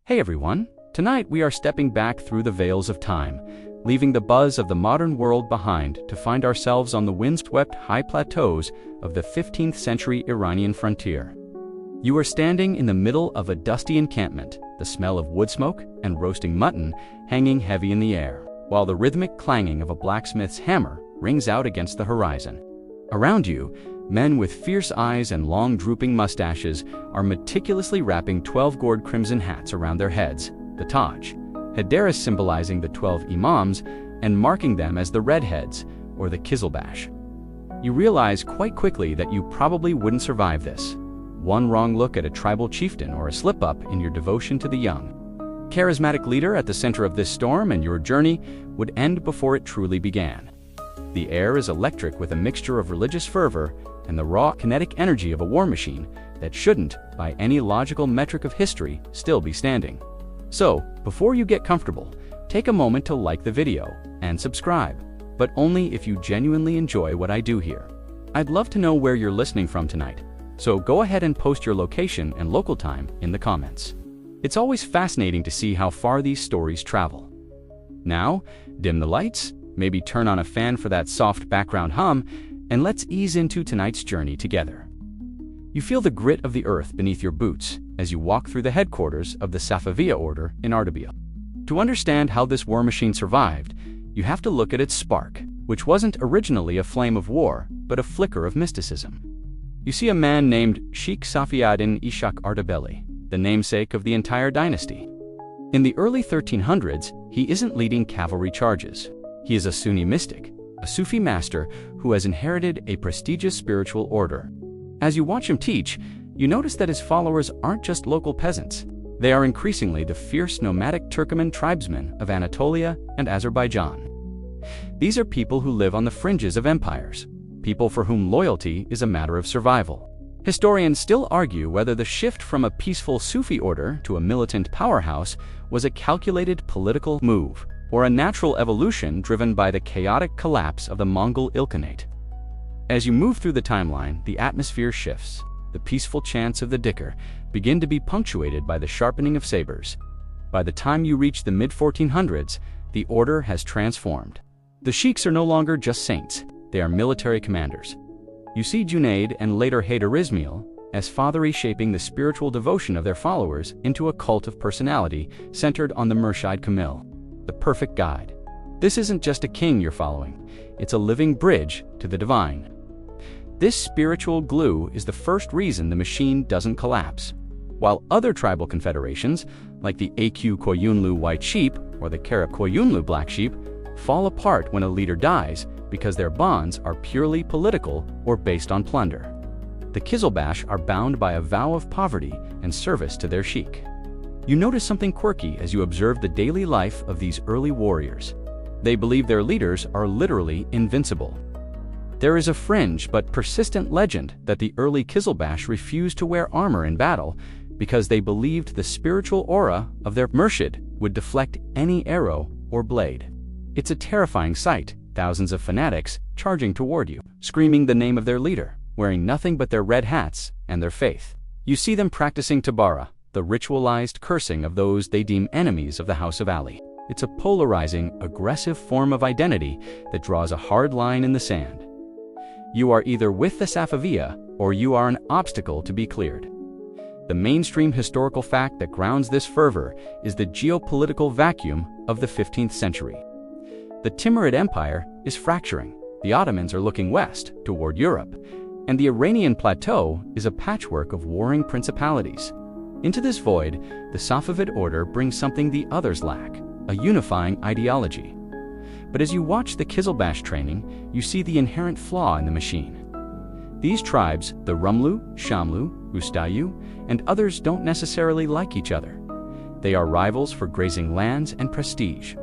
Hey everyone, tonight we are stepping back through the veils of time, leaving the buzz of the modern world behind to find ourselves on the windswept high plateaus of the 15th century Iranian frontier. You are standing in the middle of a dusty encampment, the smell of wood smoke and roasting mutton hanging heavy in the air, while the rhythmic clanging of a blacksmith's hammer rings out against the horizon. Around you, men with fierce eyes and long drooping mustaches are meticulously wrapping 12 gored crimson hats around their heads, the Taj, headdress symbolizing the 12 imams and marking them as the Redheads, or the Qizilbash. You realize quite quickly that you probably wouldn't survive this. One wrong look at a tribal chieftain or a slip-up in your devotion to the young, charismatic leader at the center of this storm, and your journey would end before it truly began. The air is electric with a mixture of religious fervor and the raw kinetic energy of a war machine that shouldn't, by any logical metric of history, still be standing. So, before you get comfortable, take a moment to like the video and subscribe, but only if you genuinely enjoy what I do here. I'd love to know where you're listening from tonight, so go ahead and post your location and local time in the comments. It's always fascinating to see how far these stories travel. Now, dim the lights, maybe turn on a fan for that soft background hum, and let's ease into tonight's journey together. You feel the grit of the earth beneath your boots as you walk through the headquarters of the Safavid order in Ardabil. To understand how this war machine survived, you have to look at its spark, which wasn't originally a flame of war, but a flicker of mysticism. You see a man named Sheikh Safavid Ardabili, the namesake of the entire dynasty. In the early 1300s, he isn't leading cavalry charges. He is a Sunni mystic, a Sufi master who has inherited a prestigious spiritual order. As you watch him teach, you notice that his followers aren't just local peasants. They are increasingly the fierce nomadic Turkmen tribesmen of Anatolia and Azerbaijan. These are people who live on the fringes of empires, people for whom loyalty is a matter of survival. Historians still argue whether the shift from a peaceful Sufi order to a militant powerhouse was a calculated political move, or a natural evolution driven by the chaotic collapse of the Mongol Ilkhanate. As you move through the timeline, the atmosphere shifts. The peaceful chants of the dhikr begin to be punctuated by the sharpening of sabers. By the time you reach the mid-1400s, the order has transformed. The sheiks are no longer just saints, they are military commanders. You see Junaid and later Shah Ismail as fatheri shaping the spiritual devotion of their followers into a cult of personality centered on the Murshid Kamil, the perfect guide. This isn't just a king you're following, it's a living bridge to the divine. This spiritual glue is the first reason the machine doesn't collapse. While other tribal confederations, like the Aq Qoyunlu white sheep or the Aq Qoyunlu black sheep, fall apart when a leader dies because their bonds are purely political or based on plunder. The Qizilbash are bound by a vow of poverty and service to their sheikh. You notice something quirky as you observe the daily life of these early warriors. They believe their leaders are literally invincible. There is a fringe but persistent legend that the early Qizilbash refused to wear armor in battle because they believed the spiritual aura of their murshid would deflect any arrow or blade. It's a terrifying sight, thousands of fanatics charging toward you, screaming the name of their leader, wearing nothing but their red hats and their faith. You see them practicing tabara, the ritualized cursing of those they deem enemies of the House of Ali. It's a polarizing, aggressive form of identity that draws a hard line in the sand. You are either with the Safaviya or you are an obstacle to be cleared. The mainstream historical fact that grounds this fervor is the geopolitical vacuum of the 15th century. The Timurid Empire is fracturing, the Ottomans are looking west, toward Europe, and the Iranian plateau is a patchwork of warring principalities. Into this void, the Safavid order brings something the others lack, a unifying ideology. But as you watch the Qizilbash training, you see the inherent flaw in the machine. These tribes, the Rumlu, Shamlu, Ustayu, and others don't necessarily like each other. They are rivals for grazing lands and prestige.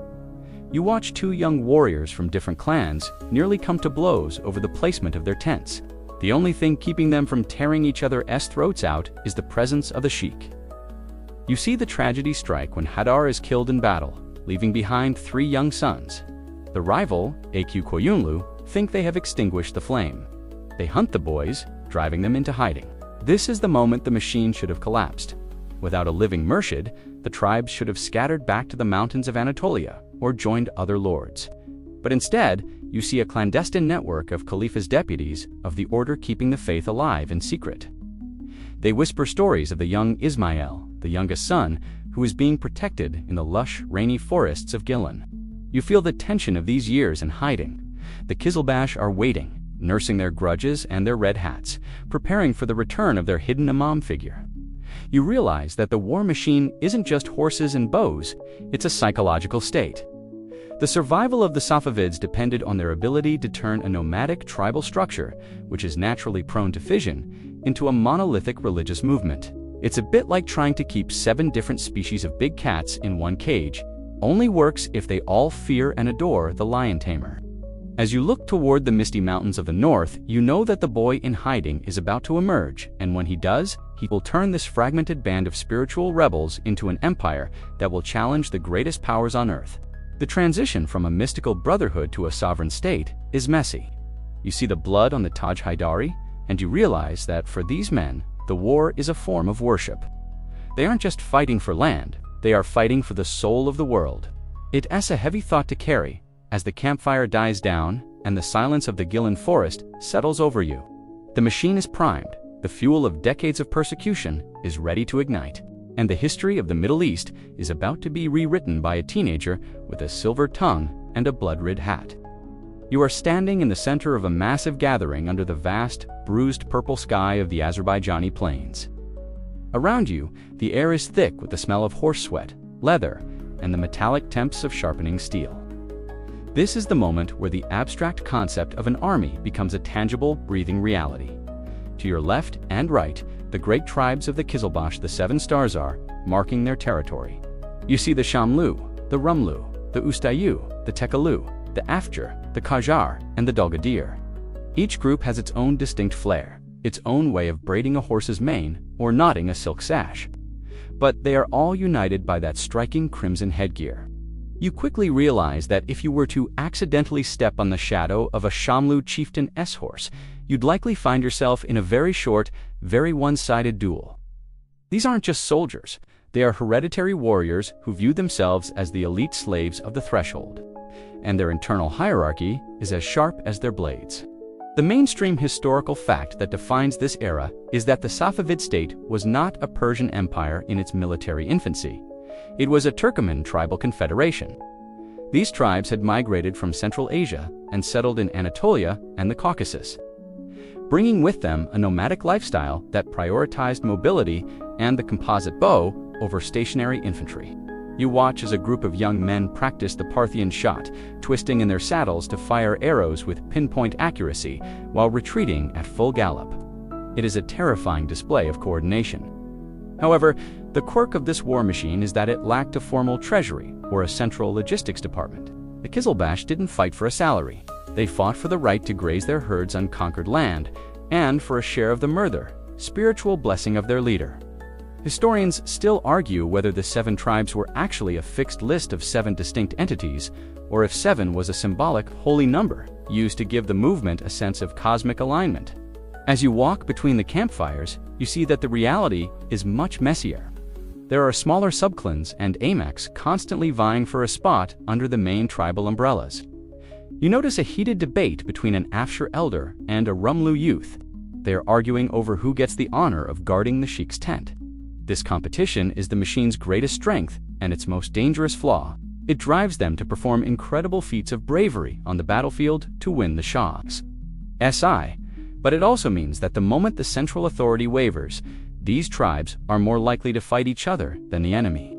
You watch two young warriors from different clans nearly come to blows over the placement of their tents. The only thing keeping them from tearing each other's throats out is the presence of the sheikh. You see the tragedy strike when Hadar is killed in battle, leaving behind 3 young sons. The rival, Aq Qoyunlu, think they have extinguished the flame. They hunt the boys, driving them into hiding. This is the moment the machine should have collapsed. Without a living murshid, the tribes should have scattered back to the mountains of Anatolia or joined other lords. But instead, you see a clandestine network of Khalifa's deputies of the order keeping the faith alive in secret. They whisper stories of the young Ismail, the youngest son, who is being protected in the lush, rainy forests of Gilan. You feel the tension of these years in hiding. The Qizilbash are waiting, nursing their grudges and their red hats, preparing for the return of their hidden imam figure. You realize that the war machine isn't just horses and bows, it's a psychological state. The survival of the Safavids depended on their ability to turn a nomadic tribal structure, which is naturally prone to fission, into a monolithic religious movement. It's a bit like trying to keep 7 different species of big cats in one cage. Only works if they all fear and adore the lion tamer. As you look toward the misty mountains of the north, you know that the boy in hiding is about to emerge, and when he does, he will turn this fragmented band of spiritual rebels into an empire that will challenge the greatest powers on earth. The transition from a mystical brotherhood to a sovereign state is messy. You see the blood on the Taj Haidari, and you realize that for these men, the war is a form of worship. They aren't just fighting for land, they are fighting for the soul of the world. It's a heavy thought to carry, as the campfire dies down and the silence of the Gilan forest settles over you. The machine is primed, the fuel of decades of persecution is ready to ignite, and the history of the Middle East is about to be rewritten by a teenager with a silver tongue and a blood-red hat. You are standing in the center of a massive gathering under the vast, bruised purple sky of the Azerbaijani plains. Around you, the air is thick with the smell of horse sweat, leather, and the metallic temps of sharpening steel. This is the moment where the abstract concept of an army becomes a tangible, breathing reality. To your left and right, the great tribes of the Qizilbash, the 7 stars, are marking their territory. You see the Shamlu, the Rumlu, the Ustayu, the Tekalu, the Afjar, the Qajar, and the Dalgadir. Each group has its own distinct flair, its own way of braiding a horse's mane or knotting a silk sash. But they are all united by that striking crimson headgear. You quickly realize that if you were to accidentally step on the shadow of a Shamlu chieftain's horse, you'd likely find yourself in a very short, very one-sided duel. These aren't just soldiers, they are hereditary warriors who view themselves as the elite slaves of the threshold. And their internal hierarchy is as sharp as their blades. The mainstream historical fact that defines this era is that the Safavid state was not a Persian empire in its military infancy. It was a Turkmen tribal confederation. These tribes had migrated from Central Asia and settled in Anatolia and the Caucasus, bringing with them a nomadic lifestyle that prioritized mobility and the composite bow over stationary infantry. You watch as a group of young men practice the Parthian shot, twisting in their saddles to fire arrows with pinpoint accuracy while retreating at full gallop. It is a terrifying display of coordination. However, the quirk of this war machine is that it lacked a formal treasury or a central logistics department. The Qizilbash didn't fight for a salary. They fought for the right to graze their herds on conquered land and for a share of the murder, spiritual blessing of their leader. Historians still argue whether the 7 tribes were actually a fixed list of 7 distinct entities, or if 7 was a symbolic, holy number used to give the movement a sense of cosmic alignment. As you walk between the campfires, you see that the reality is much messier. There are smaller subclans and Amex constantly vying for a spot under the main tribal umbrellas. You notice a heated debate between an Afshar elder and a Rumlu youth. They are arguing over who gets the honor of guarding the sheikh's tent. This competition is the machine's greatest strength and its most dangerous flaw. It drives them to perform incredible feats of bravery on the battlefield to win the Shah's SI. But it also means that the moment the central authority wavers, these tribes are more likely to fight each other than the enemy.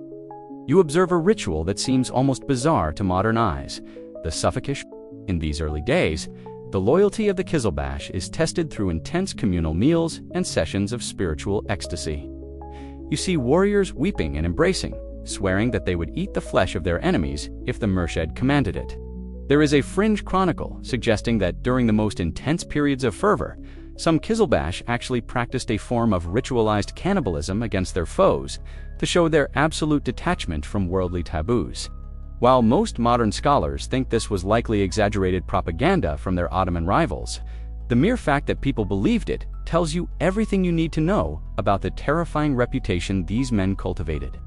You observe a ritual that seems almost bizarre to modern eyes, the Sufakish. In these early days, the loyalty of the Qizilbash is tested through intense communal meals and sessions of spiritual ecstasy. You see warriors weeping and embracing, swearing that they would eat the flesh of their enemies if the Murshid commanded it. There is a fringe chronicle suggesting that during the most intense periods of fervor, some Qizilbash actually practiced a form of ritualized cannibalism against their foes to show their absolute detachment from worldly taboos. While most modern scholars think this was likely exaggerated propaganda from their Ottoman rivals, the mere fact that people believed it tells you everything you need to know about the terrifying reputation these men cultivated.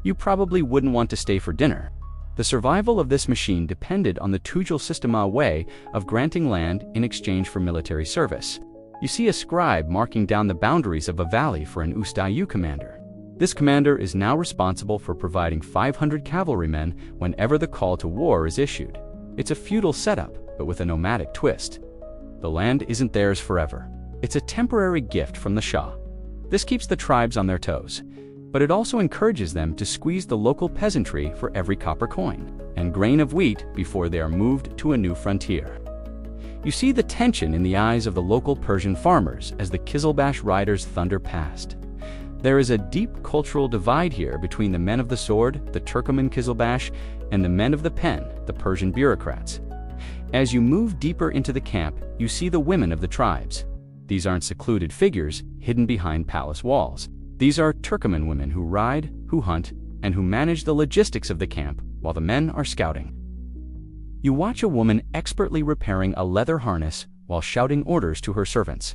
You probably wouldn't want to stay for dinner. The survival of this machine depended on the Tujil Sistema way of granting land in exchange for military service. You see a scribe marking down the boundaries of a valley for an Ustayu commander. This commander is now responsible for providing 500 cavalrymen whenever the call to war is issued. It's a feudal setup, but with a nomadic twist. The land isn't theirs forever. It's a temporary gift from the Shah. This keeps the tribes on their toes, but it also encourages them to squeeze the local peasantry for every copper coin and grain of wheat before they are moved to a new frontier. You see the tension in the eyes of the local Persian farmers as the Qizilbash riders thunder past. There is a deep cultural divide here between the men of the sword, the Turkmen Qizilbash, and the men of the pen, the Persian bureaucrats. As you move deeper into the camp, you see the women of the tribes. These aren't secluded figures hidden behind palace walls. These are Turkmen women who ride, who hunt, and who manage the logistics of the camp while the men are scouting. You watch a woman expertly repairing a leather harness while shouting orders to her servants.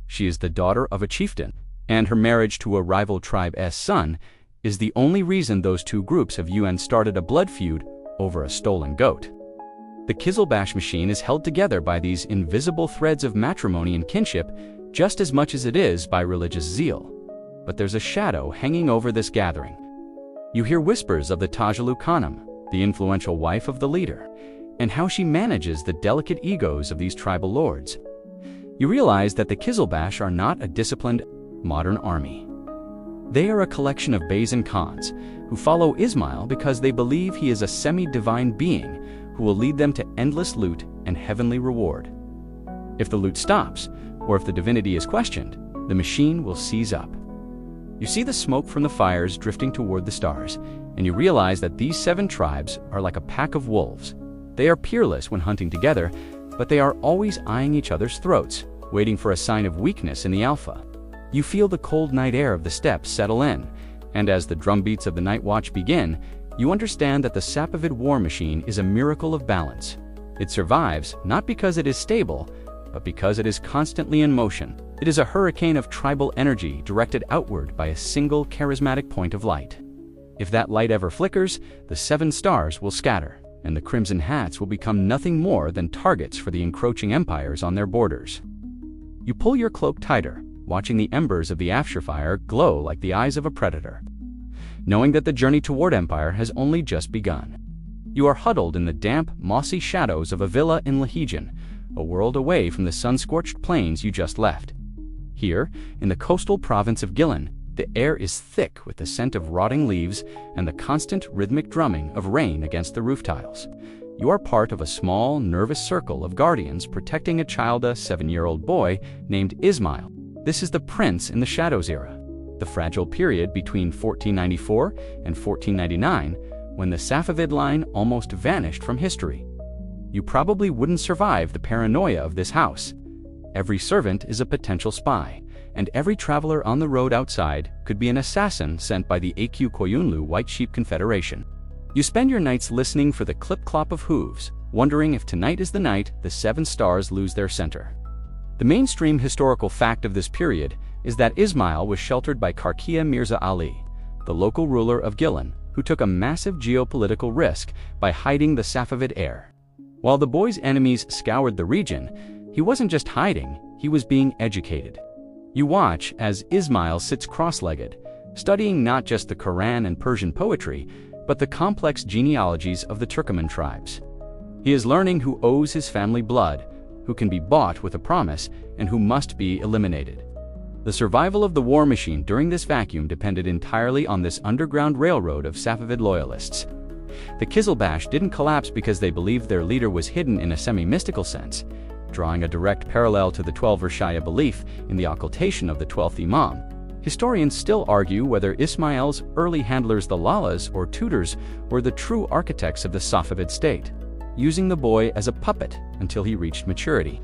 She is the daughter of a chieftain, and her marriage to a rival tribe's son is the only reason those two groups have started a blood feud over a stolen goat. The Qizilbash machine is held together by these invisible threads of matrimony and kinship just as much as it is by religious zeal. But there's a shadow hanging over this gathering. You hear whispers of the Tajalu Khanum, the influential wife of the leader, and how she manages the delicate egos of these tribal lords. You realize that the Qizilbash are not a disciplined, modern army. They are a collection of beys and khans who follow Ismail because they believe he is a semi-divine being who will lead them to endless loot and heavenly reward. If the loot stops, or if the divinity is questioned, the machine will seize up. You see the smoke from the fires drifting toward the stars, and you realize that these 7 tribes are like a pack of wolves. They are peerless when hunting together, but they are always eyeing each other's throats, waiting for a sign of weakness in the alpha. You feel the cold night air of the steppes settle in, and as the drumbeats of the night watch begin, you understand that the Safavid war machine is a miracle of balance. It survives not because it is stable, but because it is constantly in motion. It is a hurricane of tribal energy directed outward by a single charismatic point of light. If that light ever flickers, the 7 stars will scatter, and the crimson hats will become nothing more than targets for the encroaching empires on their borders. You pull your cloak tighter, watching the embers of the Afshar fire glow like the eyes of a predator, knowing that the journey toward empire has only just begun. You are huddled in the damp, mossy shadows of a villa in Lehijan, a world away from the sun-scorched plains you just left. Here, in the coastal province of Gilan, the air is thick with the scent of rotting leaves and the constant rhythmic drumming of rain against the roof tiles. You are part of a small, nervous circle of guardians protecting a 7-year-old boy named Ismail. This is the prince in the Shadows era, the fragile period between 1494 and 1499, when the Safavid line almost vanished from history. You probably wouldn't survive the paranoia of this house. Every servant is a potential spy, and every traveler on the road outside could be an assassin sent by the Aq Qoyunlu White Sheep Confederation. You spend your nights listening for the clip-clop of hooves, wondering if tonight is the night the 7 stars lose their center. The mainstream historical fact of this period is that Ismail was sheltered by Karkia Mirza Ali, the local ruler of Gilan, who took a massive geopolitical risk by hiding the Safavid heir. While the boy's enemies scoured the region, he wasn't just hiding, he was being educated. You watch as Ismail sits cross-legged, studying not just the Quran and Persian poetry, but the complex genealogies of the Turkmen tribes. He is learning who owes his family blood, who can be bought with a promise, and who must be eliminated. The survival of the war machine during this vacuum depended entirely on this underground railroad of Safavid loyalists. The Qizilbash didn't collapse because they believed their leader was hidden in a semi-mystical sense, drawing a direct parallel to the 12 Shia belief in the occultation of the 12th Imam. Historians still argue whether Ismail's early handlers, the Lalas or tutors, were the true architects of the Safavid state, using the boy as a puppet until he reached maturity.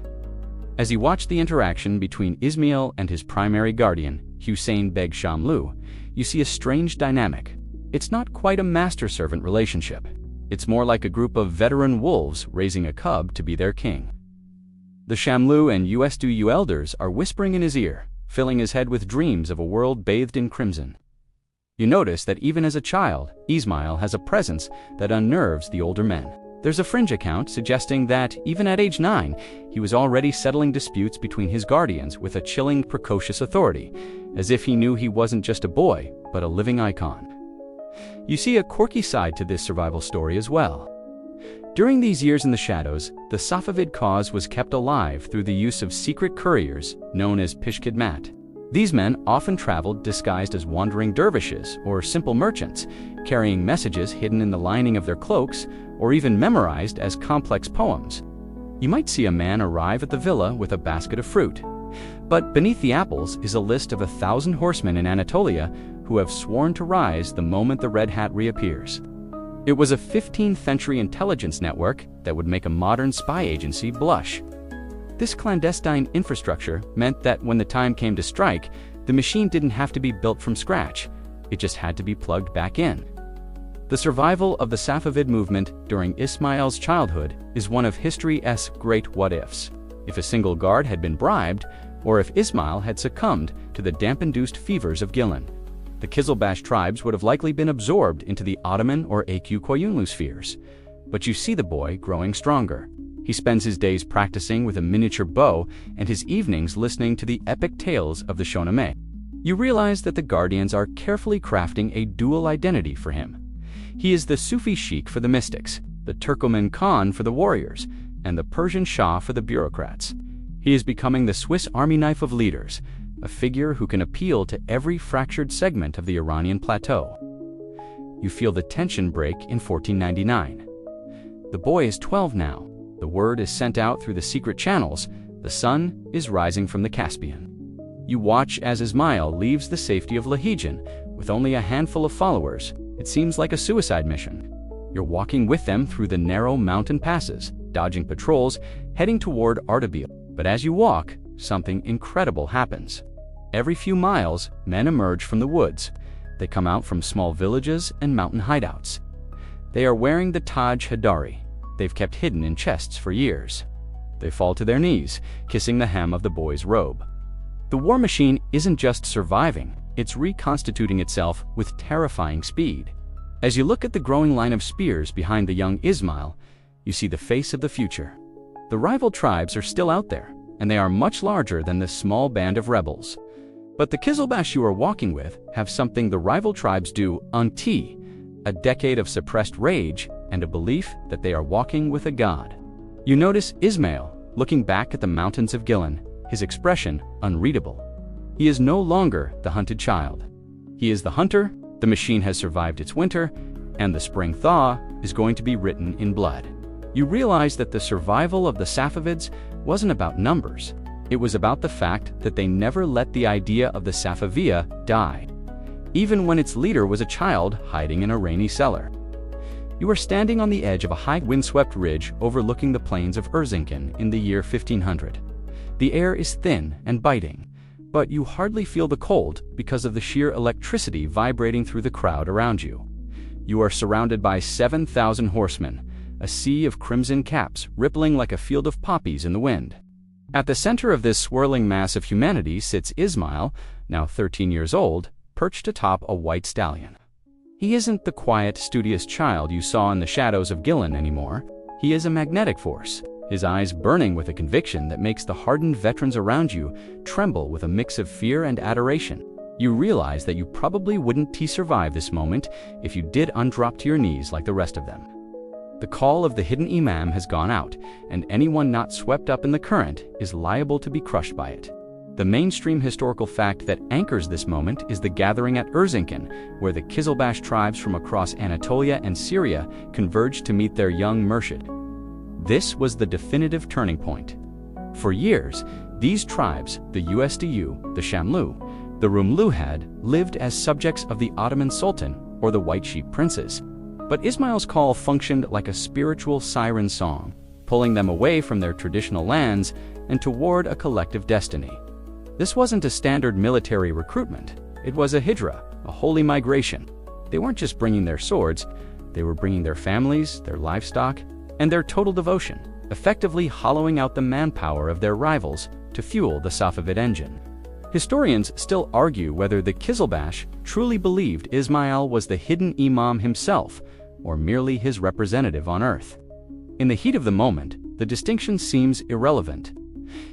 As you watch the interaction between Ismail and his primary guardian, Hussein Beg Shamlu, you see a strange dynamic. It's not quite a master-servant relationship. It's more like a group of veteran wolves raising a cub to be their king. The Shamlu and Usdu elders are whispering in his ear, filling his head with dreams of a world bathed in crimson. You notice that even as a child, Ismail has a presence that unnerves the older men. There's a fringe account suggesting that, even at age 9, he was already settling disputes between his guardians with a chilling, precocious authority, as if he knew he wasn't just a boy, but a living icon. You see a quirky side to this survival story as well. During these years in the shadows, the Safavid cause was kept alive through the use of secret couriers known as pishkhidmat. These men often traveled disguised as wandering dervishes or simple merchants, carrying messages hidden in the lining of their cloaks or even memorized as complex poems. You might see a man arrive at the villa with a basket of fruit. But beneath the apples is a list of 1,000 horsemen in Anatolia who have sworn to rise the moment the Red Hat reappears. It was a 15th century intelligence network that would make a modern spy agency blush. This clandestine infrastructure meant that when the time came to strike, the machine didn't have to be built from scratch. It just had to be plugged back in. The survival of the Safavid movement during Ismail's childhood is one of history's great what-ifs. If a single guard had been bribed, or if Ismail had succumbed to the damp-induced fevers of Gilan, the Qizilbash tribes would have likely been absorbed into the Ottoman or Aq Qoyunlu spheres. But you see the boy growing stronger. He spends his days practicing with a miniature bow and his evenings listening to the epic tales of the Shahnameh. You realize that the Guardians are carefully crafting a dual identity for him. He is the Sufi sheikh for the mystics, the Turkmen Khan for the warriors, and the Persian Shah for the bureaucrats. He is becoming the Swiss Army knife of leaders, a figure who can appeal to every fractured segment of the Iranian plateau. You feel the tension break in 1499. The boy is 12 now. The word is sent out through the secret channels. The sun is rising from the Caspian. You watch as Ismail leaves the safety of Lahijan with only a handful of followers. It seems like a suicide mission. You're walking with them through the narrow mountain passes, dodging patrols, heading toward Ardabil. But as you walk, something incredible happens. Every few miles, men emerge from the woods. They come out from small villages and mountain hideouts. They are wearing the Taj Hadari. They've kept hidden in chests for years. They fall to their knees, kissing the hem of the boy's robe. The war machine isn't just surviving, it's reconstituting itself with terrifying speed. As you look at the growing line of spears behind the young Ismail, you see the face of the future. The rival tribes are still out there, and they are much larger than this small band of rebels. But the Qizilbash you are walking with have something the rival tribes do unti, a decade of suppressed rage and a belief that they are walking with a god. You notice Ismail looking back at the mountains of Gilan, his expression unreadable. He is no longer the hunted child. He is the hunter, the machine has survived its winter, and the spring thaw is going to be written in blood. You realize that the survival of the Safavids wasn't about numbers. It was about the fact that they never let the idea of the Safaviya die, even when its leader was a child hiding in a rainy cellar. You are standing on the edge of a high windswept ridge overlooking the plains of Erzincan in the year 1500. The air is thin and biting, but you hardly feel the cold because of the sheer electricity vibrating through the crowd around you. You are surrounded by 7,000 horsemen, a sea of crimson caps rippling like a field of poppies in the wind. At the center of this swirling mass of humanity sits Ismail, now 13 years old, perched atop a white stallion. He isn't the quiet, studious child you saw in the shadows of Gilan anymore. He is a magnetic force, his eyes burning with a conviction that makes the hardened veterans around you tremble with a mix of fear and adoration. You realize that you probably wouldn't survive this moment if you did undrop to your knees like the rest of them. The call of the hidden imam has gone out, and anyone not swept up in the current is liable to be crushed by it. The mainstream historical fact that anchors this moment is the gathering at Erzincan, where the Qizilbash tribes from across Anatolia and Syria converged to meet their young Murshid. This was the definitive turning point. For years, these tribes, the Usdu, the Shamlu, the Rumlu had lived as subjects of the Ottoman Sultan or the White Sheep princes. But Ismail's call functioned like a spiritual siren song, pulling them away from their traditional lands and toward a collective destiny. This wasn't a standard military recruitment. It was a hijra, a holy migration. They weren't just bringing their swords, they were bringing their families, their livestock, and their total devotion, effectively hollowing out the manpower of their rivals to fuel the Safavid engine. Historians still argue whether the Qizilbash truly believed Ismail was the hidden imam himself or merely his representative on earth. In the heat of the moment, the distinction seems irrelevant.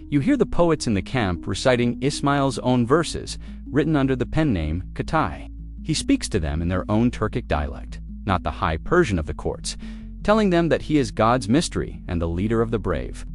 You hear the poets in the camp reciting Ismail's own verses, written under the pen name Qatay. He speaks to them in their own Turkic dialect, not the high Persian of the courts, telling them that he is God's mystery and the leader of the brave.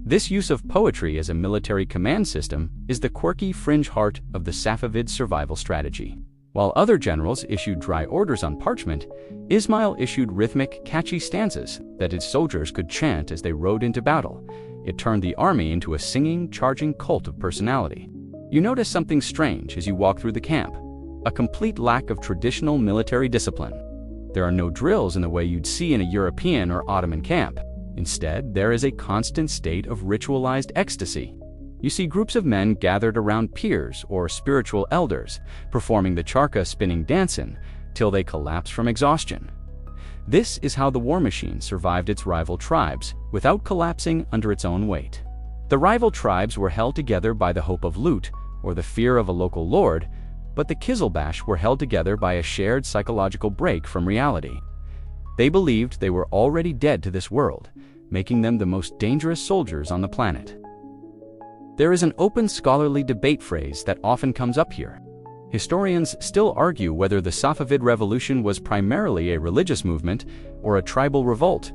This use of poetry as a military command system is the quirky fringe heart of the Safavid survival strategy. While other generals issued dry orders on parchment, Ismail issued rhythmic, catchy stanzas that his soldiers could chant as they rode into battle. It turned the army into a singing, charging cult of personality. You notice something strange as you walk through the camp: a complete lack of traditional military discipline. There are no drills in the way you'd see in a European or Ottoman camp. Instead, there is a constant state of ritualized ecstasy. You see groups of men gathered around peers or spiritual elders, performing the charka spinning dancing till they collapse from exhaustion. This is how the war machine survived its rival tribes, without collapsing under its own weight. The rival tribes were held together by the hope of loot or the fear of a local lord, but the Qizilbash were held together by a shared psychological break from reality. They believed they were already dead to this world, making them the most dangerous soldiers on the planet. There is an open scholarly debate phrase that often comes up here. Historians still argue whether the Safavid revolution was primarily a religious movement or a tribal revolt.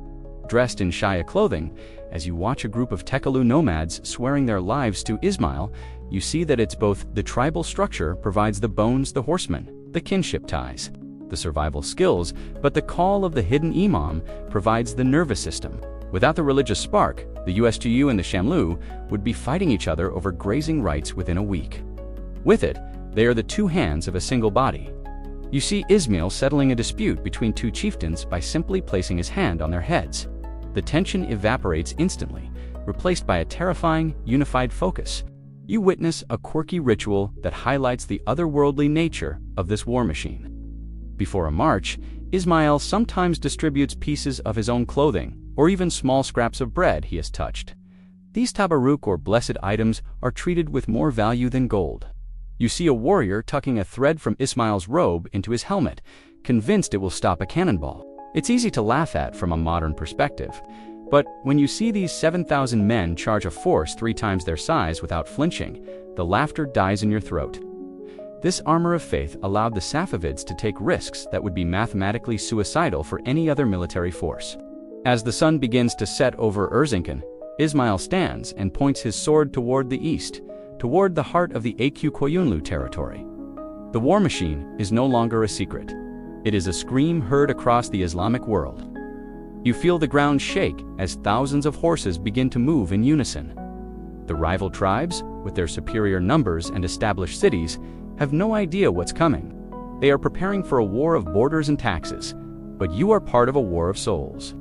Dressed in Shia clothing, as you watch a group of Tekalu nomads swearing their lives to Ismail, you see that it's both the tribal structure provides the bones, the horsemen, the kinship ties, the survival skills, but the call of the hidden imam provides the nervous system. Without the religious spark, the USTU and the Shamlu would be fighting each other over grazing rights within a week. With it, they are the two hands of a single body. You see Ismail settling a dispute between two chieftains by simply placing his hand on their heads. The tension evaporates instantly, replaced by a terrifying, unified focus. You witness a quirky ritual that highlights the otherworldly nature of this war machine. Before a march, Ismail sometimes distributes pieces of his own clothing, or even small scraps of bread he has touched. These tabarruk or blessed items are treated with more value than gold. You see a warrior tucking a thread from Ismail's robe into his helmet, convinced it will stop a cannonball. It's easy to laugh at from a modern perspective, but when you see these 7,000 men charge a force 3 times their size without flinching, the laughter dies in your throat. This armor of faith allowed the Safavids to take risks that would be mathematically suicidal for any other military force. As the sun begins to set over Erzincan, Ismail stands and points his sword toward the east, toward the heart of the Aq Qoyunlu territory. The war machine is no longer a secret. It is a scream heard across the Islamic world. You feel the ground shake as thousands of horses begin to move in unison. The rival tribes, with their superior numbers and established cities, have no idea what's coming. They are preparing for a war of borders and taxes, but you are part of a war of souls.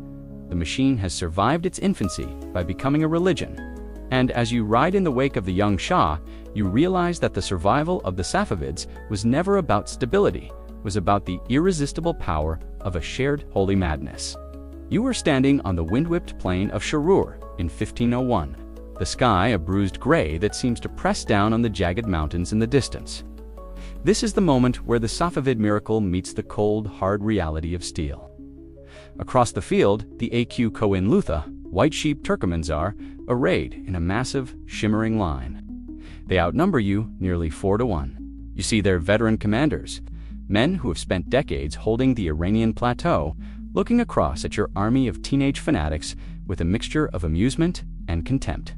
The machine has survived its infancy by becoming a religion, and as you ride in the wake of the young Shah, you realize that the survival of the Safavids was never about stability, was about the irresistible power of a shared holy madness. You were standing on the wind-whipped plain of Shurur in 1501, the sky a bruised gray that seems to press down on the jagged mountains in the distance. This is the moment where the Safavid miracle meets the cold, hard reality of steel. Across the field, the Aq Qoyunlu, white sheep Turkmens are, arrayed in a massive, shimmering line. They outnumber you nearly 4 to 1. You see their veteran commanders, men who have spent decades holding the Iranian plateau, looking across at your army of teenage fanatics with a mixture of amusement and contempt.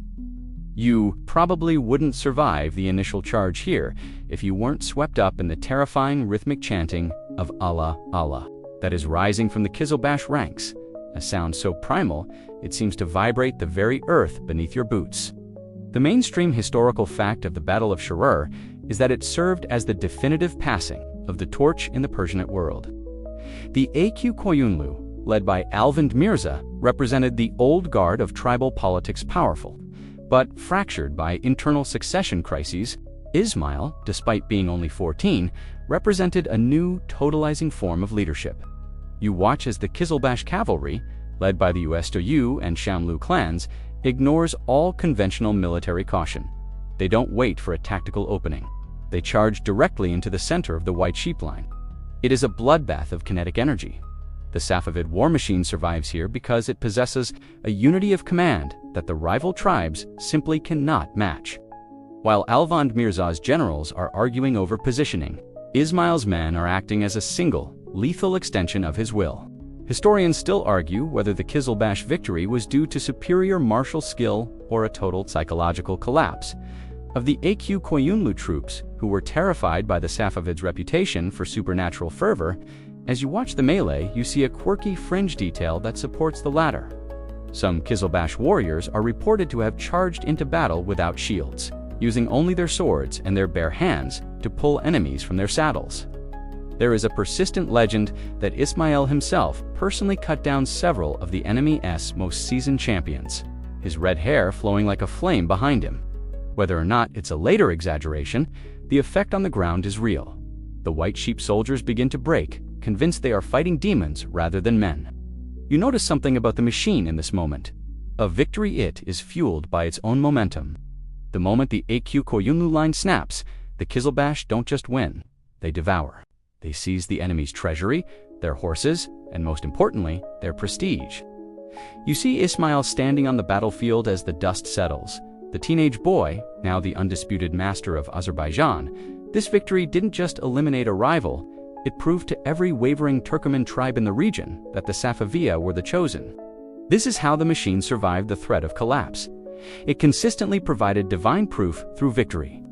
You probably wouldn't survive the initial charge here if you weren't swept up in the terrifying rhythmic chanting of Allah, Allah that is rising from the Qizilbash ranks, a sound so primal it seems to vibrate the very earth beneath your boots. The mainstream historical fact of the Battle of Shurur is that it served as the definitive passing of the torch in the Persianate world. The Aq Qoyunlu, led by Alvand Mirza, represented the old guard of tribal politics, powerful, but fractured by internal succession crises. Ismail, despite being only 14, represented a new, totalizing form of leadership. You watch as the Qizilbash cavalry, led by the USTU and Shamlu clans, ignores all conventional military caution. They don't wait for a tactical opening. They charge directly into the center of the white sheep line. It is a bloodbath of kinetic energy. The Safavid war machine survives here because it possesses a unity of command that the rival tribes simply cannot match. While Alvand Mirza's generals are arguing over positioning, Ismail's men are acting as a single, lethal extension of his will. Historians still argue whether the Qizilbash victory was due to superior martial skill or a total psychological collapse. Of the Aq Qoyunlu troops, who were terrified by the Safavids' reputation for supernatural fervor, as you watch the melee, you see a quirky fringe detail that supports the latter. Some Qizilbash warriors are reported to have charged into battle without shields, using only their swords and their bare hands to pull enemies from their saddles. There is a persistent legend that Ismail himself personally cut down several of the enemy's most seasoned champions, his red hair flowing like a flame behind him. Whether or not it's a later exaggeration, the effect on the ground is real. The white sheep soldiers begin to break, convinced they are fighting demons rather than men. You notice something about the machine in this moment. A victory it is fueled by its own momentum. The moment the Aq Qoyunlu line snaps, the Qizilbash don't just win, they devour. They seize the enemy's treasury, their horses, and most importantly, their prestige. You see Ismail standing on the battlefield as the dust settles. The teenage boy, now the undisputed master of Azerbaijan. This victory didn't just eliminate a rival, it proved to every wavering Turkmen tribe in the region that the Safaviya were the chosen. This is how the machine survived the threat of collapse. It consistently provided divine proof through victory.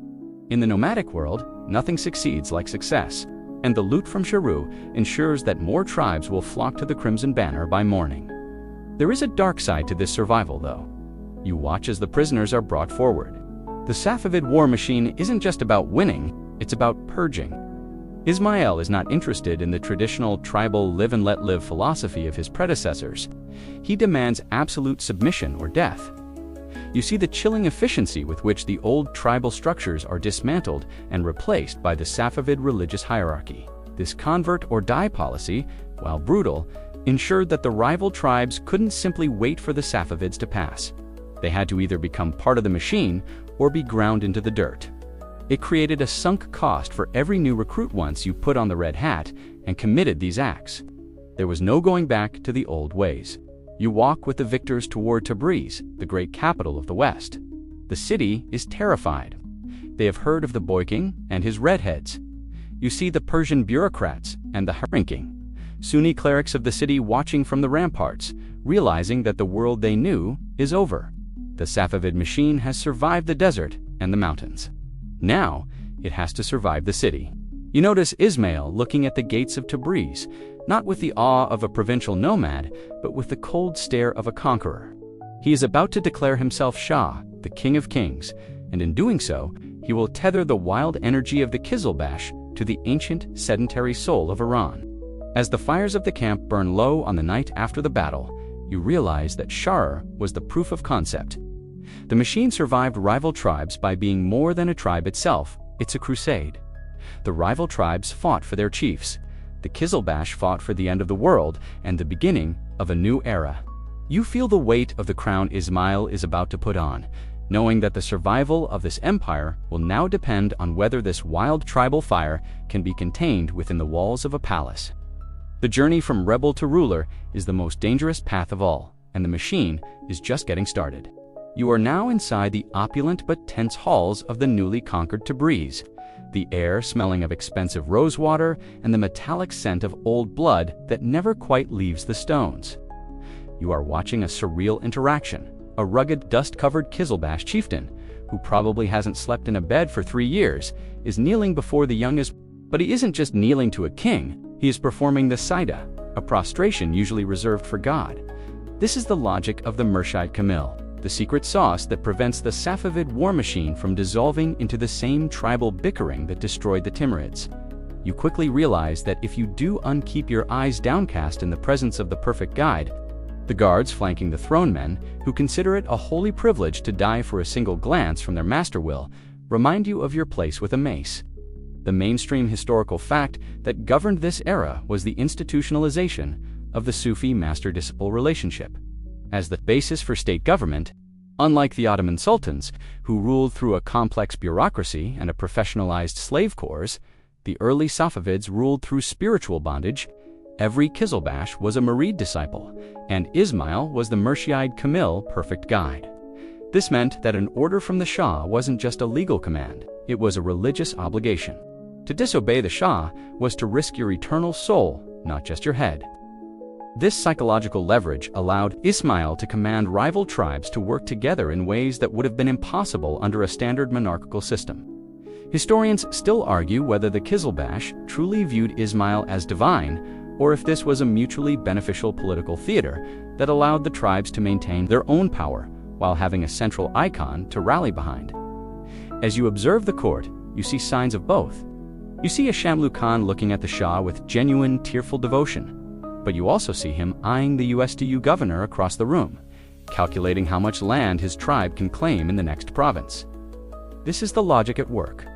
In the nomadic world, nothing succeeds like success, and the loot from Sharu ensures that more tribes will flock to the Crimson Banner by morning. There is a dark side to this survival, though. You watch as the prisoners are brought forward. The Safavid war machine isn't just about winning, it's about purging. Ismail is not interested in the traditional tribal live and let live philosophy of his predecessors. He demands absolute submission or death. You see the chilling efficiency with which the old tribal structures are dismantled and replaced by the Safavid religious hierarchy. This convert or die policy, while brutal, ensured that the rival tribes couldn't simply wait for the Safavids to pass. They had to either become part of the machine or be ground into the dirt. It created a sunk cost for every new recruit once you put on the red hat and committed these acts. There was no going back to the old ways. You walk with the victors toward Tabriz, the great capital of the West. The city is terrified. They have heard of the boy king and his Redheads. You see the Persian bureaucrats and the ranking Sunni clerics of the city watching from the ramparts, realizing that the world they knew is over. The Safavid machine has survived the desert and the mountains. Now, it has to survive the city. You notice Ismail looking at the gates of Tabriz, not with the awe of a provincial nomad, but with the cold stare of a conqueror. He is about to declare himself Shah, the King of Kings, and in doing so, he will tether the wild energy of the Qizilbash to the ancient, sedentary soul of Iran. As the fires of the camp burn low on the night after the battle, you realize that Shah was the proof of concept. The machine survived rival tribes by being more than a tribe itself. It's a crusade. The rival tribes fought for their chiefs. The Qizilbash fought for the end of the world and the beginning of a new era. You feel the weight of the crown Ismail is about to put on, knowing that the survival of this empire will now depend on whether this wild tribal fire can be contained within the walls of a palace. The journey from rebel to ruler is the most dangerous path of all, and the machine is just getting started. You are now inside the opulent but tense halls of the newly conquered Tabriz, the air smelling of expensive rosewater and the metallic scent of old blood that never quite leaves the stones. You are watching a surreal interaction. A rugged, dust-covered Qizilbash chieftain, who probably hasn't slept in a bed for 3 years, is kneeling before the youngest. But he isn't just kneeling to a king, he is performing the Saida, a prostration usually reserved for God. This is the logic of the Murshid Kamil, the secret sauce that prevents the Safavid war machine from dissolving into the same tribal bickering that destroyed the Timurids. You quickly realize that if you do unkeep your eyes downcast in the presence of the perfect guide, the guards flanking the throne men, who consider it a holy privilege to die for a single glance from their master will, remind you of your place with a mace. The mainstream historical fact that governed this era was the institutionalization of the Sufi master-disciple relationship. As the basis for state government, Unlike the Ottoman sultans, who ruled through a complex bureaucracy and a professionalized slave corps, the early Safavids ruled through spiritual bondage. Every Qizilbash was a Murid disciple, and Ismail was the Murshid Kamil perfect guide. This meant that an order from the Shah wasn't just a legal command, it was a religious obligation. To disobey the Shah was to risk your eternal soul, not just your head. This psychological leverage allowed Ismail to command rival tribes to work together in ways that would have been impossible under a standard monarchical system. Historians still argue whether the Qizilbash truly viewed Ismail as divine, or if this was a mutually beneficial political theater that allowed the tribes to maintain their own power while having a central icon to rally behind. As you observe the court, you see signs of both. You see a Shamlu Khan looking at the Shah with genuine, tearful devotion, but you also see him eyeing the USDU governor across the room, calculating how much land his tribe can claim in the next province. This is the logic at work.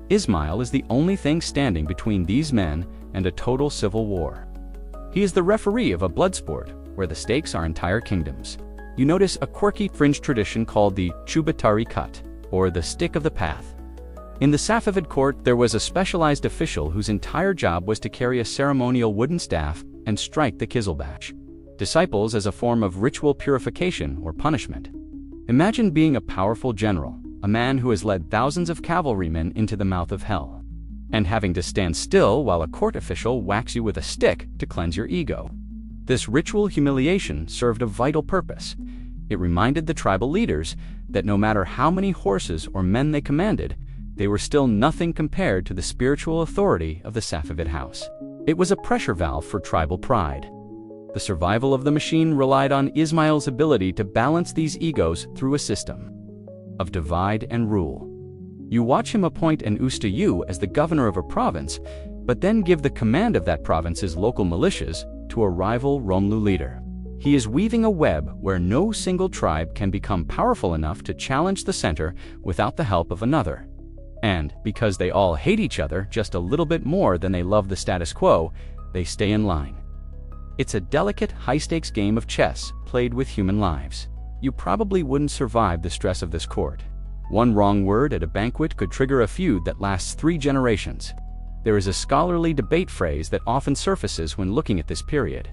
Ismail is the only thing standing between these men and a total civil war. He is the referee of a blood sport where the stakes are entire kingdoms. You notice a quirky fringe tradition called the Chubatari cut, or the stick of the path. In the Safavid court, there was a specialized official whose entire job was to carry a ceremonial wooden staff and strike the Qizilbash disciples as a form of ritual purification or punishment. Imagine being a powerful general, a man who has led thousands of cavalrymen into the mouth of hell, and having to stand still while a court official whacks you with a stick to cleanse your ego. This ritual humiliation served a vital purpose. It reminded the tribal leaders that no matter how many horses or men they commanded, they were still nothing compared to the spiritual authority of the Safavid house. It was a pressure valve for tribal pride. The survival of the machine relied on Ismail's ability to balance these egos through a system of divide and rule. You watch him appoint an ustayu as the governor of a province, but then give the command of that province's local militias to a rival Romlu leader. He is weaving a web where no single tribe can become powerful enough to challenge the center without the help of another. And because they all hate each other just a little bit more than they love the status quo, they stay in line. It's a delicate, high-stakes game of chess played with human lives. You probably wouldn't survive the stress of this court. One wrong word at a banquet could trigger a feud that lasts 3 generations. There is a scholarly debate phrase that often surfaces when looking at this period.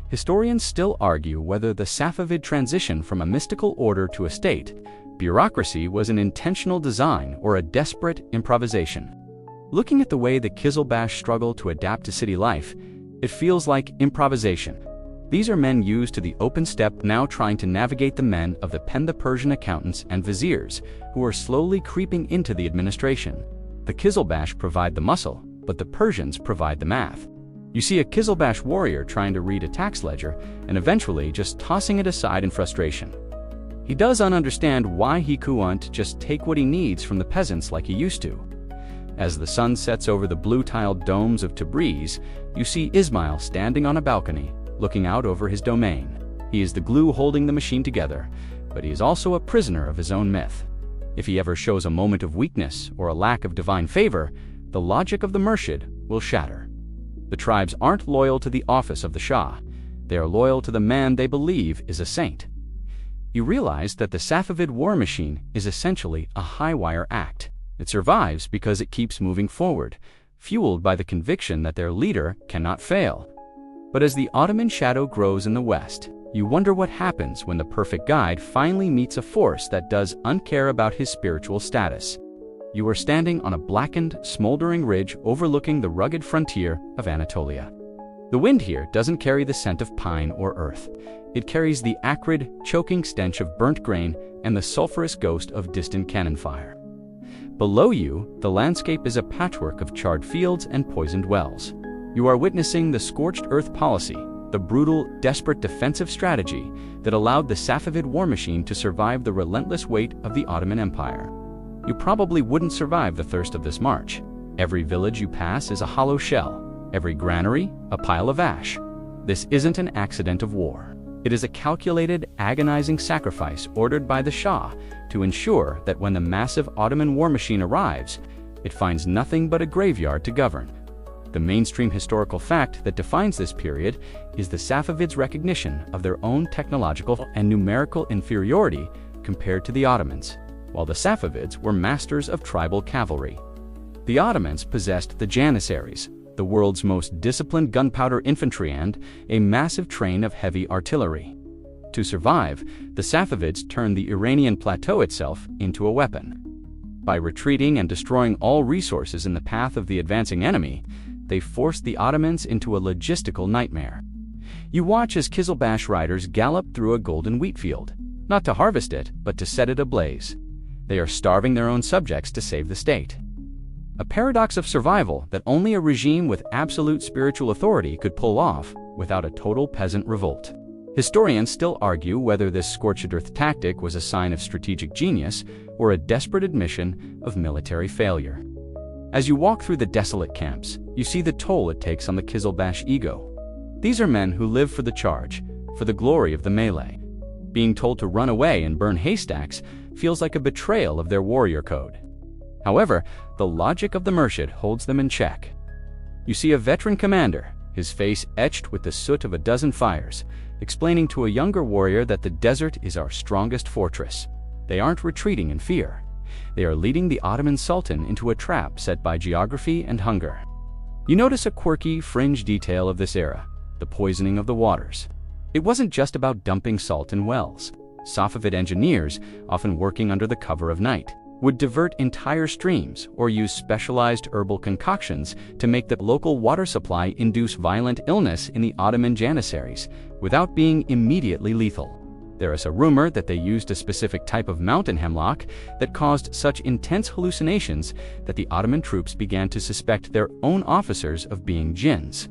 Historians still argue whether the Safavid transition from a mystical order to a state bureaucracy was an intentional design or a desperate improvisation. Looking at the way the Qizilbash struggle to adapt to city life, it feels like improvisation. These are men used to the open steppe now trying to navigate the men of the Persian accountants and viziers who are slowly creeping into the administration. The Qizilbash provide the muscle, but the Persians provide the math. You see a Qizilbash warrior trying to read a tax ledger and eventually just tossing it aside in frustration. He doesn't understand why he couldn't just take what he needs from the peasants like he used to. As the sun sets over the blue-tiled domes of Tabriz, you see Ismail standing on a balcony, looking out over his domain. He is the glue holding the machine together, but he is also a prisoner of his own myth. If he ever shows a moment of weakness or a lack of divine favor, the logic of the Murshid will shatter. The tribes aren't loyal to the office of the Shah. They are loyal to the man they believe is a saint. You realize that the Safavid war machine is essentially a high-wire act. It survives because it keeps moving forward, fueled by the conviction that their leader cannot fail. But as the Ottoman shadow grows in the west, you wonder what happens when the perfect guide finally meets a force that does uncare about his spiritual status. You are standing on a blackened, smoldering ridge overlooking the rugged frontier of Anatolia. The wind here doesn't carry the scent of pine or earth. It carries the acrid, choking stench of burnt grain and the sulfurous ghost of distant cannon fire. Below you, the landscape is a patchwork of charred fields and poisoned wells. You are witnessing the scorched earth policy, the brutal, desperate defensive strategy that allowed the Safavid war machine to survive the relentless weight of the Ottoman Empire. You probably wouldn't survive the thirst of this march. Every village you pass is a hollow shell, every granary a pile of ash. This isn't an accident of war. It is a calculated, agonizing sacrifice ordered by the Shah to ensure that when the massive Ottoman war machine arrives, it finds nothing but a graveyard to govern. The mainstream historical fact that defines this period is the Safavids' recognition of their own technological and numerical inferiority compared to the Ottomans, while the Safavids were masters of tribal cavalry. The Ottomans possessed the Janissaries, the world's most disciplined gunpowder infantry, and a massive train of heavy artillery. To survive, the Safavids turned the Iranian plateau itself into a weapon. By retreating and destroying all resources in the path of the advancing enemy, they forced the Ottomans into a logistical nightmare. You watch as Qizilbash riders gallop through a golden wheat field, not to harvest it, but to set it ablaze. They are starving their own subjects to save the state. A paradox of survival that only a regime with absolute spiritual authority could pull off without a total peasant revolt. Historians still argue whether this scorched-earth tactic was a sign of strategic genius or a desperate admission of military failure. As you walk through the desolate camps, you see the toll it takes on the Qizilbash ego. These are men who live for the charge, for the glory of the melee. Being told to run away and burn haystacks feels like a betrayal of their warrior code. However, the logic of the Murshid holds them in check. You see a veteran commander, his face etched with the soot of a dozen fires, explaining to a younger warrior that the desert is our strongest fortress. They aren't retreating in fear. They are leading the Ottoman Sultan into a trap set by geography and hunger. You notice a quirky, fringe detail of this era, the poisoning of the waters. It wasn't just about dumping salt in wells. Safavid engineers, often working under the cover of night, would divert entire streams or use specialized herbal concoctions to make the local water supply induce violent illness in the Ottoman Janissaries without being immediately lethal. There is a rumor that they used a specific type of mountain hemlock that caused such intense hallucinations that the Ottoman troops began to suspect their own officers of being jinns.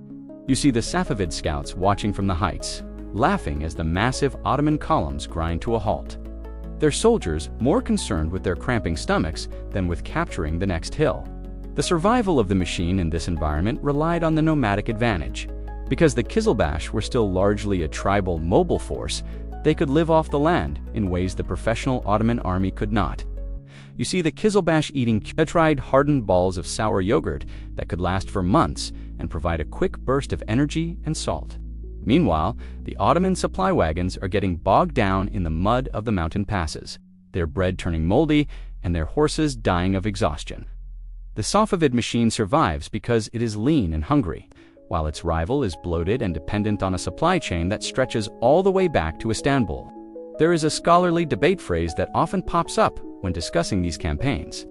You see the Safavid scouts watching from the heights, laughing as the massive Ottoman columns grind to a halt. Their soldiers more concerned with their cramping stomachs than with capturing the next hill. The survival of the machine in this environment relied on the nomadic advantage. Because the Qizilbash were still largely a tribal mobile force, they could live off the land in ways the professional Ottoman army could not. You see the Qizilbash eating tried hardened balls of sour yogurt that could last for months and provide a quick burst of energy and salt. Meanwhile, the Ottoman supply wagons are getting bogged down in the mud of the mountain passes, their bread turning moldy and their horses dying of exhaustion. The Safavid machine survives because it is lean and hungry, while its rival is bloated and dependent on a supply chain that stretches all the way back to Istanbul. There is a scholarly debate phrase that often pops up when discussing these campaigns.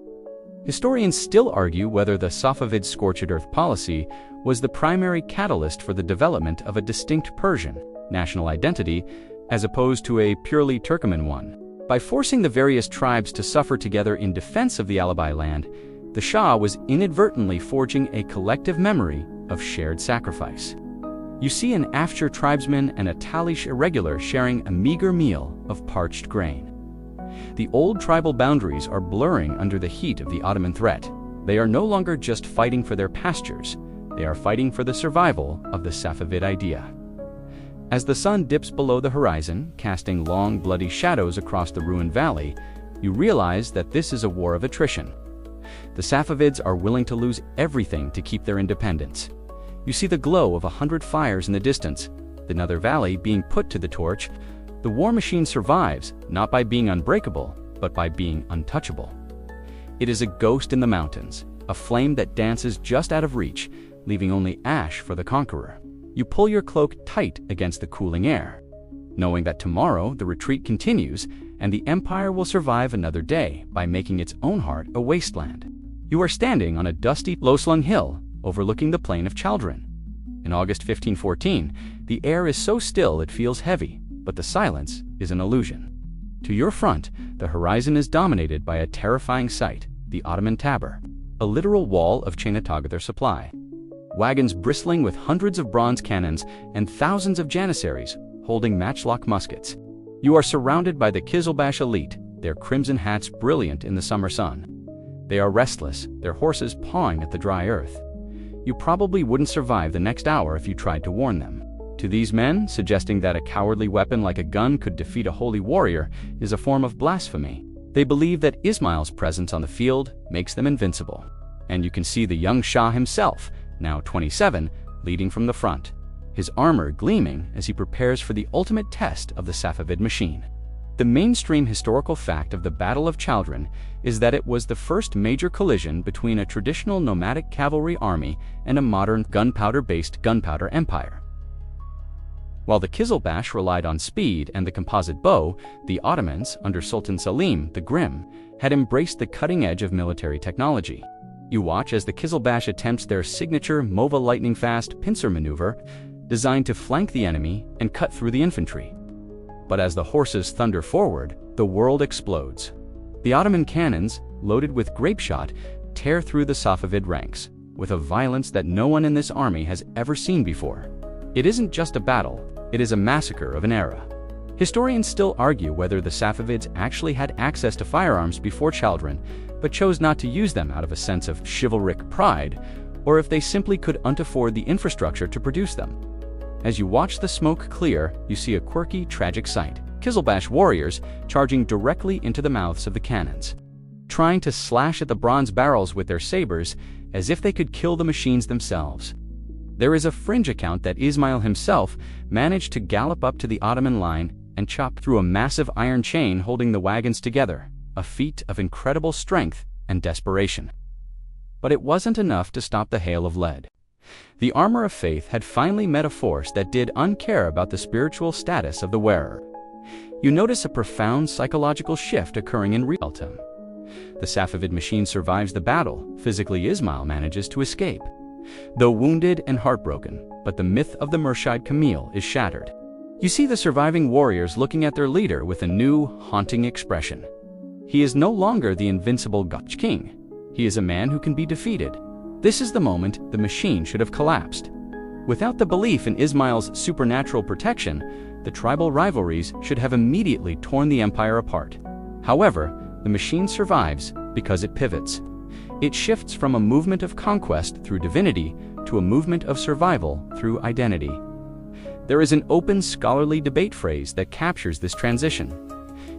Historians still argue whether the Safavid scorched-earth policy was the primary catalyst for the development of a distinct Persian national identity as opposed to a purely Turkmen one. By forcing the various tribes to suffer together in defense of the Alabai land, the Shah was inadvertently forging a collective memory of shared sacrifice. You see an Afshar tribesman and a Talish irregular sharing a meager meal of parched grain. The old tribal boundaries are blurring under the heat of the Ottoman threat. They are no longer just fighting for their pastures, they are fighting for the survival of the Safavid idea. As the sun dips below the horizon, casting long, bloody shadows across the ruined valley, you realize that this is a war of attrition. The Safavids are willing to lose everything to keep their independence. You see the glow of 100 fires in the distance, the Nether Valley being put to the torch. The war machine survives, not by being unbreakable, but by being untouchable. It is a ghost in the mountains, a flame that dances just out of reach, leaving only ash for the conqueror. You pull your cloak tight against the cooling air, knowing that tomorrow the retreat continues and the empire will survive another day by making its own heart a wasteland. You are standing on a dusty, low-slung hill overlooking the plain of Chaldron. In August 1514, the air is so still it feels heavy, but the silence is an illusion. To your front, the horizon is dominated by a terrifying sight, the Ottoman Tabor, a literal wall of Chainatagather supply. Wagons bristling with hundreds of bronze cannons and thousands of janissaries holding matchlock muskets. You are surrounded by the Qizilbash elite, their crimson hats brilliant in the summer sun. They are restless, their horses pawing at the dry earth. You probably wouldn't survive the next hour if you tried to warn them. To these men, suggesting that a cowardly weapon like a gun could defeat a holy warrior is a form of blasphemy. They believe that Ismail's presence on the field makes them invincible. And you can see the young Shah himself, now 27, leading from the front, his armor gleaming as he prepares for the ultimate test of the Safavid machine. The mainstream historical fact of the Battle of Chaldron is that it was the first major collision between a traditional nomadic cavalry army and a modern gunpowder-based gunpowder empire. While the Qizilbash relied on speed and the composite bow, the Ottomans, under Sultan Selim the Grim, had embraced the cutting edge of military technology. You watch as the Qizilbash attempts their signature Mova lightning-fast pincer maneuver, designed to flank the enemy and cut through the infantry. But as the horses thunder forward, the world explodes. The Ottoman cannons, loaded with grapeshot, tear through the Safavid ranks, with a violence that no one in this army has ever seen before. It isn't just a battle, it is a massacre of an era. Historians still argue whether the Safavids actually had access to firearms before Chaldron, but chose not to use them out of a sense of chivalric pride, or if they simply couldn't afford the infrastructure to produce them. As you watch the smoke clear, you see a quirky, tragic sight: Qizilbash warriors charging directly into the mouths of the cannons, trying to slash at the bronze barrels with their sabers as if they could kill the machines themselves. There is a fringe account that Ismail himself managed to gallop up to the Ottoman line and chop through a massive iron chain holding the wagons together, a feat of incredible strength and desperation. But it wasn't enough to stop the hail of lead. The armor of faith had finally met a force that did uncare about the spiritual status of the wearer. You notice a profound psychological shift occurring in real time. The Safavid machine survives the battle. Physically, Ismail manages to escape, though wounded and heartbroken, but the myth of the Murshid Camille is shattered. You see the surviving warriors looking at their leader with a new, haunting expression. He is no longer the invincible Gotch king. He is a man who can be defeated. This is the moment the machine should have collapsed. Without the belief in Ismail's supernatural protection, the tribal rivalries should have immediately torn the empire apart. However, the machine survives because it pivots. It shifts from a movement of conquest through divinity to a movement of survival through identity. There is an open scholarly debate phrase that captures this transition.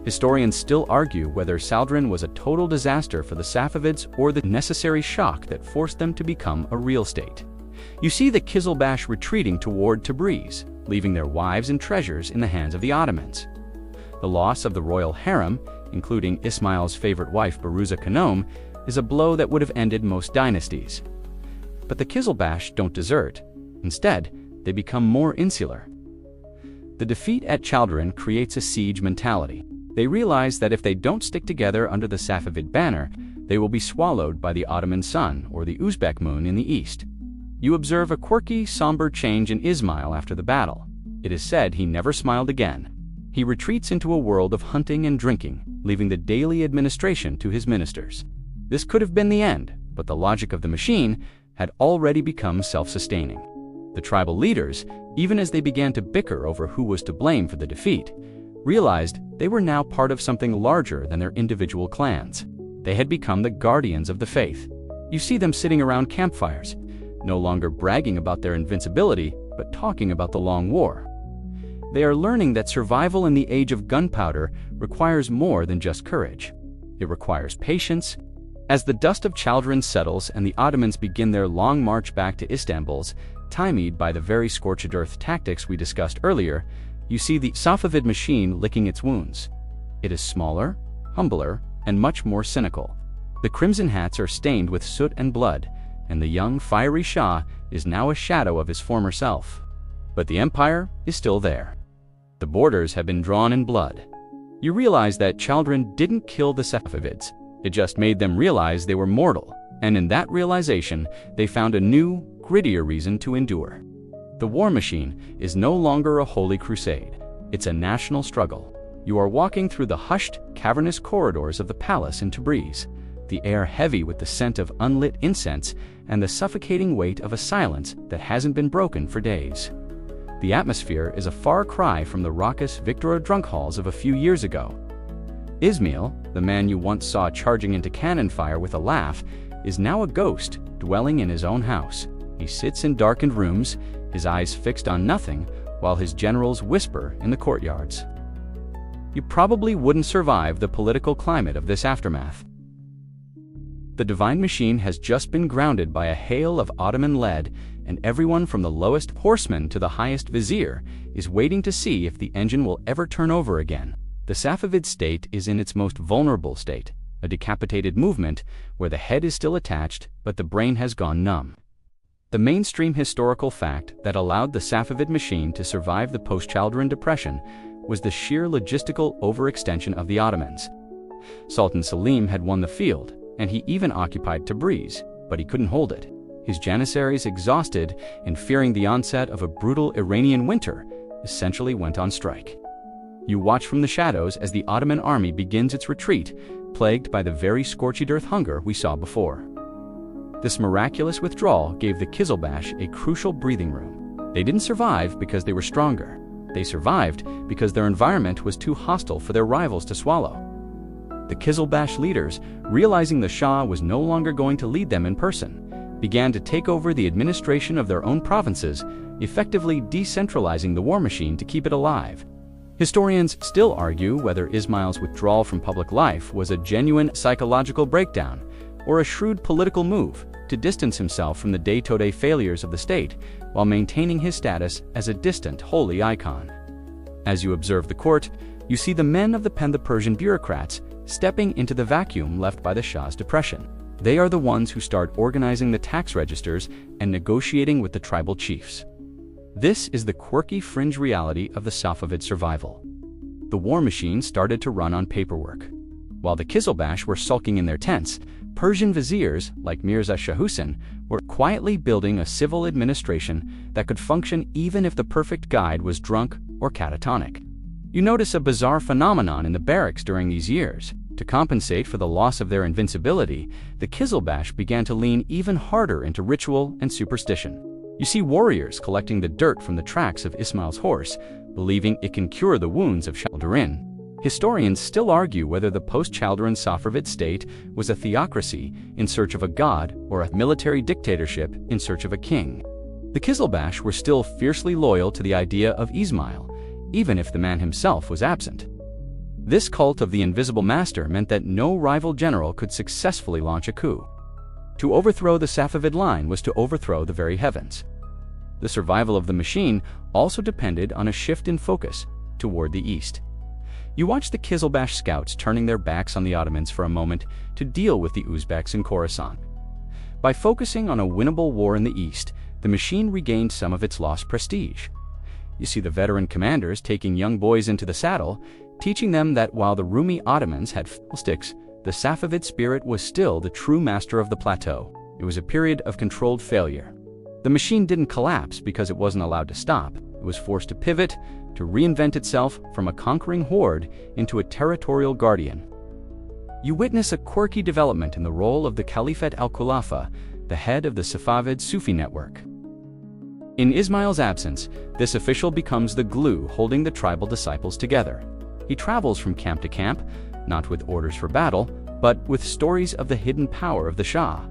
Historians still argue whether Chaldron was a total disaster for the Safavids or the necessary shock that forced them to become a real state. You see the Qizilbash retreating toward Tabriz, leaving their wives and treasures in the hands of the Ottomans. The loss of the royal harem, including Ismail's favorite wife Baruza Khanom, is a blow that would have ended most dynasties. But the Qizilbash don't desert. Instead, they become more insular. The defeat at Chaldron creates a siege mentality. They realize that if they don't stick together under the Safavid banner, they will be swallowed by the Ottoman sun or the Uzbek moon in the east. You observe a quirky, somber change in Ismail after the battle. It is said he never smiled again. He retreats into a world of hunting and drinking, leaving the daily administration to his ministers. This could have been the end, but the logic of the machine had already become self-sustaining. The tribal leaders, even as they began to bicker over who was to blame for the defeat, realized they were now part of something larger than their individual clans. They had become the guardians of the faith. You see them sitting around campfires, no longer bragging about their invincibility, but talking about the long war. They are learning that survival in the age of gunpowder requires more than just courage. It requires patience. As the dust of Chaldron settles and the Ottomans begin their long march back to Istanbul's, stymied by the very scorched earth tactics we discussed earlier, you see the Safavid machine licking its wounds. It is smaller, humbler, and much more cynical. The crimson hats are stained with soot and blood, and the young, fiery Shah is now a shadow of his former self. But the empire is still there. The borders have been drawn in blood. You realize that Chaldron didn't kill the Safavids. It just made them realize they were mortal, and in that realization, they found a new, grittier reason to endure. The war machine is no longer a holy crusade. It's a national struggle. You are walking through the hushed, cavernous corridors of the palace in Tabriz, the air heavy with the scent of unlit incense and the suffocating weight of a silence that hasn't been broken for days. The atmosphere is a far cry from the raucous Victoria drunk halls of a few years ago. Ismail, the man you once saw charging into cannon fire with a laugh, is now a ghost dwelling in his own house. He sits in darkened rooms, his eyes fixed on nothing, while his generals whisper in the courtyards. You probably wouldn't survive the political climate of this aftermath. The divine machine has just been grounded by a hail of Ottoman lead, and everyone from the lowest horseman to the highest vizier is waiting to see if the engine will ever turn over again. The Safavid state is in its most vulnerable state, a decapitated movement where the head is still attached but the brain has gone numb. The mainstream historical fact that allowed the Safavid machine to survive the post-Chalderan depression was the sheer logistical overextension of the Ottomans. Sultan Selim had won the field, and he even occupied Tabriz, but he couldn't hold it. His janissaries, exhausted and fearing the onset of a brutal Iranian winter, essentially went on strike. You watch from the shadows as the Ottoman army begins its retreat, plagued by the very scorched earth hunger we saw before. This miraculous withdrawal gave the Qizilbash a crucial breathing room. They didn't survive because they were stronger. They survived because their environment was too hostile for their rivals to swallow. The Qizilbash leaders, realizing the Shah was no longer going to lead them in person, began to take over the administration of their own provinces, effectively decentralizing the war machine to keep it alive. Historians still argue whether Ismail's withdrawal from public life was a genuine psychological breakdown or a shrewd political move to distance himself from the day-to-day failures of the state while maintaining his status as a distant holy icon. As you observe the court, you see the men of the pen, the Persian bureaucrats, stepping into the vacuum left by the Shah's depression. They are the ones who start organizing the tax registers and negotiating with the tribal chiefs. This is the quirky fringe reality of the Safavid survival. The war machine started to run on paperwork. While the Qizilbash were sulking in their tents, Persian viziers, like Mirza Shah Hussein, were quietly building a civil administration that could function even if the perfect guide was drunk or catatonic. You notice a bizarre phenomenon in the barracks during these years. To compensate for the loss of their invincibility, the Qizilbash began to lean even harder into ritual and superstition. You see warriors collecting the dirt from the tracks of Ismail's horse, believing it can cure the wounds of Chalderan. Historians still argue whether the post-Chalderan Safavid state was a theocracy in search of a god or a military dictatorship in search of a king. The Qizilbash were still fiercely loyal to the idea of Ismail, even if the man himself was absent. This cult of the invisible master meant that no rival general could successfully launch a coup. To overthrow the Safavid line was to overthrow the very heavens. The survival of the machine also depended on a shift in focus toward the east. You watch the Qizilbash scouts turning their backs on the Ottomans for a moment to deal with the Uzbeks in Khorasan. By focusing on a winnable war in the east, the machine regained some of its lost prestige. You see the veteran commanders taking young boys into the saddle, teaching them that while the Rumi Ottomans had fiddlesticks, the Safavid spirit was still the true master of the plateau. It was a period of controlled failure. The machine didn't collapse because it wasn't allowed to stop. It was forced to pivot, to reinvent itself from a conquering horde into a territorial guardian. You witness a quirky development in the role of the Caliphate al-Khulafa, the head of the Safavid Sufi network. In Ismail's absence, this official becomes the glue holding the tribal disciples together. He travels from camp to camp, not with orders for battle, but with stories of the hidden power of the Shah.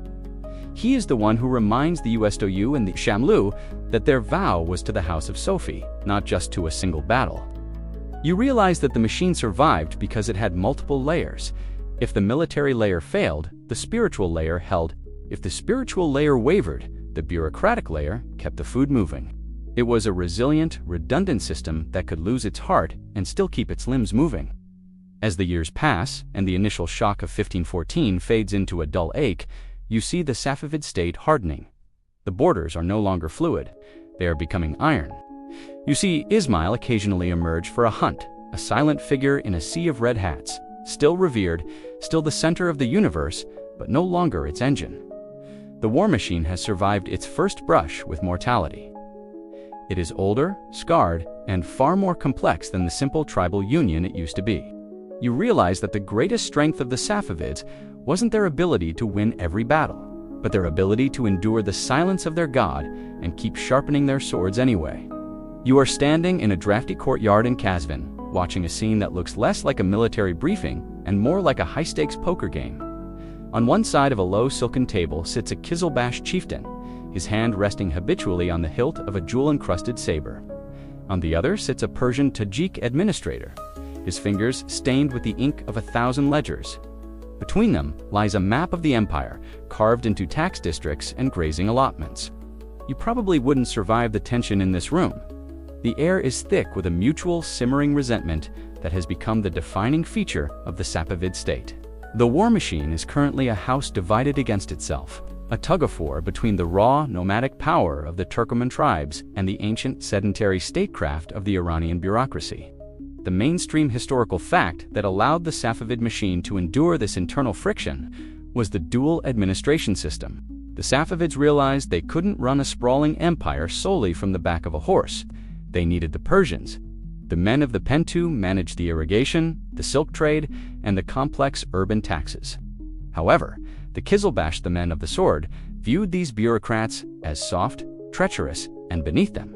He is the one who reminds the USW and the Shamlu that their vow was to the House of Sofi, not just to a single battle. You realize that the machine survived because it had multiple layers. If the military layer failed, the spiritual layer held. If the spiritual layer wavered, the bureaucratic layer kept the food moving. It was a resilient, redundant system that could lose its heart and still keep its limbs moving. As the years pass and the initial shock of 1514 fades into a dull ache, you see the Safavid state hardening. The borders are no longer fluid. They are becoming iron. You see Ismail occasionally emerge for a hunt, a silent figure in a sea of red hats, still revered, still the center of the universe, but no longer its engine. The war machine has survived its first brush with mortality. It is older, scarred, and far more complex than the simple tribal union it used to be. You realize that the greatest strength of the Safavids wasn't their ability to win every battle, but their ability to endure the silence of their god and keep sharpening their swords anyway. You are standing in a drafty courtyard in Qazvin, watching a scene that looks less like a military briefing and more like a high-stakes poker game. On one side of a low silken table sits a Qizilbash chieftain, his hand resting habitually on the hilt of a jewel-encrusted saber. On the other sits a Persian Tajik administrator, his fingers stained with the ink of 1,000 ledgers. Between them lies a map of the empire, carved into tax districts and grazing allotments. You probably wouldn't survive the tension in this room. The air is thick with a mutual simmering resentment, that has become the defining feature of the Safavid state. The war machine is currently a house divided against itself, a tug-of-war between the raw, nomadic power of the Turkmen tribes and the ancient, sedentary statecraft of the Iranian bureaucracy. The mainstream historical fact that allowed the Safavid machine to endure this internal friction was the dual administration system. The Safavids realized they couldn't run a sprawling empire solely from the back of a horse. They needed the Persians. The men of the Pentu managed the irrigation, the silk trade, and the complex urban taxes. However, the Qizilbash, the men of the sword, viewed these bureaucrats as soft, treacherous, and beneath them.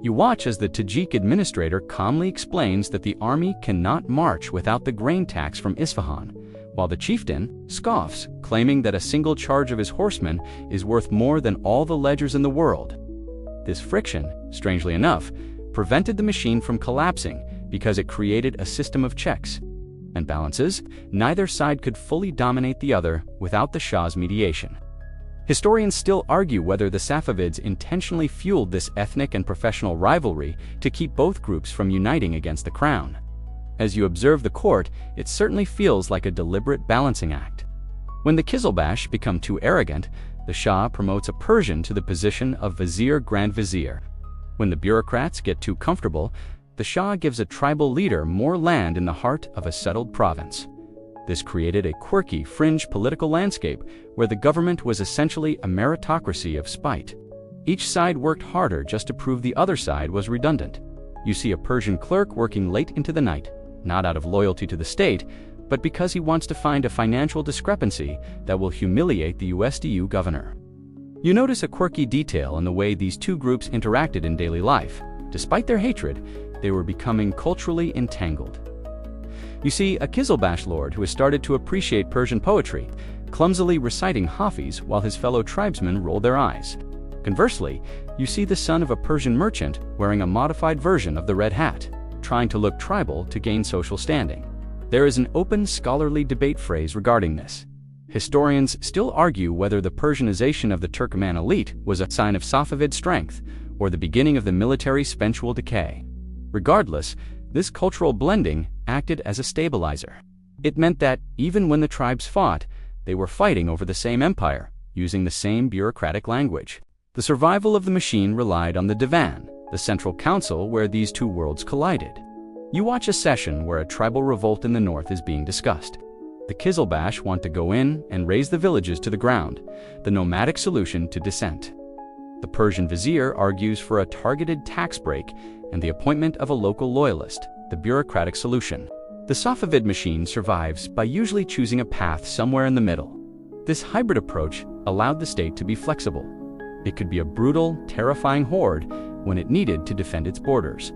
You watch as the Tajik administrator calmly explains that the army cannot march without the grain tax from Isfahan, while the chieftain scoffs, claiming that a single charge of his horsemen is worth more than all the ledgers in the world. This friction, strangely enough, prevented the machine from collapsing because it created a system of checks and balances. Neither side could fully dominate the other without the Shah's mediation. Historians still argue whether the Safavids intentionally fueled this ethnic and professional rivalry to keep both groups from uniting against the crown. As you observe the court, it certainly feels like a deliberate balancing act. When the Qizilbash become too arrogant, the Shah promotes a Persian to the position of Vizier Grand Vizier. When the bureaucrats get too comfortable, the Shah gives a tribal leader more land in the heart of a settled province. This created a quirky, fringe political landscape where the government was essentially a meritocracy of spite. Each side worked harder just to prove the other side was redundant. You see a Persian clerk working late into the night, not out of loyalty to the state, but because he wants to find a financial discrepancy that will humiliate the USDU governor. You notice a quirky detail in the way these two groups interacted in daily life. Despite their hatred, they were becoming culturally entangled. You see a Qizilbash lord who has started to appreciate Persian poetry, clumsily reciting Hafiz while his fellow tribesmen roll their eyes. Conversely, you see the son of a Persian merchant wearing a modified version of the red hat, trying to look tribal to gain social standing. There is an open scholarly debate phrase regarding this. Historians still argue whether the Persianization of the Turkmen elite was a sign of Safavid strength or the beginning of the military's sensual decay. Regardless, this cultural blending acted as a stabilizer. It meant that, even when the tribes fought, they were fighting over the same empire, using the same bureaucratic language. The survival of the machine relied on the Divan, the central council where these two worlds collided. You watch a session where a tribal revolt in the north is being discussed. The Qizilbash want to go in and raze the villages to the ground, the nomadic solution to dissent. The Persian vizier argues for a targeted tax break and the appointment of a local loyalist, the bureaucratic solution. The Safavid machine survives by usually choosing a path somewhere in the middle. This hybrid approach allowed the state to be flexible. It could be a brutal, terrifying horde when it needed to defend its borders,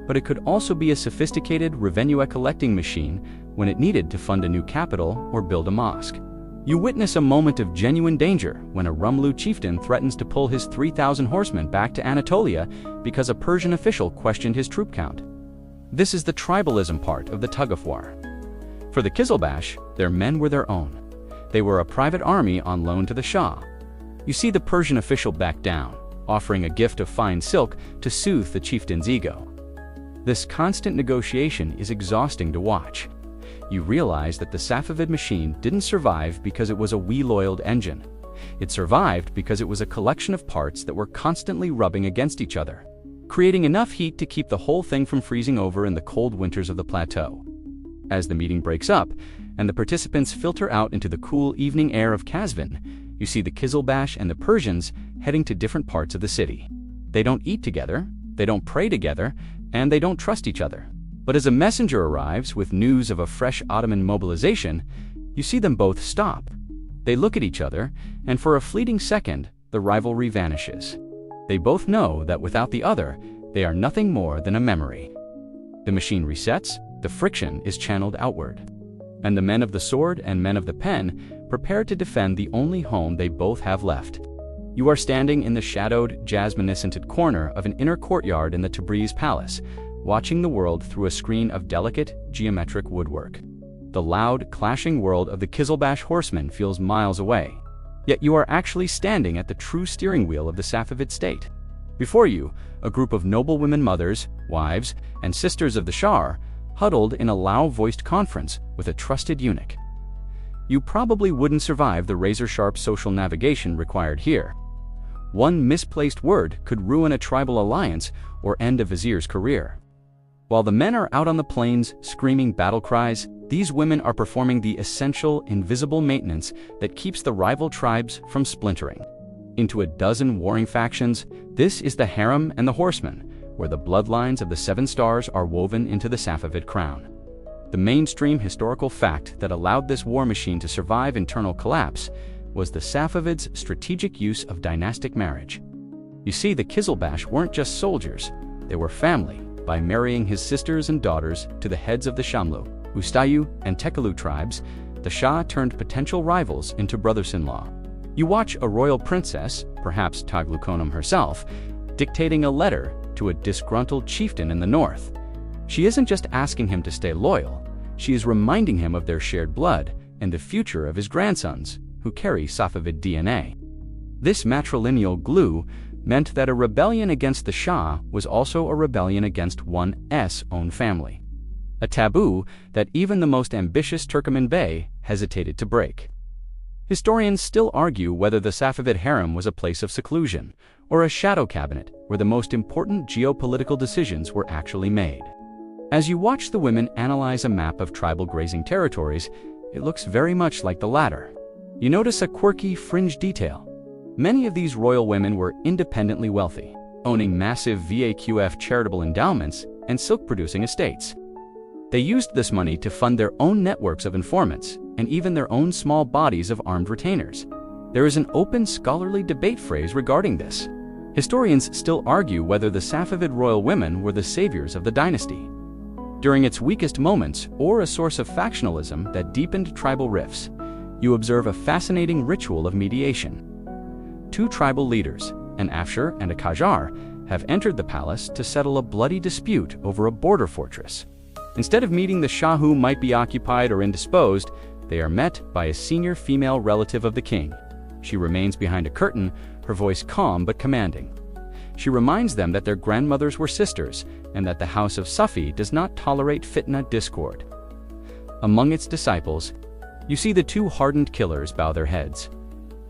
but it could also be a sophisticated revenue-collecting machine when it needed to fund a new capital or build a mosque. You witness a moment of genuine danger when a Rumlu chieftain threatens to pull his 3,000 horsemen back to Anatolia because a Persian official questioned his troop count. This is the tribalism part of the tug-of-war. For the Qizilbash, their men were their own. They were a private army on loan to the Shah. You see the Persian official back down, offering a gift of fine silk to soothe the chieftain's ego. This constant negotiation is exhausting to watch. You realize that the Safavid machine didn't survive because it was a well-oiled engine. It survived because it was a collection of parts that were constantly rubbing against each other, creating enough heat to keep the whole thing from freezing over in the cold winters of the plateau. As the meeting breaks up and the participants filter out into the cool evening air of Qazvin, you see the Qizilbash and the Persians heading to different parts of the city. They don't eat together, they don't pray together, and they don't trust each other. But as a messenger arrives with news of a fresh Ottoman mobilization, you see them both stop. They look at each other, and for a fleeting second, the rivalry vanishes. They both know that without the other, they are nothing more than a memory. The machine resets, the friction is channeled outward, and the men of the sword and men of the pen prepare to defend the only home they both have left. You are standing in the shadowed, jasmine-scented corner of an inner courtyard in the Tabriz Palace, watching the world through a screen of delicate, geometric woodwork. The loud, clashing world of the Qizilbash horsemen feels miles away, yet you are actually standing at the true steering wheel of the Safavid state. Before you, a group of noble women mothers, wives, and sisters of the Shah, huddled in a loud-voiced conference with a trusted eunuch. You probably wouldn't survive the razor-sharp social navigation required here. One misplaced word could ruin a tribal alliance or end a vizier's career. While the men are out on the plains screaming battle cries, these women are performing the essential, invisible maintenance that keeps the rival tribes from splintering into a dozen warring factions. This is the harem and the horsemen, where the bloodlines of the 7 stars are woven into the Safavid crown. The mainstream historical fact that allowed this war machine to survive internal collapse was the Safavids' strategic use of dynastic marriage. You see, the Qizilbash weren't just soldiers, they were family. By marrying his sisters and daughters to the heads of the Shamlu, Ustayu, and Tekelu tribes, the Shah turned potential rivals into brothers-in-law. You watch a royal princess, perhaps Taglukonum herself, dictating a letter to a disgruntled chieftain in the north. She isn't just asking him to stay loyal, she is reminding him of their shared blood and the future of his grandsons, who carry Safavid DNA. This matrilineal glue meant that a rebellion against the Shah was also a rebellion against one's own family, a taboo that even the most ambitious Turkmen Bey hesitated to break. Historians still argue whether the Safavid harem was a place of seclusion or a shadow cabinet where the most important geopolitical decisions were actually made. As you watch the women analyze a map of tribal grazing territories, it looks very much like the latter. You notice a quirky fringe detail. Many of these royal women were independently wealthy, owning massive VAQF charitable endowments and silk-producing estates. They used this money to fund their own networks of informants and even their own small bodies of armed retainers. There is an open scholarly debate phrase regarding this. Historians still argue whether the Safavid royal women were the saviors of the dynasty during its weakest moments or a source of factionalism that deepened tribal rifts. You observe a fascinating ritual of mediation. 2 tribal leaders, an Afshar and a Qajar, have entered the palace to settle a bloody dispute over a border fortress. Instead of meeting the Shah, who might be occupied or indisposed, they are met by a senior female relative of the king. She remains behind a curtain, her voice calm but commanding. She reminds them that their grandmothers were sisters and that the house of Safi does not tolerate fitna discord. Among its disciples, you see the 2 hardened killers bow their heads.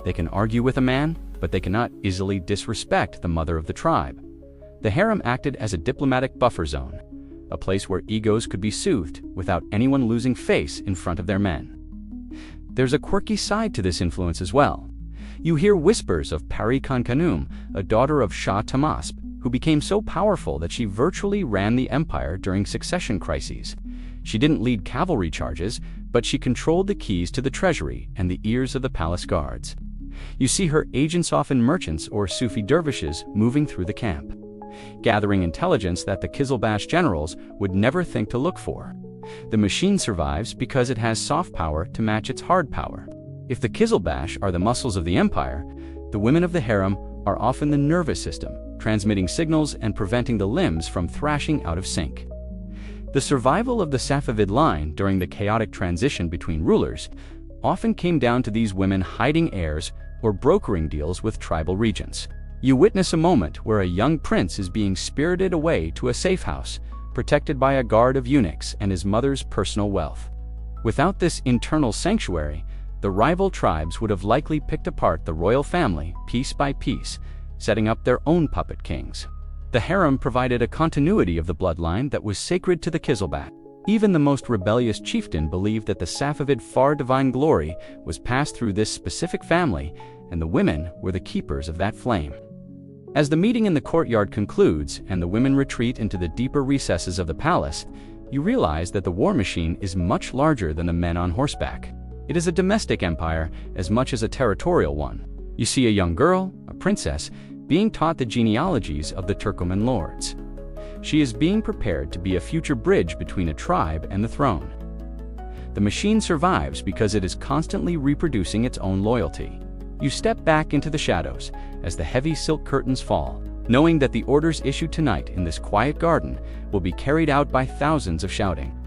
They can argue with a man, but they cannot easily disrespect the mother of the tribe. The harem acted as a diplomatic buffer zone, a place where egos could be soothed without anyone losing face in front of their men. There's a quirky side to this influence as well. You hear whispers of Pari Kankanum, a daughter of Shah Tahmasp, who became so powerful that she virtually ran the empire during succession crises. She didn't lead cavalry charges, but she controlled the keys to the treasury and the ears of the palace guards. You see her agents, often merchants or Sufi dervishes, moving through the camp, gathering intelligence that the Qizilbash generals would never think to look for. The machine survives because it has soft power to match its hard power. If the Qizilbash are the muscles of the empire, the women of the harem are often the nervous system, transmitting signals and preventing the limbs from thrashing out of sync. The survival of the Safavid line during the chaotic transition between rulers often came down to these women hiding heirs or brokering deals with tribal regents. You witness a moment where a young prince is being spirited away to a safe house, protected by a guard of eunuchs and his mother's personal wealth. Without this internal sanctuary, the rival tribes would have likely picked apart the royal family piece by piece, setting up their own puppet kings. The harem provided a continuity of the bloodline that was sacred to the Qizilbash. Even the most rebellious chieftain believed that the Safavid far divine glory was passed through this specific family, and the women were the keepers of that flame. As the meeting in the courtyard concludes and the women retreat into the deeper recesses of the palace, you realize that the war machine is much larger than the men on horseback. It is a domestic empire as much as a territorial one. You see a young girl, a princess, being taught the genealogies of the Turkmen lords. She is being prepared to be a future bridge between a tribe and the throne. The machine survives because it is constantly reproducing its own loyalty. You step back into the shadows as the heavy silk curtains fall, knowing that the orders issued tonight in this quiet garden will be carried out by thousands of shouting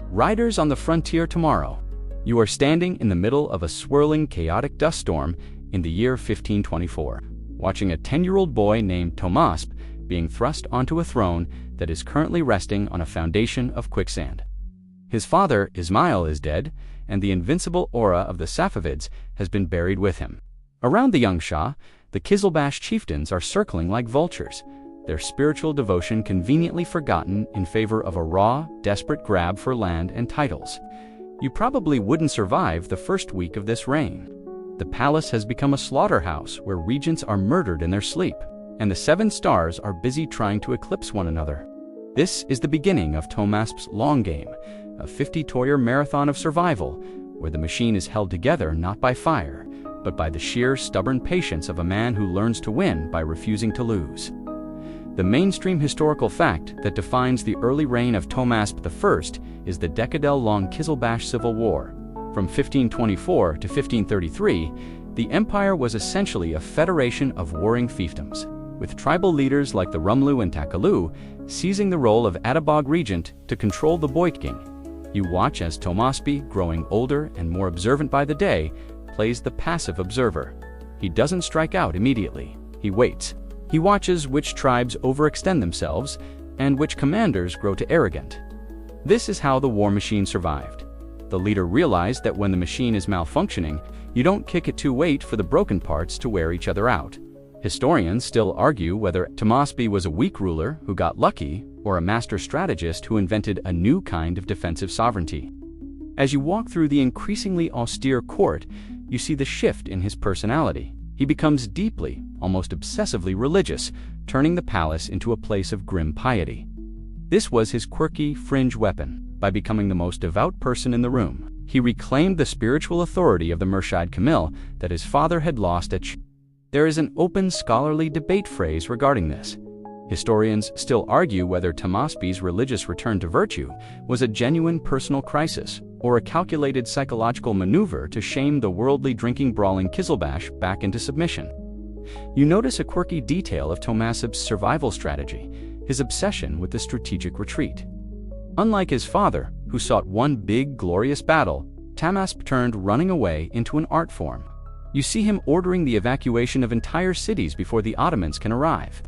riders on the frontier tomorrow. You are standing in the middle of a swirling, chaotic dust storm in the year 1524, watching a 10-year-old boy named Tahmasp being thrust onto a throne that is currently resting on a foundation of quicksand. His father, Ismail, is dead, and the invincible aura of the Safavids has been buried with him. Around the young Shah, the Qizilbash chieftains are circling like vultures, their spiritual devotion conveniently forgotten in favor of a raw, desperate grab for land and titles. You probably wouldn't survive the first week of this reign. The palace has become a slaughterhouse where regents are murdered in their sleep, and the 7 stars are busy trying to eclipse one another. This is the beginning of Tahmasp's long game, a 50-year marathon of survival, where the machine is held together not by fire, but by the sheer stubborn patience of a man who learns to win by refusing to lose. The mainstream historical fact that defines the early reign of Tahmasp I is the decade-long Qizilbash civil war. From 1524 to 1533, the empire was essentially a federation of warring fiefdoms, with tribal leaders like the Rumlu and Takalu seizing the role of Atabog regent to control the Boyking. You watch as Tahmasp, growing older and more observant by the day, plays the passive observer. He doesn't strike out immediately. He waits. He watches which tribes overextend themselves and which commanders grow too arrogant. This is how the war machine survived. The leader realized that when the machine is malfunctioning, you don't kick it to wait for the broken parts to wear each other out. Historians still argue whether Tahmasp was a weak ruler who got lucky or a master strategist who invented a new kind of defensive sovereignty. As you walk through the increasingly austere court, you see the shift in his personality. He becomes deeply, almost obsessively religious, turning the palace into a place of grim piety. This was his quirky, fringe weapon. By becoming the most devout person in the room, he reclaimed the spiritual authority of the Murshid Kamil that his father had lost at There is an open scholarly debate phrase regarding this. Historians still argue whether Tahmasp's religious return to virtue was a genuine personal crisis or a calculated psychological maneuver to shame the worldly drinking-brawling Qizilbash back into submission. You notice a quirky detail of Tahmasp's survival strategy, his obsession with the strategic retreat. Unlike his father, who sought one big, glorious battle, Tahmasp turned running away into an art form. You see him ordering the evacuation of entire cities before the Ottomans can arrive.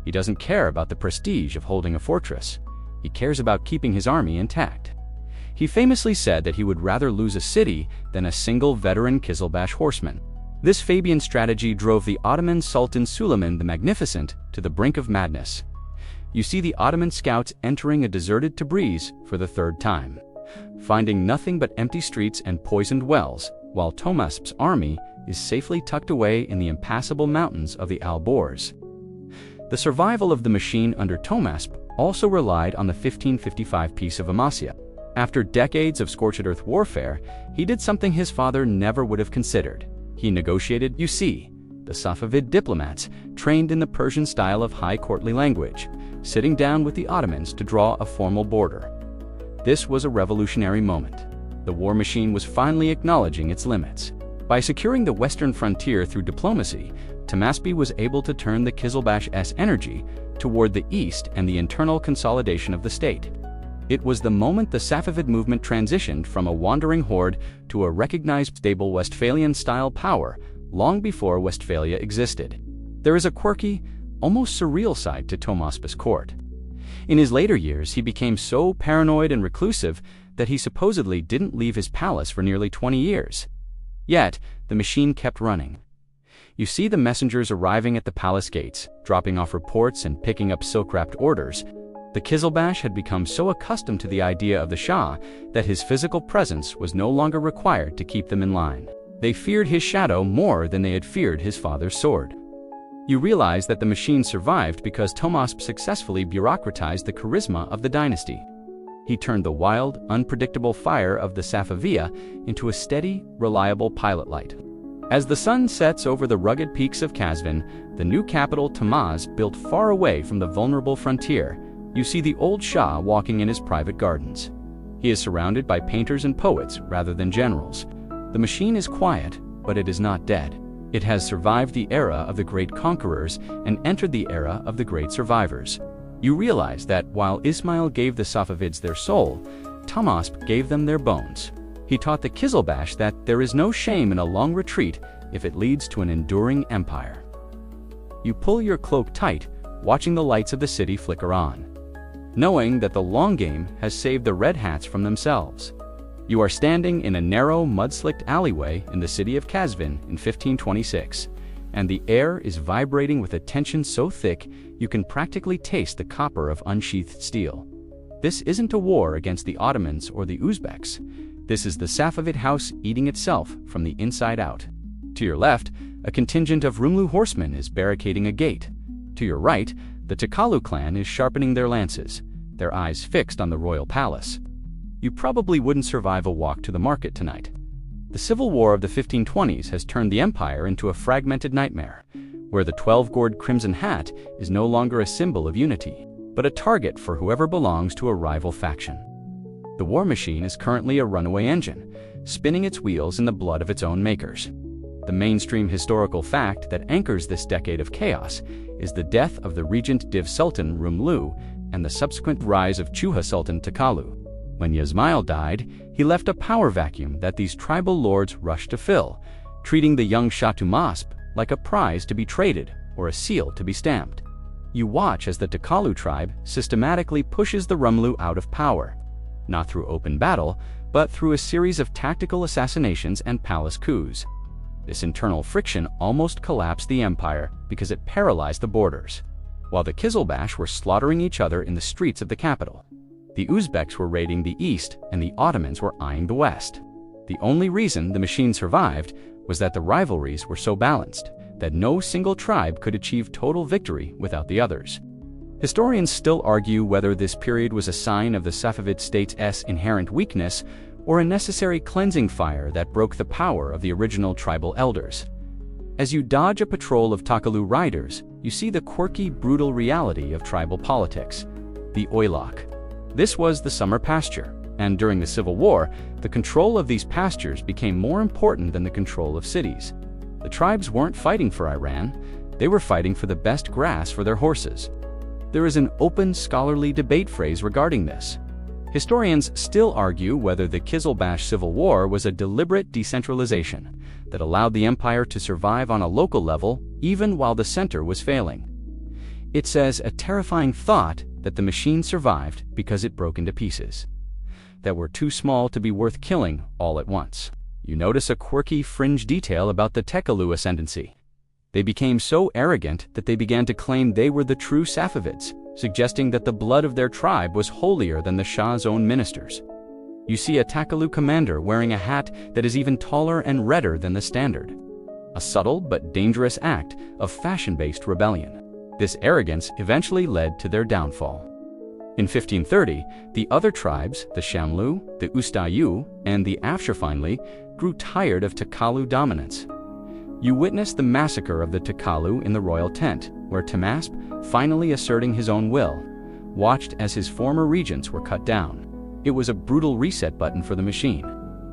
He doesn't care about the prestige of holding a fortress. He cares about keeping his army intact. He famously said that he would rather lose a city than a single veteran Qizilbash horseman. This Fabian strategy drove the Ottoman Sultan Suleiman the Magnificent to the brink of madness. You see the Ottoman scouts entering a deserted Tabriz for the 3rd time, finding nothing but empty streets and poisoned wells, while Tahmasp's army is safely tucked away in the impassable mountains of the Alborz. The survival of the machine under Tahmasp also relied on the 1555 Peace of Amasya. After decades of scorched-earth warfare, he did something his father never would have considered. He negotiated. You see, the Safavid diplomats, trained in the Persian style of high courtly language, sitting down with the Ottomans to draw a formal border. This was a revolutionary moment. The war machine was finally acknowledging its limits. By securing the western frontier through diplomacy, Tahmasp was able to turn the Qizilbash's energy toward the east and the internal consolidation of the state. It was the moment the Safavid movement transitioned from a wandering horde to a recognized stable Westphalian-style power long before Westphalia existed. There is a quirky, almost surreal side to Tahmasp's court. In his later years, he became so paranoid and reclusive that he supposedly didn't leave his palace for nearly 20 years. Yet, the machine kept running. You see the messengers arriving at the palace gates, dropping off reports and picking up silk-wrapped orders. The Qizilbash had become so accustomed to the idea of the Shah that his physical presence was no longer required to keep them in line. They feared his shadow more than they had feared his father's sword. You realize that the machine survived because Tahmasp successfully bureaucratized the charisma of the dynasty. He turned the wild, unpredictable fire of the Safaviya into a steady, reliable pilot light. As the sun sets over the rugged peaks of Qazvin, the new capital Tahmasp built far away from the vulnerable frontier, you see the old Shah walking in his private gardens. He is surrounded by painters and poets rather than generals. The machine is quiet, but it is not dead. It has survived the era of the great conquerors and entered the era of the great survivors. You realize that while Ismail gave the Safavids their soul, Tahmasp gave them their bones. He taught the Qizilbash that there is no shame in a long retreat if it leads to an enduring empire. You pull your cloak tight, watching the lights of the city flicker on. knowing that the long game has saved the Red Hats from themselves. You are standing in a narrow, mud-slicked alleyway in the city of Qazvin in 1526, and the air is vibrating with a tension so thick you can practically taste the copper of unsheathed steel. This isn't a war against the Ottomans or the Uzbeks. This is the Safavid house eating itself from the inside out. To your left, a contingent of Rumlu horsemen is barricading a gate. To your right, the Takalu clan is sharpening their lances, their eyes fixed on the royal palace. You probably wouldn't survive a walk to the market tonight. The civil war of the 1520s has turned the empire into a fragmented nightmare, where the 12-gored crimson hat is no longer a symbol of unity, but a target for whoever belongs to a rival faction. The war machine is currently a runaway engine, spinning its wheels in the blood of its own makers. The mainstream historical fact that anchors this decade of chaos is the death of the regent Div Sultan Rumlu and the subsequent rise of Chuha Sultan Takalu. When Ismail died, he left a power vacuum that these tribal lords rushed to fill, treating the young Shah Tahmasp like a prize to be traded or a seal to be stamped. You watch as the Takalu tribe systematically pushes the Rumlu out of power, not through open battle, but through a series of tactical assassinations and palace coups. This internal friction almost collapsed the empire because it paralyzed the borders. While the Qizilbash were slaughtering each other in the streets of the capital, the Uzbeks were raiding the east and the Ottomans were eyeing the west. The only reason the machine survived was that the rivalries were so balanced that no single tribe could achieve total victory without the others. Historians still argue whether this period was a sign of the Safavid state's inherent weakness or a necessary cleansing fire that broke the power of the original tribal elders. As you dodge a patrol of Takalu riders, you see the quirky, brutal reality of tribal politics, the oylak. This was the summer pasture, and during the Civil War, the control of these pastures became more important than the control of cities. The tribes weren't fighting for Iran, they were fighting for the best grass for their horses. There is an open scholarly debate phrase regarding this. Historians still argue whether the Qizilbash civil war was a deliberate decentralization that allowed the empire to survive on a local level even while the center was failing. It says a terrifying thought that the machine survived because it broke into pieces that were too small to be worth killing all at once. You notice a quirky fringe detail about the Tekalu ascendancy. They became so arrogant that they began to claim they were the true Safavids, suggesting that the blood of their tribe was holier than the Shah's own ministers. You see a Takalu commander wearing a hat that is even taller and redder than the standard. A subtle but dangerous act of fashion-based rebellion. This arrogance eventually led to their downfall. In 1530, the other tribes, the Shamlu, the Ustayu, and the Afshar grew tired of Takalu dominance. You witnessed the massacre of the Takalu in the royal tent, where Tahmasp, finally asserting his own will, watched as his former regents were cut down. It was a brutal reset button for the machine.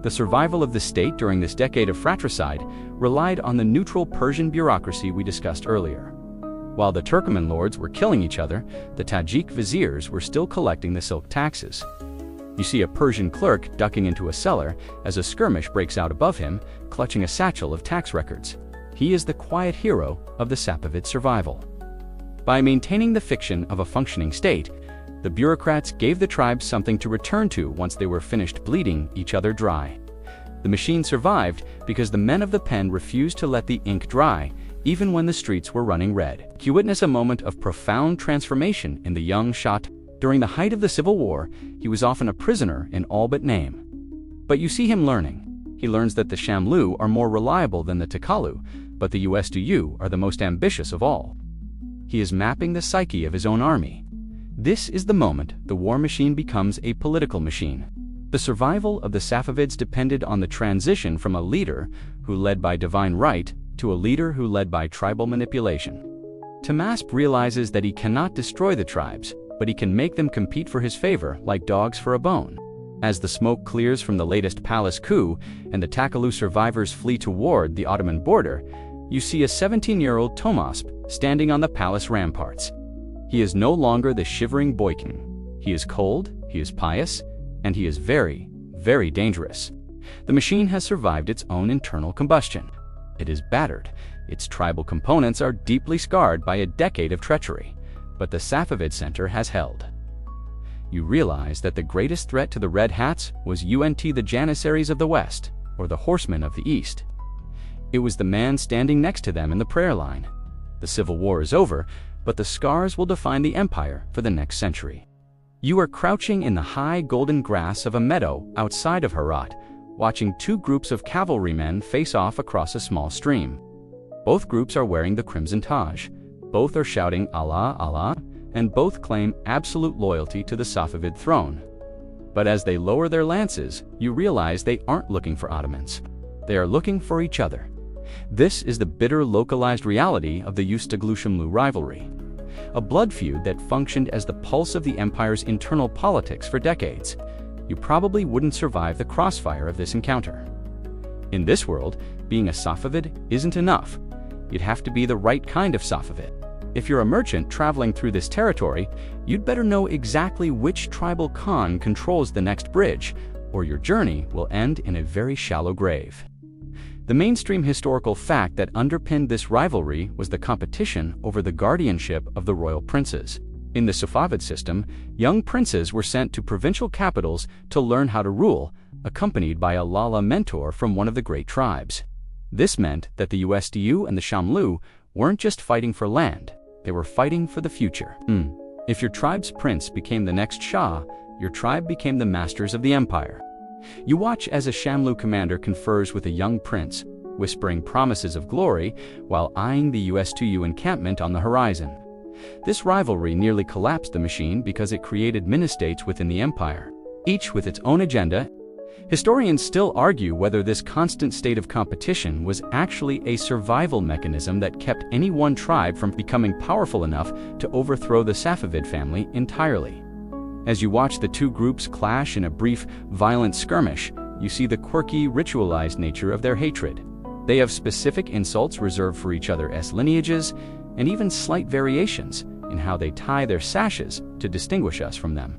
The survival of the state during this decade of fratricide relied on the neutral Persian bureaucracy we discussed earlier. While the Turkmen lords were killing each other, the Tajik viziers were still collecting the silk taxes. You see a Persian clerk ducking into a cellar as a skirmish breaks out above him, clutching a satchel of tax records. He is the quiet hero of the Safavid survival. By maintaining the fiction of a functioning state, the bureaucrats gave the tribes something to return to once they were finished bleeding each other dry. The machine survived because the men of the pen refused to let the ink dry, even when the streets were running red. You witness a moment of profound transformation in the young Shah. During the height of the Civil War, he was often a prisoner in all but name. But you see him learning. He learns that the Shamlu are more reliable than the Takalu, but the Usdu are the most ambitious of all. He is mapping the psyche of his own army. This is the moment the war machine becomes a political machine. The survival of the Safavids depended on the transition from a leader who led by divine right to a leader who led by tribal manipulation. Tahmasp realizes that he cannot destroy the tribes, but he can make them compete for his favor like dogs for a bone. As the smoke clears from the latest palace coup and the Takalu survivors flee toward the Ottoman border, you see a 17-year-old Tahmasp standing on the palace ramparts. He is no longer the shivering boykin. He is cold, he is pious, and he is very, very dangerous. The machine has survived its own internal combustion. It is battered. Its tribal components are deeply scarred by a decade of treachery, but the Safavid center has held. you realize that the greatest threat to the Red Hats was the Janissaries of the West, or the Horsemen of the East. It was the man standing next to them in the prayer line. The civil war is over, but the scars will define the empire for the next century. You are crouching in the high golden grass of a meadow outside of Herat, watching two groups of cavalrymen face off across a small stream. Both groups are wearing the crimson Taj. Both are shouting Allah, Allah, and both claim absolute loyalty to the Safavid throne. But as they lower their lances, you realize they aren't looking for Ottomans. They are looking for each other. This is the bitter localized reality of the Ustaglu-Shamlu rivalry, a blood feud that functioned as the pulse of the empire's internal politics for decades. You probably wouldn't survive the crossfire of this encounter. In this world, being a Safavid isn't enough. You'd have to be the right kind of Safavid. If you're a merchant traveling through this territory, you'd better know exactly which tribal Khan controls the next bridge, or your journey will end in a very shallow grave. The mainstream historical fact that underpinned this rivalry was the competition over the guardianship of the royal princes. In the Safavid system, young princes were sent to provincial capitals to learn how to rule, accompanied by a Lala mentor from one of the great tribes. This meant that the Ustu and the Shamlu weren't just fighting for land, they were fighting for the future. If your tribe's prince became the next Shah, your tribe became the masters of the empire. You watch as a Shamlu commander confers with a young prince, whispering promises of glory while eyeing the Ustu encampment on the horizon. This rivalry nearly collapsed the machine because it created mini-states within the empire, each with its own agenda. Historians still argue whether this constant state of competition was actually a survival mechanism that kept any one tribe from becoming powerful enough to overthrow the Safavid family entirely. As you watch the two groups clash in a brief, violent skirmish, you see the quirky, ritualized nature of their hatred. They have specific insults reserved for each other's lineages, and even slight variations in how they tie their sashes to distinguish us from them.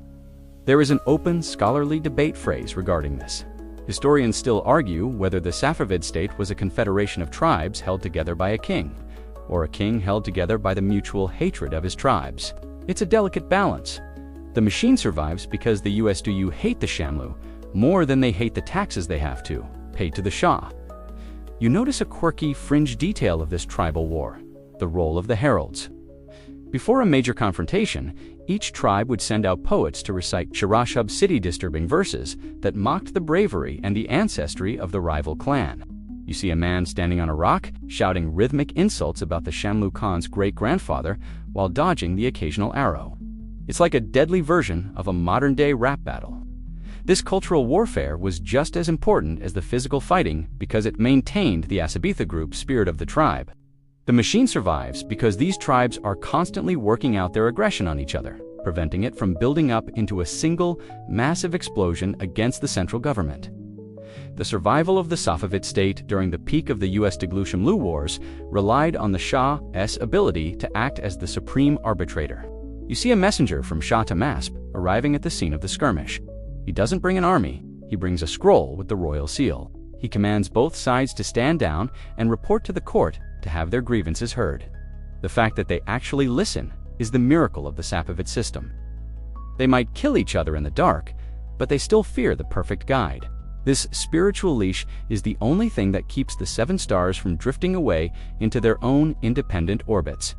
There is an open, scholarly debate phrase regarding this. Historians still argue whether the Safavid state was a confederation of tribes held together by a king, or a king held together by the mutual hatred of his tribes. It's a delicate balance. The machine survives because the Ustu hate the Shamlu more than they hate the taxes they have to pay to the Shah. You notice a quirky fringe detail of this tribal war: the role of the heralds. Before a major confrontation, each tribe would send out poets to recite Shirashub city-disturbing verses that mocked the bravery and the ancestry of the rival clan. You see a man standing on a rock, shouting rhythmic insults about the Shamlu Khan's great-grandfather while dodging the occasional arrow. It's like a deadly version of a modern-day rap battle. This cultural warfare was just as important as the physical fighting because it maintained the Asabitha group's spirit of the tribe. The machine survives because these tribes are constantly working out their aggression on each other, preventing it from building up into a single, massive explosion against the central government. The survival of the Safavid state during the peak of the Ustaglu-Shamlu wars relied on the Shah's ability to act as the supreme arbitrator. You see a messenger from Shah Tahmasp arriving at the scene of the skirmish. He doesn't bring an army, he brings a scroll with the royal seal. He commands both sides to stand down and report to the court to have their grievances heard. The fact that they actually listen is the miracle of the Safavid system. They might kill each other in the dark, but they still fear the perfect guide. This spiritual leash is the only thing that keeps the seven stars from drifting away into their own independent orbits.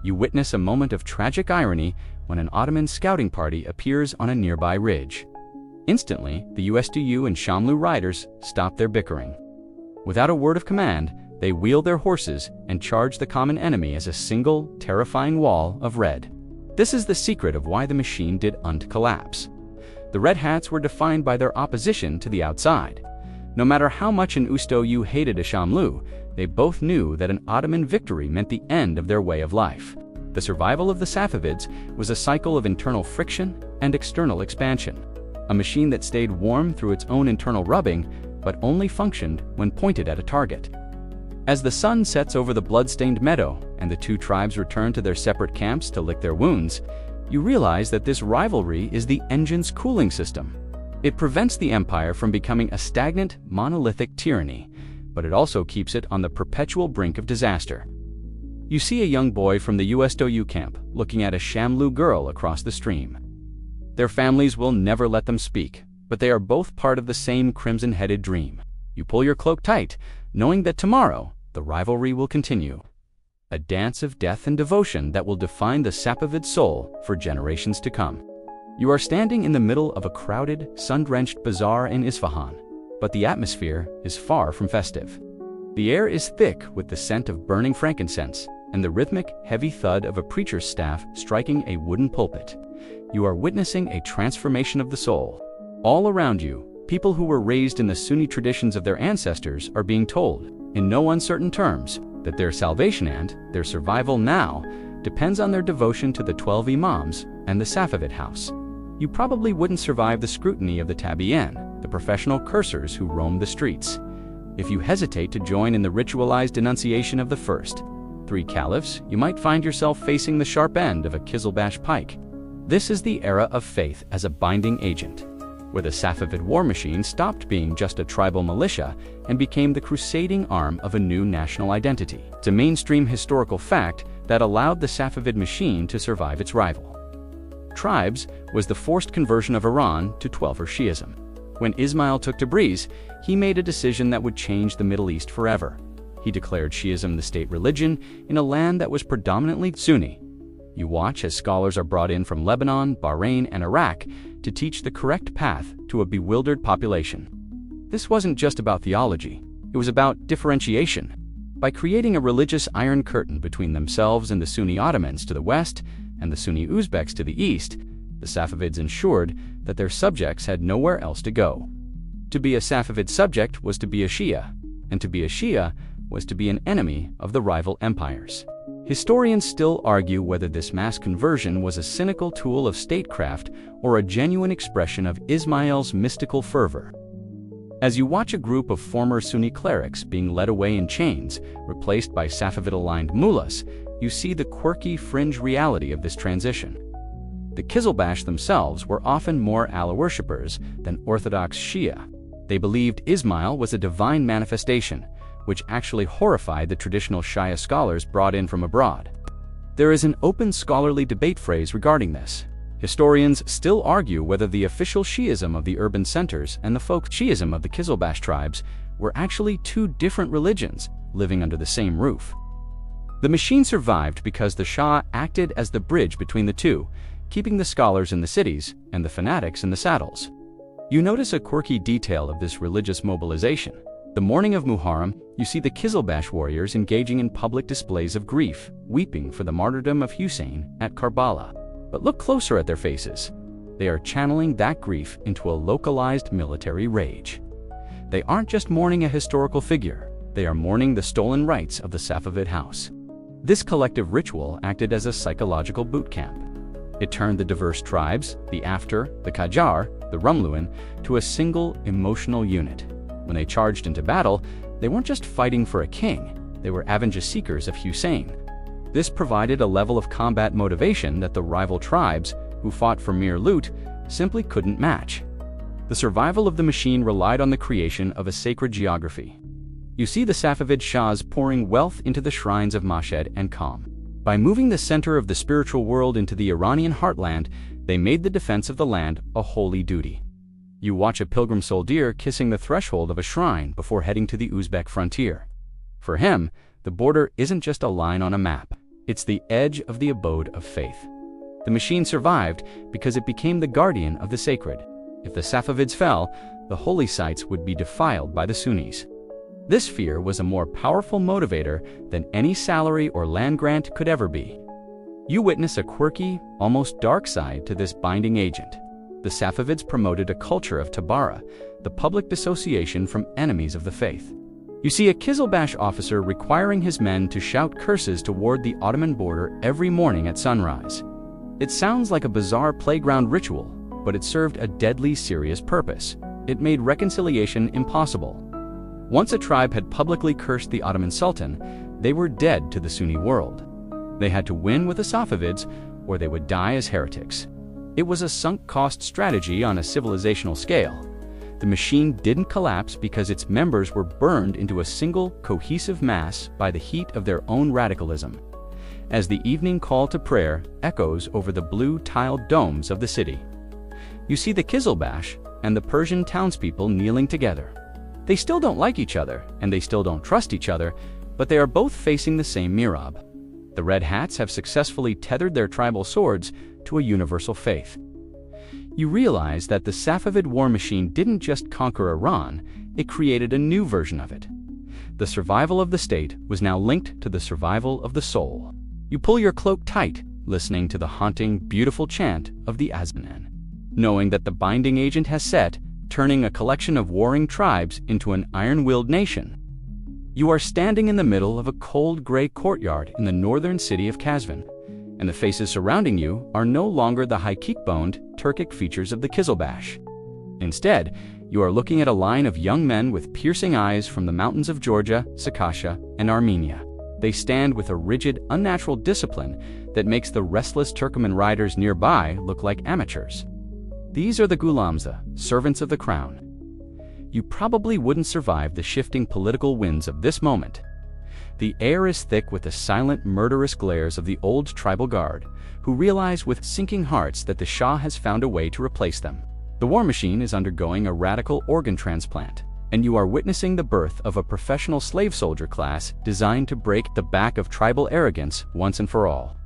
You witness a moment of tragic irony when an Ottoman scouting party appears on a nearby ridge. Instantly, the Ustu and Shamlu riders stop their bickering. Without a word of command, they wheel their horses and charge the common enemy as a single, terrifying wall of red. This is the secret of why the machine didn't collapse. The Red Hats were defined by their opposition to the outside. No matter how much an Ustu hated a Shamlu, they both knew that an Ottoman victory meant the end of their way of life. The survival of the Safavids was a cycle of internal friction and external expansion, a machine that stayed warm through its own internal rubbing, but only functioned when pointed at a target. As the sun sets over the blood-stained meadow and the two tribes return to their separate camps to lick their wounds, you realize that this rivalry is the engine's cooling system. It prevents the empire from becoming a stagnant, monolithic tyranny, but it also keeps it on the perpetual brink of disaster. You see a young boy from the Ustu camp looking at a Shamlu girl across the stream. Their families will never let them speak, but they are both part of the same crimson-headed dream. You pull your cloak tight, knowing that tomorrow the rivalry will continue. A dance of death and devotion that will define the Safavid soul for generations to come. You are standing in the middle of a crowded, sun-drenched bazaar in Isfahan, but the atmosphere is far from festive. The air is thick with the scent of burning frankincense and the rhythmic, heavy thud of a preacher's staff striking a wooden pulpit. You are witnessing a transformation of the soul. All around you, people who were raised in the Sunni traditions of their ancestors are being told, in no uncertain terms, that their salvation and their survival now depends on their devotion to the 12 imams and the Safavid house. You probably wouldn't survive the scrutiny of the tabi'in, the professional cursors who roam the streets, if you hesitate to join in the ritualized denunciation of the first 3 caliphs. You might find yourself facing the sharp end of a Qizilbash pike. This is the era of faith as a binding agent, where the Safavid war machine stopped being just a tribal militia and became the crusading arm of a new national identity. It's a mainstream historical fact that allowed the Safavid machine to survive its rival. Tribes was the forced conversion of Iran to Twelver Shi'ism. When Ismail took Tabriz, he made a decision that would change the Middle East forever. He declared Shi'ism the state religion in a land that was predominantly Sunni. You watch as scholars are brought in from Lebanon, Bahrain, and Iraq to teach the correct path to a bewildered population. This wasn't just about theology, it was about differentiation. By creating a religious iron curtain between themselves and the Sunni Ottomans to the west and the Sunni Uzbeks to the east, the Safavids ensured that their subjects had nowhere else to go. To be a Safavid subject was to be a Shia, and to be a Shia was to be an enemy of the rival empires. Historians still argue whether this mass conversion was a cynical tool of statecraft or a genuine expression of Ismail's mystical fervor. As you watch a group of former Sunni clerics being led away in chains, replaced by Safavid-aligned mullahs, you see the quirky fringe reality of this transition. The Qizilbash themselves were often more Allah worshippers than Orthodox Shia. They believed Ismail was a divine manifestation, which actually horrified the traditional Shia scholars brought in from abroad. There is an open scholarly debate phrase regarding this. Historians still argue whether the official Shi'ism of the urban centers and the folk Shi'ism of the Qizilbash tribes were actually 2 different religions living under the same roof. The machine survived because the Shah acted as the bridge between the two, keeping the scholars in the cities and the fanatics in the saddles. You notice a quirky detail of this religious mobilization. The morning of Muharram, you see the Qizilbash warriors engaging in public displays of grief, weeping for the martyrdom of Hussein at Karbala. But look closer at their faces. They are channeling that grief into a localized military rage. They aren't just mourning a historical figure, they are mourning the stolen rights of the Safavid house. This collective ritual acted as a psychological boot camp. It turned the diverse tribes, the After, the Qajar, the Rumluan, to a single emotional unit. When they charged into battle, they weren't just fighting for a king, they were avenger seekers of Hussein. This provided a level of combat motivation that the rival tribes, who fought for mere loot, simply couldn't match. The survival of the machine relied on the creation of a sacred geography. You see the Safavid Shahs pouring wealth into the shrines of Mashhad and Qom. By moving the center of the spiritual world into the Iranian heartland, they made the defense of the land a holy duty. You watch a pilgrim soldier kissing the threshold of a shrine before heading to the Uzbek frontier. For him, the border isn't just a line on a map, it's the edge of the abode of faith. The machine survived because it became the guardian of the sacred. If the Safavids fell, the holy sites would be defiled by the Sunnis. This fear was a more powerful motivator than any salary or land grant could ever be. You witness a quirky, almost dark side to this binding agent. The Safavids promoted a culture of tabara, the public dissociation from enemies of the faith. You see a Qizilbash officer requiring his men to shout curses toward the Ottoman border every morning at sunrise. It sounds like a bizarre playground ritual, but it served a deadly serious purpose. It made reconciliation impossible. Once a tribe had publicly cursed the Ottoman Sultan, they were dead to the Sunni world. They had to win with the Safavids, or they would die as heretics. It was a sunk-cost strategy on a civilizational scale. The machine didn't collapse because its members were burned into a single, cohesive mass by the heat of their own radicalism. As the evening call to prayer echoes over the blue tiled domes of the city, You see the Qizilbash and the Persian townspeople kneeling together. They still don't like each other, and they still don't trust each other, but they are both facing the same mihrab. The Red Hats have successfully tethered their tribal swords to a universal faith. You realize that the Safavid war machine didn't just conquer Iran, it created a new version of it. The survival of the state was now linked to the survival of the soul. You pull your cloak tight, listening to the haunting, beautiful chant of the Azmanan, knowing that the binding agent has set, turning a collection of warring tribes into an iron-willed nation. You are standing in the middle of a cold gray courtyard in the northern city of Qazvin, and the faces surrounding you are no longer the high cheekboned, Turkic features of the Qizilbash. Instead, you are looking at a line of young men with piercing eyes from the mountains of Georgia, Circassia, and Armenia. They stand with a rigid, unnatural discipline that makes the restless Turkmen riders nearby look like amateurs. These are the Ghulamza, servants of the crown. You probably wouldn't survive the shifting political winds of this moment. The air is thick with the silent, murderous glares of the old tribal guard, who realize with sinking hearts that the Shah has found a way to replace them. The war machine is undergoing a radical organ transplant, and you are witnessing the birth of a professional slave soldier class designed to break the back of tribal arrogance once and for all.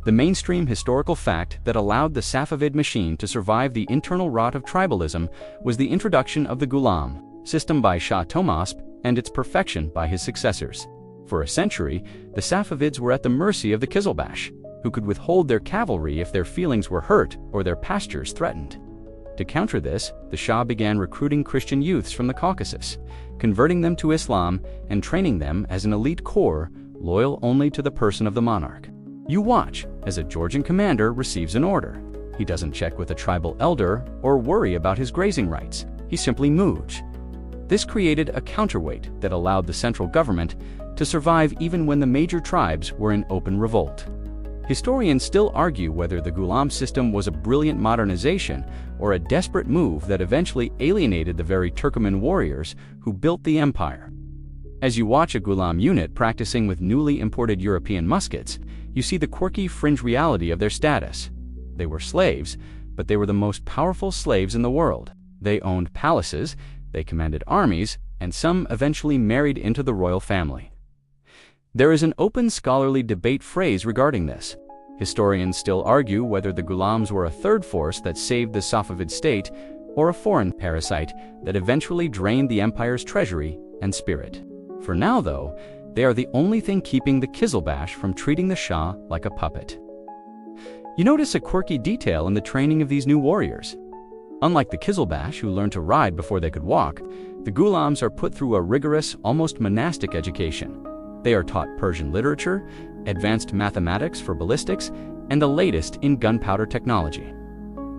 The mainstream historical fact that allowed the Safavid machine to survive the internal rot of tribalism was the introduction of the Ghulam system by Shah Tahmasp and its perfection by his successors. For a century, the Safavids were at the mercy of the Qizilbash, who could withhold their cavalry if their feelings were hurt or their pastures threatened. To counter this, the Shah began recruiting Christian youths from the Caucasus, converting them to Islam and training them as an elite corps loyal only to the person of the monarch. You watch as a Georgian commander receives an order. He doesn't check with a tribal elder or worry about his grazing rights. He simply moves. This created a counterweight that allowed the central government to survive even when the major tribes were in open revolt. Historians still argue whether the Ghulam system was a brilliant modernization or a desperate move that eventually alienated the very Turkmen warriors who built the empire. As you watch a Ghulam unit practicing with newly imported European muskets, you see the quirky fringe reality of their status. They were slaves, but they were the most powerful slaves in the world. They owned palaces, they commanded armies, and some eventually married into the royal family. There is an open scholarly debate phrase regarding this. Historians still argue whether the Ghulams were a third force that saved the Safavid state or a foreign parasite that eventually drained the empire's treasury and spirit. For now, though, they are the only thing keeping the Qizilbash from treating the Shah like a puppet. You notice a quirky detail in the training of these new warriors. Unlike the Qizilbash, who learned to ride before they could walk, the Ghulams are put through a rigorous, almost monastic education. They are taught Persian literature, advanced mathematics for ballistics, and the latest in gunpowder technology.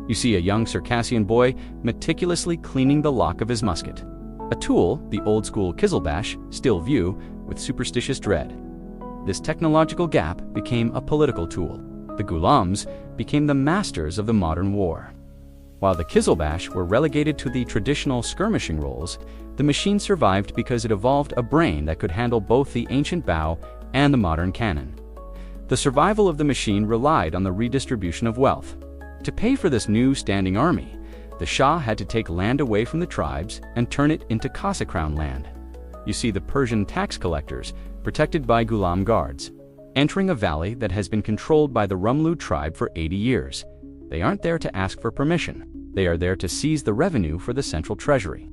You see a young Circassian boy meticulously cleaning the lock of his musket, a tool the old-school Qizilbash still view with superstitious dread. This technological gap became a political tool. The Ghulams became the masters of the modern war. While the Qizilbash were relegated to the traditional skirmishing roles, the machine survived because it evolved a brain that could handle both the ancient bow and the modern cannon. The survival of the machine relied on the redistribution of wealth. To pay for this new standing army, the Shah had to take land away from the tribes and turn it into Kasa crown land. You see the Persian tax collectors, protected by Ghulam guards, entering a valley that has been controlled by the Rumlu tribe for 80 years. They aren't there to ask for permission. They are there to seize the revenue for the central treasury.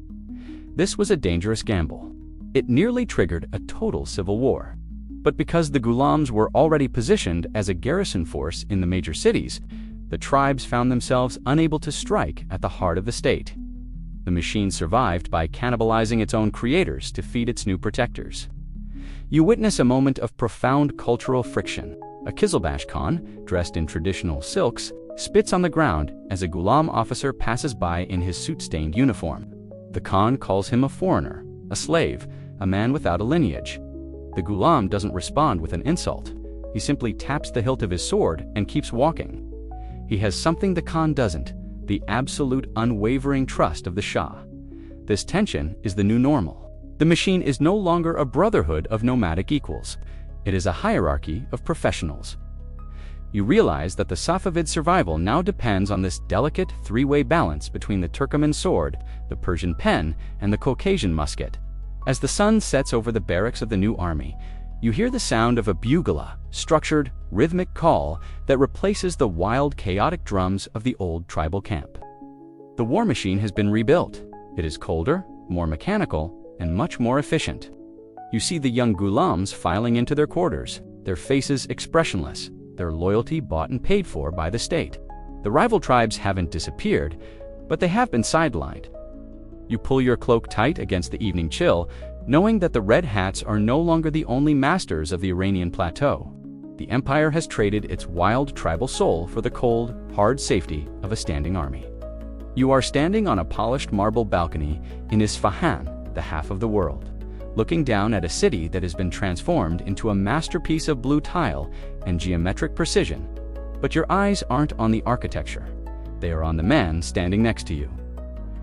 This was a dangerous gamble. It nearly triggered a total civil war. But because the Ghulams were already positioned as a garrison force in the major cities, the tribes found themselves unable to strike at the heart of the state. The machine survived by cannibalizing its own creators to feed its new protectors. You witness a moment of profound cultural friction. A Qizilbash Khan, dressed in traditional silks, spits on the ground as a Ghulam officer passes by in his soot-stained uniform. The Khan calls him a foreigner, a slave, a man without a lineage. The Ghulam doesn't respond with an insult. He simply taps the hilt of his sword and keeps walking. He has something the Khan doesn't, the absolute unwavering trust of the Shah. This tension is the new normal. The machine is no longer a brotherhood of nomadic equals. It is a hierarchy of professionals. You realize that the Safavid survival now depends on this delicate three-way balance between the Turkmen sword, the Persian pen, and the Caucasian musket. As the sun sets over the barracks of the new army, you hear the sound of a bugler, structured, rhythmic call that replaces the wild, chaotic drums of the old tribal camp. The war machine has been rebuilt. It is colder, more mechanical, and much more efficient. You see the young gulams filing into their quarters, their faces expressionless, their loyalty bought and paid for by the state. The rival tribes haven't disappeared, but they have been sidelined. You pull your cloak tight against the evening chill, knowing that the Red Hats are no longer the only masters of the Iranian plateau. The empire has traded its wild tribal soul for the cold, hard safety of a standing army. You are standing on a polished marble balcony in Isfahan, the half of the world, looking down at a city that has been transformed into a masterpiece of blue tile and geometric precision. But your eyes aren't on the architecture. They are on the man standing next to you.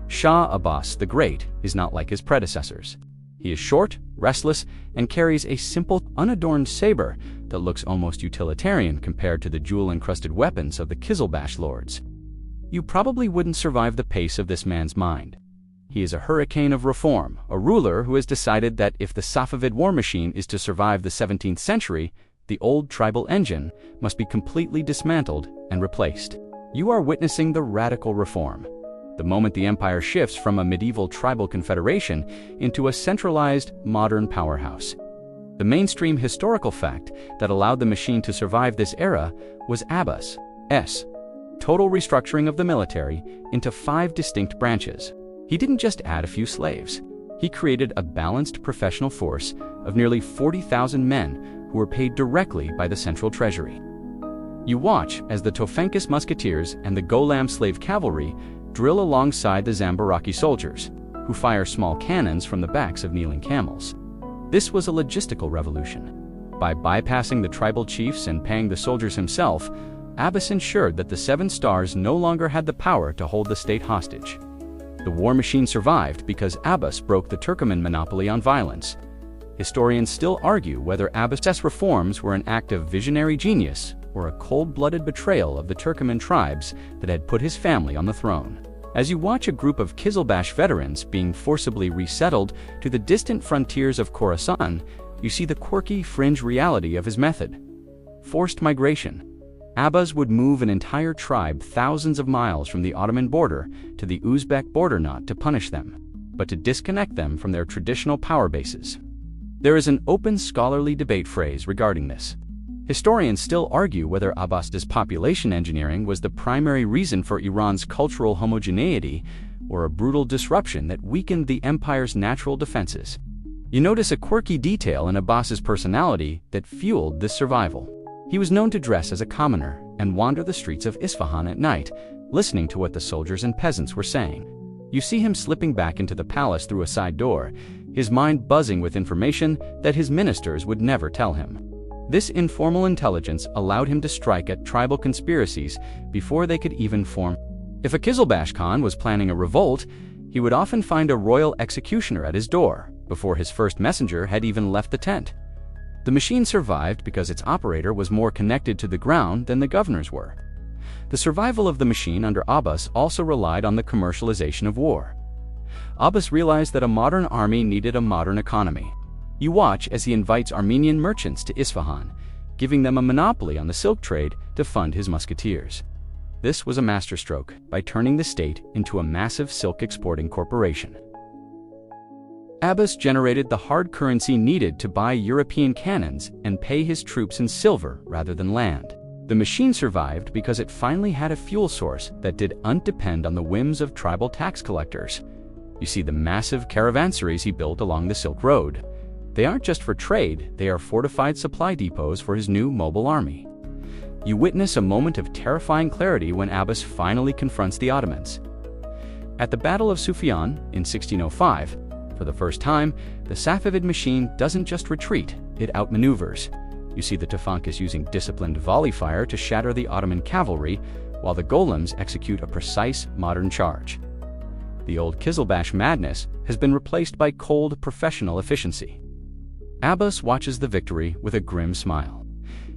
Shah Abbas the Great is not like his predecessors. He is short, restless, and carries a simple, unadorned saber that looks almost utilitarian compared to the jewel-encrusted weapons of the Qizilbash lords. You probably wouldn't survive the pace of this man's mind. He is a hurricane of reform, a ruler who has decided that if the Safavid war machine is to survive the 17th century, the old tribal engine must be completely dismantled and replaced. You are witnessing the radical reform. The moment the empire shifts from a medieval tribal confederation into a centralized, modern powerhouse. The mainstream historical fact that allowed the machine to survive this era was Abbas's total restructuring of the military into 5 distinct branches. He didn't just add a few slaves. He created a balanced professional force of nearly 40,000 men who were paid directly by the central treasury. You watch as the Tofenkis musketeers and the Golam slave cavalry drill alongside the Zambaraki soldiers, who fire small cannons from the backs of kneeling camels. This was a logistical revolution. By bypassing the tribal chiefs and paying the soldiers himself, Abbas ensured that the 7 stars no longer had the power to hold the state hostage. The war machine survived because Abbas broke the Turkmen monopoly on violence. Historians still argue whether Abbas's reforms were an act of visionary genius or a cold-blooded betrayal of the Turkmen tribes that had put his family on the throne. As you watch a group of Qizilbash veterans being forcibly resettled to the distant frontiers of Khorasan, you see the quirky fringe reality of his method. Forced migration. Abbas would move an entire tribe thousands of miles from the Ottoman border to the Uzbek border not to punish them, but to disconnect them from their traditional power bases. There is an open scholarly debate phrase regarding this. Historians still argue whether Abbas's population engineering was the primary reason for Iran's cultural homogeneity or a brutal disruption that weakened the empire's natural defenses. You notice a quirky detail in Abbas's personality that fueled this survival. He was known to dress as a commoner and wander the streets of Isfahan at night, listening to what the soldiers and peasants were saying. You see him slipping back into the palace through a side door, his mind buzzing with information that his ministers would never tell him. This informal intelligence allowed him to strike at tribal conspiracies before they could even form. If a Qizilbash Khan was planning a revolt, he would often find a royal executioner at his door before his first messenger had even left the tent. The machine survived because its operator was more connected to the ground than the governors were. The survival of the machine under Abbas also relied on the commercialization of war. Abbas realized that a modern army needed a modern economy. You watch as he invites Armenian merchants to Isfahan, giving them a monopoly on the silk trade to fund his musketeers. This was a masterstroke by turning the state into a massive silk exporting corporation. Abbas generated the hard currency needed to buy European cannons and pay his troops in silver rather than land. The machine survived because it finally had a fuel source that didn't depend on the whims of tribal tax collectors. You see the massive caravanserais he built along the Silk Road. They aren't just for trade, they are fortified supply depots for his new mobile army. You witness a moment of terrifying clarity when Abbas finally confronts the Ottomans. At the Battle of Sufyan in 1605, for the first time, the Safavid machine doesn't just retreat, it outmaneuvers. You see the Tofenkis using disciplined volley fire to shatter the Ottoman cavalry, while the Golems execute a precise modern charge. The old Qizilbash madness has been replaced by cold professional efficiency. Abbas watches the victory with a grim smile.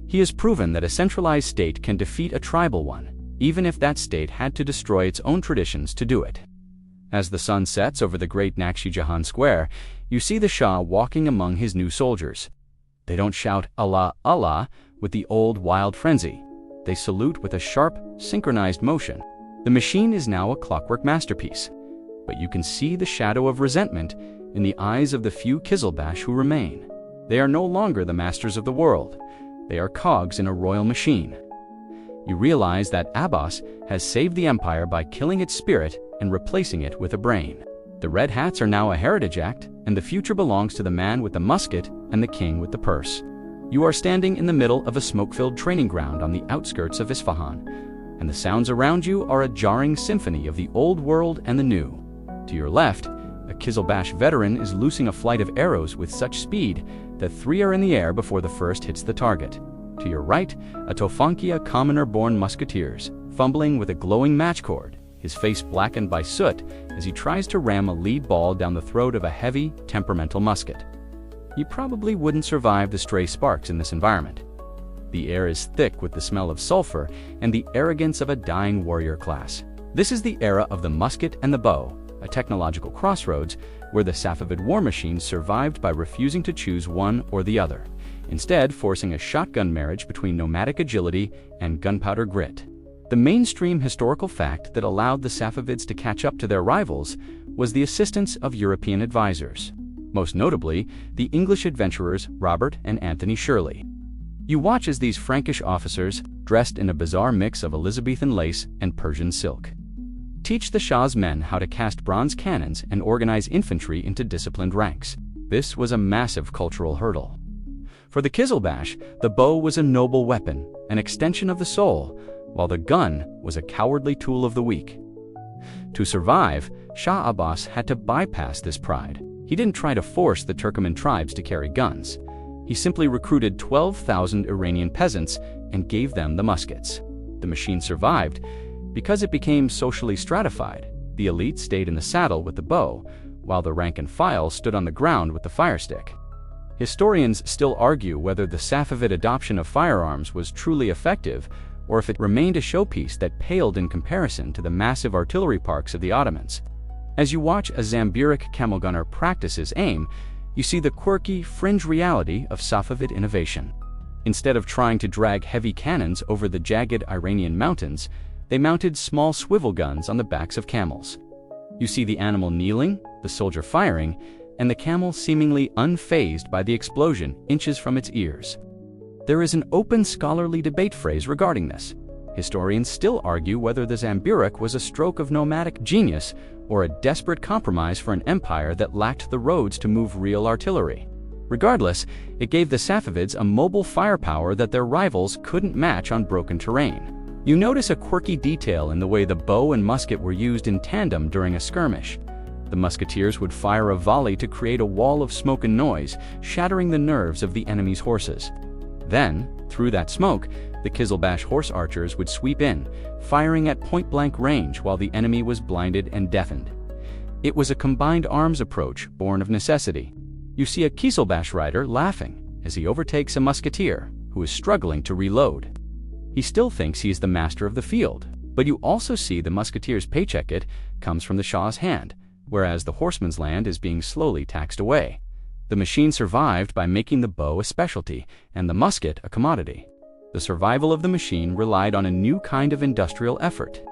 He has proven that a centralized state can defeat a tribal one, even if that state had to destroy its own traditions to do it. As the sun sets over the great Naqshi Jahan Square, you see the Shah walking among his new soldiers. They don't shout Allah, Allah with the old wild frenzy. They salute with a sharp, synchronized motion. The machine is now a clockwork masterpiece, but you can see the shadow of resentment in the eyes of the few Qizilbash who remain. They are no longer the masters of the world. They are cogs in a royal machine. You realize that Abbas has saved the empire by killing its spirit and replacing it with a brain. The red hats are now a heritage act, and the future belongs to the man with the musket and the king with the purse. You are standing in the middle of a smoke-filled training ground on the outskirts of Isfahan, and the sounds around you are a jarring symphony of the old world and the new. To your left, a Qizilbash veteran is loosing a flight of arrows with such speed that 3 are in the air before the first hits the target. To your right, a Tofankia commoner-born musketeers, fumbling with a glowing matchcord, his face blackened by soot as he tries to ram a lead ball down the throat of a heavy, temperamental musket. You probably wouldn't survive the stray sparks in this environment. The air is thick with the smell of sulfur and the arrogance of a dying warrior class. This is the era of the musket and the bow, a technological crossroads where the Safavid war machine survived by refusing to choose one or the other, instead forcing a shotgun marriage between nomadic agility and gunpowder grit. The mainstream historical fact that allowed the Safavids to catch up to their rivals was the assistance of European advisors, most notably the English adventurers Robert and Anthony Shirley. You watch as these Frankish officers, dressed in a bizarre mix of Elizabethan lace and Persian silk, teach the Shah's men how to cast bronze cannons and organize infantry into disciplined ranks. This was a massive cultural hurdle. For the Qizilbash, the bow was a noble weapon, an extension of the soul, while the gun was a cowardly tool of the weak. To survive, Shah Abbas had to bypass this pride. He didn't try to force the Turkmen tribes to carry guns. He simply recruited 12,000 Iranian peasants and gave them the muskets. The machine survived because it became socially stratified. The elite stayed in the saddle with the bow, while the rank and file stood on the ground with the firestick. Historians still argue whether the Safavid adoption of firearms was truly effective or if it remained a showpiece that paled in comparison to the massive artillery parks of the Ottomans. As you watch a Zamburic camel gunner practice his aim, you see the quirky, fringe reality of Safavid innovation. Instead of trying to drag heavy cannons over the jagged Iranian mountains, they mounted small swivel guns on the backs of camels. You see the animal kneeling, the soldier firing, and the camel seemingly unfazed by the explosion inches from its ears. There is an open scholarly debate phrase regarding this. Historians still argue whether the Zamburic was a stroke of nomadic genius or a desperate compromise for an empire that lacked the roads to move real artillery. Regardless, it gave the Safavids a mobile firepower that their rivals couldn't match on broken terrain. You notice a quirky detail in the way the bow and musket were used in tandem during a skirmish. The musketeers would fire a volley to create a wall of smoke and noise, shattering the nerves of the enemy's horses. Then, through that smoke, the Qizilbash horse archers would sweep in, firing at point-blank range while the enemy was blinded and deafened. It was a combined arms approach born of necessity. You see a Qizilbash rider laughing as he overtakes a musketeer who is struggling to reload. He still thinks he is the master of the field, but you also see the musketeer's paycheck comes from the Shah's hand, whereas the horseman's land is being slowly taxed away. The machine survived by making the bow a specialty and the musket a commodity. The survival of the machine relied on a new kind of industrial effort.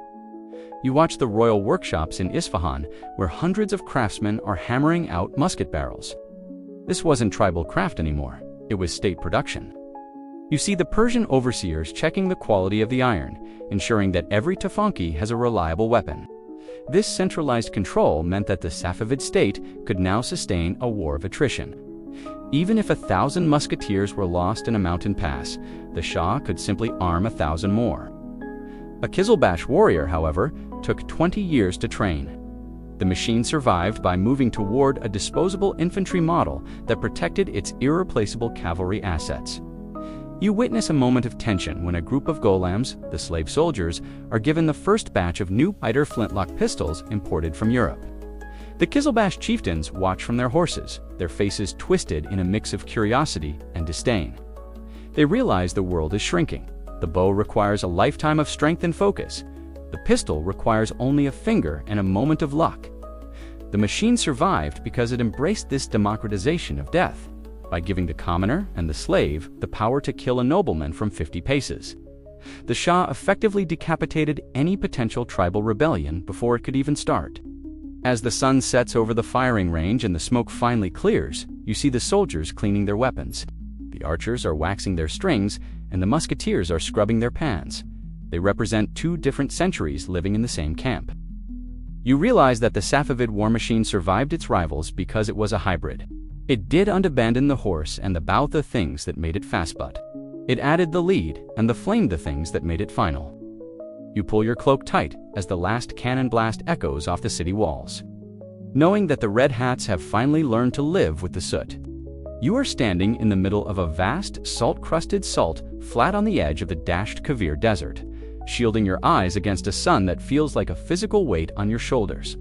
You watch the royal workshops in Isfahan, where hundreds of craftsmen are hammering out musket barrels. This wasn't tribal craft anymore, it was state production. You see the Persian overseers checking the quality of the iron, ensuring that every Tafanki has a reliable weapon. This centralized control meant that the Safavid state could now sustain a war of attrition. Even if 1,000 musketeers were lost in a mountain pass, the Shah could simply arm 1,000 more. A Qizilbash warrior, however, took 20 years to train. The machine survived by moving toward a disposable infantry model that protected its irreplaceable cavalry assets. You witness a moment of tension when a group of golams, the slave soldiers, are given the first batch of new Eider flintlock pistols imported from Europe. The Qizilbash chieftains watch from their horses, their faces twisted in a mix of curiosity and disdain. They realize the world is shrinking. The bow requires a lifetime of strength and focus. The pistol requires only a finger and a moment of luck. The machine survived because it embraced this democratization of death, by giving the commoner and the slave the power to kill a nobleman from 50 paces. The Shah effectively decapitated any potential tribal rebellion before it could even start. As the sun sets over the firing range and the smoke finally clears, you see the soldiers cleaning their weapons. The archers are waxing their strings, and the musketeers are scrubbing their pans. They represent two different centuries living in the same camp. You realize that the Safavid war machine survived its rivals because it was a hybrid. It did abandon the horse and the bow the things that made it fastbutt. It added the lead and the flame the things that made it final. You pull your cloak tight as the last cannon blast echoes off the city walls. Knowing that the Red Hats have finally learned to live with the soot. You are standing in the middle of a vast, salt-crusted salt flat on the edge of the dashed Kavir Desert, shielding your eyes against a sun that feels like a physical weight on your shoulders.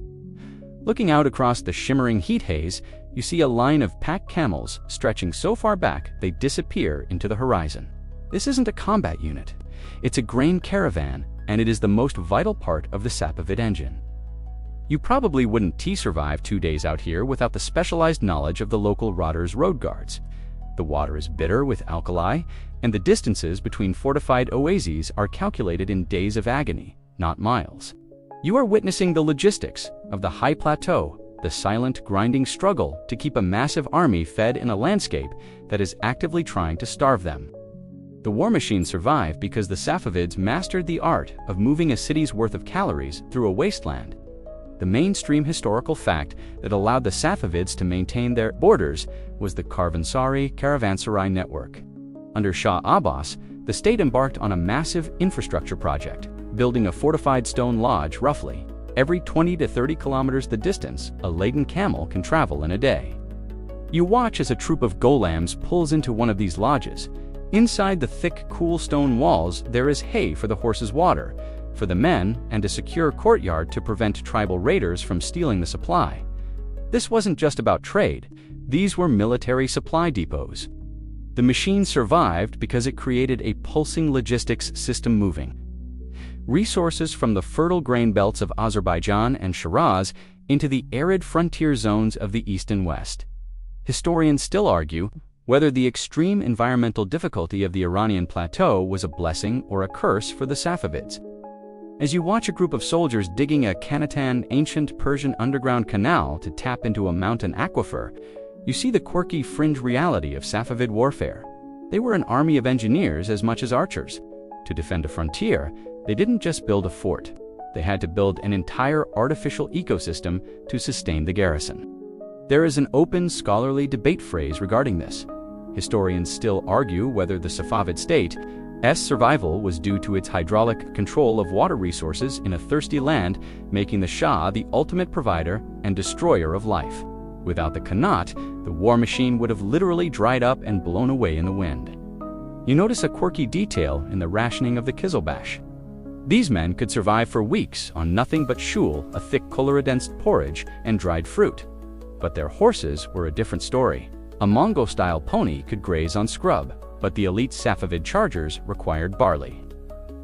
Looking out across the shimmering heat haze, you see a line of pack camels stretching so far back they disappear into the horizon. This isn't a combat unit. It's a grain caravan, and it is the most vital part of the Safavid engine. You probably wouldn't survive 2 days out here without the specialized knowledge of the local Rotters road guards. The water is bitter with alkali, and the distances between fortified oases are calculated in days of agony, not miles. You are witnessing the logistics of the high plateau, the silent, grinding struggle to keep a massive army fed in a landscape that is actively trying to starve them. The war machine survived because the Safavids mastered the art of moving a city's worth of calories through a wasteland. The mainstream historical fact that allowed the Safavids to maintain their borders was the caravanserai network. Under Shah Abbas, the state embarked on a massive infrastructure project, building a fortified stone lodge roughly every 20 to 30 kilometers the distance a laden camel can travel in a day. You watch as a troop of golams pulls into one of these lodges. Inside the thick, cool stone walls, there is hay for the horses' water, for the men, and a secure courtyard to prevent tribal raiders from stealing the supply. This wasn't just about trade. These were military supply depots. The machine survived because it created a pulsing logistics system moving resources from the fertile grain belts of Azerbaijan and Shiraz into the arid frontier zones of the East and West. Historians still argue whether the extreme environmental difficulty of the Iranian plateau was a blessing or a curse for the Safavids. As you watch a group of soldiers digging a Kanatan ancient Persian underground canal to tap into a mountain aquifer, you see the quirky fringe reality of Safavid warfare. They were an army of engineers as much as archers. To defend a frontier, they didn't just build a fort. They had to build an entire artificial ecosystem to sustain the garrison. There is an open scholarly debate phrase regarding this. Historians still argue whether the Safavid state's survival was due to its hydraulic control of water resources in a thirsty land, making the Shah the ultimate provider and destroyer of life. Without the Qanat, the war machine would have literally dried up and blown away in the wind. You notice a quirky detail in the rationing of the Qizilbash. These men could survive for weeks on nothing but shul, a thick coloredensed porridge, and dried fruit. But their horses were a different story. A Mongol-style pony could graze on scrub, but the elite Safavid chargers required barley.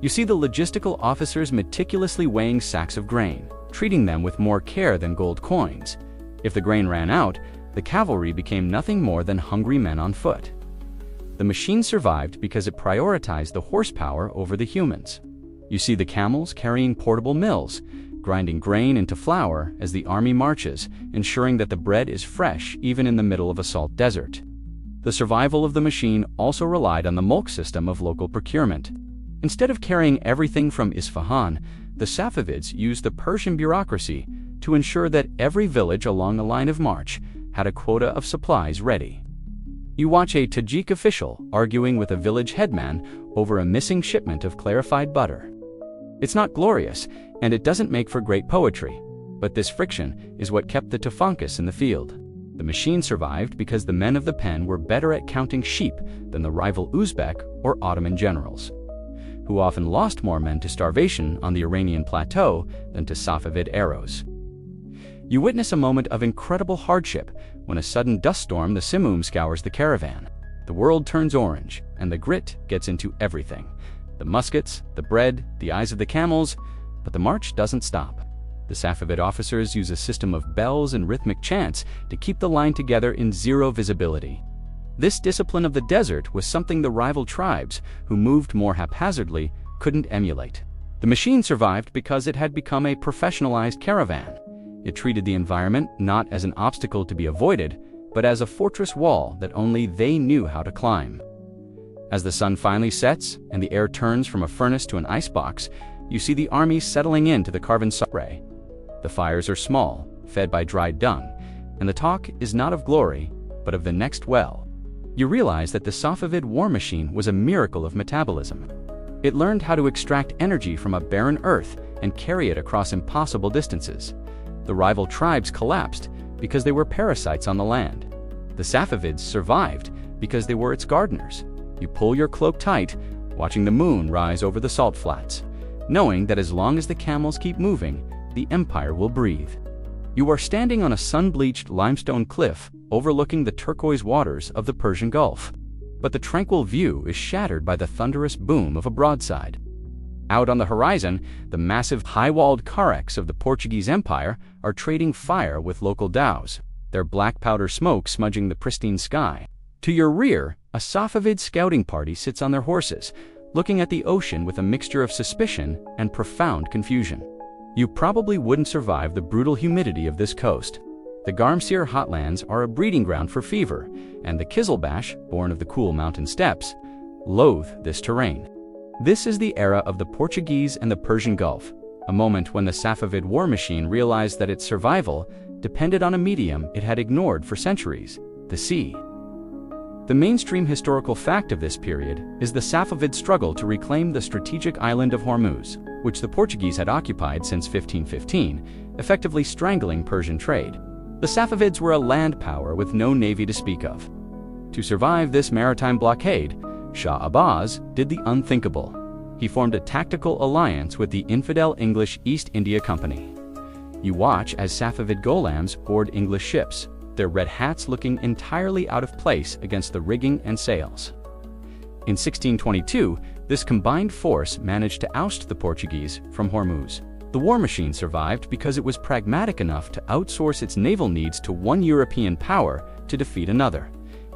You see the logistical officers meticulously weighing sacks of grain, treating them with more care than gold coins. If the grain ran out, the cavalry became nothing more than hungry men on foot. The machine survived because it prioritized the horsepower over the humans. You see the camels carrying portable mills, grinding grain into flour as the army marches, ensuring that the bread is fresh even in the middle of a salt desert. The survival of the machine also relied on the mulk system of local procurement. Instead of carrying everything from Isfahan, the Safavids used the Persian bureaucracy to ensure that every village along the line of march had a quota of supplies ready. You watch a Tajik official arguing with a village headman over a missing shipment of clarified butter. It's not glorious, and it doesn't make for great poetry, but this friction is what kept the Tufankas in the field. The machine survived because the men of the pen were better at counting sheep than the rival Uzbek or Ottoman generals, who often lost more men to starvation on the Iranian plateau than to Safavid arrows. You witness a moment of incredible hardship when a sudden dust storm the Simum scours the caravan. The world turns orange, and the grit gets into everything. The muskets, the bread, the eyes of the camels, but the march doesn't stop. The Safavid officers use a system of bells and rhythmic chants to keep the line together in zero visibility. This discipline of the desert was something the rival tribes, who moved more haphazardly, couldn't emulate. The machine survived because it had become a professionalized caravan. It treated the environment not as an obstacle to be avoided, but as a fortress wall that only they knew how to climb. As the sun finally sets and the air turns from a furnace to an icebox, you see the army settling into the carven spray. The fires are small, fed by dried dung, and the talk is not of glory, but of the next well. You realize that the Safavid war machine was a miracle of metabolism. It learned how to extract energy from a barren earth and carry it across impossible distances. The rival tribes collapsed because they were parasites on the land. The Safavids survived because they were its gardeners. You pull your cloak tight, watching the moon rise over the salt flats, knowing that as long as the camels keep moving, the empire will breathe. You are standing on a sun-bleached limestone cliff overlooking the turquoise waters of the Persian Gulf. But the tranquil view is shattered by the thunderous boom of a broadside. Out on the horizon, the massive high-walled carracks of the Portuguese Empire are trading fire with local dhows, their black powder smoke smudging the pristine sky. To your rear, a Safavid scouting party sits on their horses, looking at the ocean with a mixture of suspicion and profound confusion. You probably wouldn't survive the brutal humidity of this coast. The Garmsir hotlands are a breeding ground for fever, and the Qizilbash, born of the cool mountain steppes, loathe this terrain. This is the era of the Portuguese and the Persian Gulf, a moment when the Safavid war machine realized that its survival depended on a medium it had ignored for centuries: the sea. The mainstream historical fact of this period is the Safavid struggle to reclaim the strategic island of Hormuz, which the Portuguese had occupied since 1515, effectively strangling Persian trade. The Safavids were a land power with no navy to speak of. To survive this maritime blockade, Shah Abbas did the unthinkable. He formed a tactical alliance with the infidel English East India Company. You watch as Safavid gholams board English ships, their red hats looking entirely out of place against the rigging and sails. In 1622, this combined force managed to oust the Portuguese from Hormuz. The war machine survived because it was pragmatic enough to outsource its naval needs to one European power to defeat another,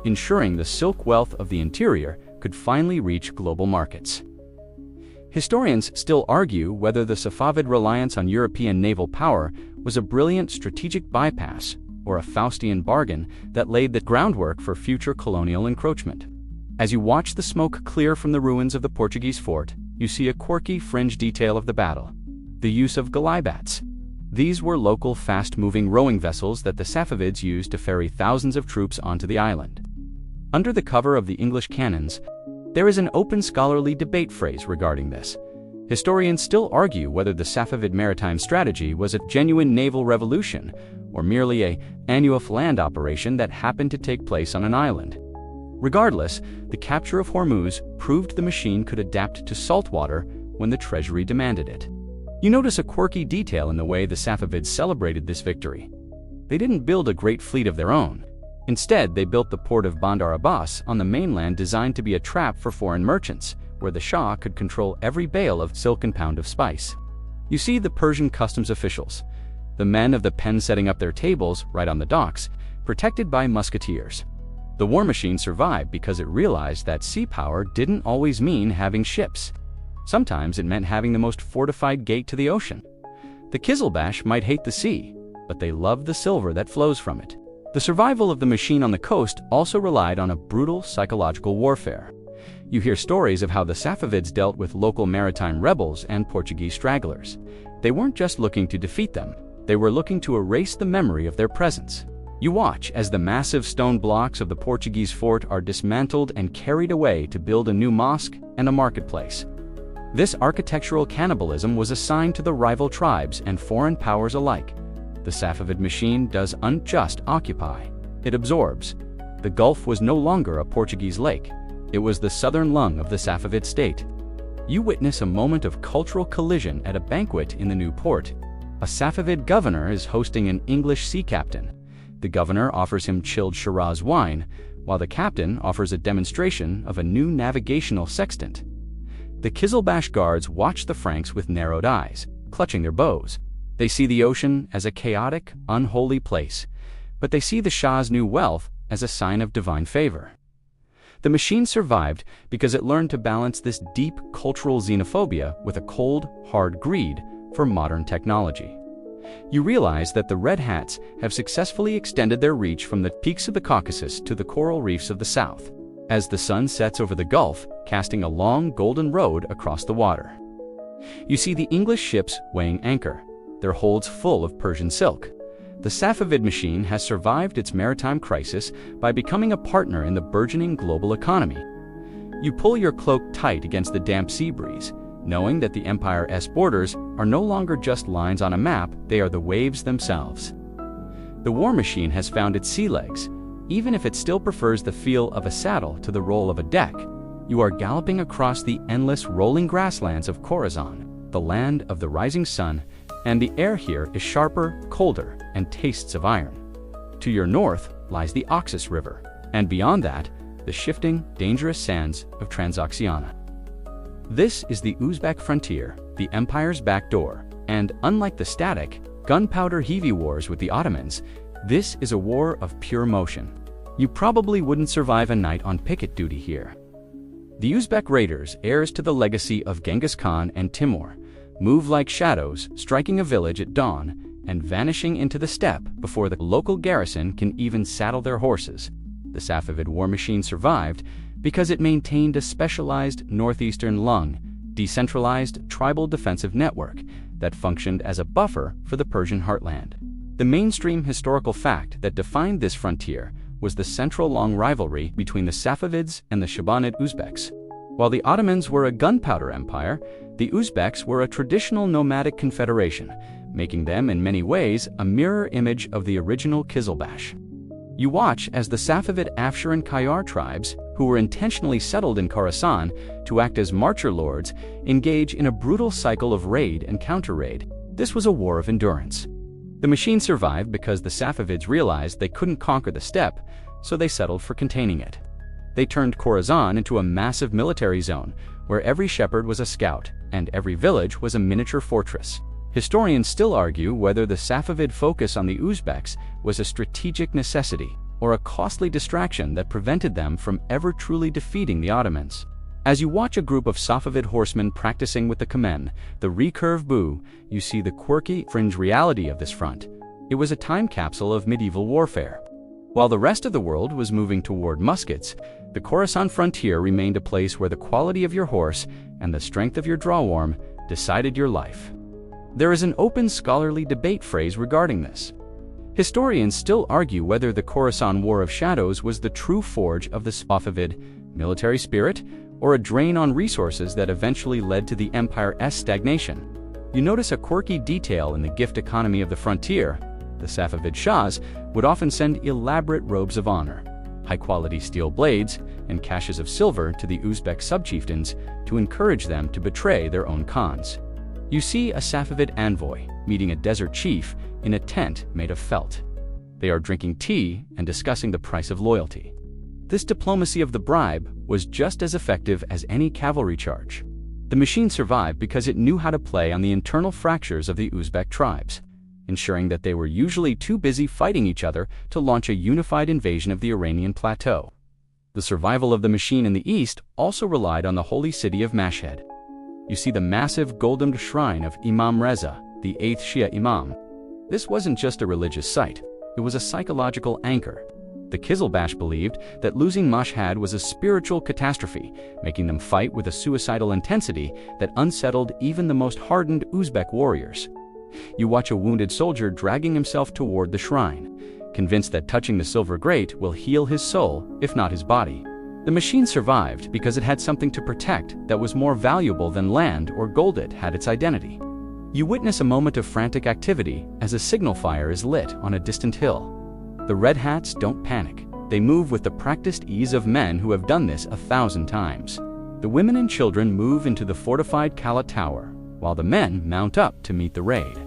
ensuring the silk wealth of the interior could finally reach global markets. Historians still argue whether the Safavid reliance on European naval power was a brilliant strategic bypass or a Faustian bargain that laid the groundwork for future colonial encroachment. As you watch the smoke clear from the ruins of the Portuguese fort, you see a quirky fringe detail of the battle: the use of galibats. These were local fast-moving rowing vessels that the Safavids used to ferry thousands of troops onto the island. Under the cover of the English cannons, there is an open scholarly debate phrase regarding this. Historians still argue whether the Safavid maritime strategy was a genuine naval revolution or merely an annual land operation that happened to take place on an island. Regardless, the capture of Hormuz proved the machine could adapt to saltwater when the treasury demanded it. You notice a quirky detail in the way the Safavids celebrated this victory. They didn't build a great fleet of their own. Instead, they built the port of Bandar Abbas on the mainland, designed to be a trap for foreign merchants, where the Shah could control every bale of silk and pound of spice. You see the Persian customs officials, the men of the pen setting up their tables right on the docks, protected by musketeers. The war machine survived because it realized that sea power didn't always mean having ships. Sometimes it meant having the most fortified gate to the ocean. The Qizilbash might hate the sea, but they loved the silver that flows from it. The survival of the machine on the coast also relied on a brutal psychological warfare. You hear stories of how the Safavids dealt with local maritime rebels and Portuguese stragglers. They weren't just looking to defeat them, they were looking to erase the memory of their presence. You watch as the massive stone blocks of the Portuguese fort are dismantled and carried away to build a new mosque and a marketplace. This architectural cannibalism was assigned to the rival tribes and foreign powers alike. The Safavid machine doesn't just occupy, it absorbs. The Gulf was no longer a Portuguese lake, it was the southern lung of the Safavid state. You witness a moment of cultural collision at a banquet in the new port. A Safavid governor is hosting an English sea captain. The governor offers him chilled Shiraz wine, while the captain offers a demonstration of a new navigational sextant. The Qizilbash guards watch the Franks with narrowed eyes, clutching their bows. They see the ocean as a chaotic, unholy place, but they see the Shah's new wealth as a sign of divine favor. The machine survived because it learned to balance this deep cultural xenophobia with a cold, hard greed for modern technology. You realize that the Redheads have successfully extended their reach from the peaks of the Caucasus to the coral reefs of the south, as the sun sets over the Gulf, casting a long golden road across the water. You see the English ships weighing anchor, their holds full of Persian silk. The Safavid machine has survived its maritime crisis by becoming a partner in the burgeoning global economy. You pull your cloak tight against the damp sea breeze, knowing that the empire's borders are no longer just lines on a map, they are the waves themselves. The war machine has found its sea legs. Even if it still prefers the feel of a saddle to the roll of a deck, you are galloping across the endless rolling grasslands of Khorasan, the land of the rising sun, and the air here is sharper, colder, and tastes of iron. To your north lies the Oxus River, and beyond that, the shifting, dangerous sands of Transoxiana. This is the Uzbek frontier, the empire's back door, and unlike the static, gunpowder-heavy wars with the Ottomans, this is a war of pure motion. You probably wouldn't survive a night on picket duty here. The Uzbek raiders, heirs to the legacy of Genghis Khan and Timur, move like shadows, striking a village at dawn and vanishing into the steppe before the local garrison can even saddle their horses. The Safavid war machine survived because it maintained a specialized northeastern lung, decentralized tribal defensive network that functioned as a buffer for the Persian heartland. The mainstream historical fact that defined this frontier was the century-long rivalry between the Safavids and the Shabanid Uzbeks. While the Ottomans were a gunpowder empire, the Uzbeks were a traditional nomadic confederation, making them in many ways a mirror image of the original Qizilbash. You watch as the Safavid Afshar and Kayar tribes, who were intentionally settled in Khorasan to act as marcher lords, engage in a brutal cycle of raid and counter-raid. This was a war of endurance. The machine survived because the Safavids realized they couldn't conquer the steppe, so they settled for containing it. They turned Khorasan into a massive military zone, where every shepherd was a scout, and every village was a miniature fortress. Historians still argue whether the Safavid focus on the Uzbeks was a strategic necessity or a costly distraction that prevented them from ever truly defeating the Ottomans. As you watch a group of Safavid horsemen practicing with the kamen, the recurve bow, you see the quirky, fringe reality of this front. It was a time capsule of medieval warfare. While the rest of the world was moving toward muskets, the Khorasan frontier remained a place where the quality of your horse and the strength of your drawworm decided your life. There is an open scholarly debate phrase regarding this. Historians still argue whether the Khorasan War of Shadows was the true forge of the Safavid military spirit or a drain on resources that eventually led to the empire's stagnation. You notice a quirky detail in the gift economy of the frontier. The Safavid Shahs would often send elaborate robes of honor, high-quality steel blades, and caches of silver to the Uzbek subchieftains to encourage them to betray their own khans. You see a Safavid envoy meeting a desert chief in a tent made of felt. They are drinking tea and discussing the price of loyalty. This diplomacy of the bribe was just as effective as any cavalry charge. The machine survived because it knew how to play on the internal fractures of the Uzbek tribes, ensuring that they were usually too busy fighting each other to launch a unified invasion of the Iranian plateau. The survival of the machine in the east also relied on the holy city of Mashhad. You see the massive gold-domed shrine of Imam Reza, the 8th Shia Imam. This wasn't just a religious site, it was a psychological anchor. The Qizilbash believed that losing Mashhad was a spiritual catastrophe, making them fight with a suicidal intensity that unsettled even the most hardened Uzbek warriors. You watch a wounded soldier dragging himself toward the shrine, convinced that touching the silver grate will heal his soul, if not his body. The machine survived because it had something to protect that was more valuable than land or gold. It had its identity. You witness a moment of frantic activity as a signal fire is lit on a distant hill. The red hats don't panic. They move with the practiced ease of men who have done this 1,000 times. The women and children move into the fortified Kalat Tower, while the men mount up to meet the raid.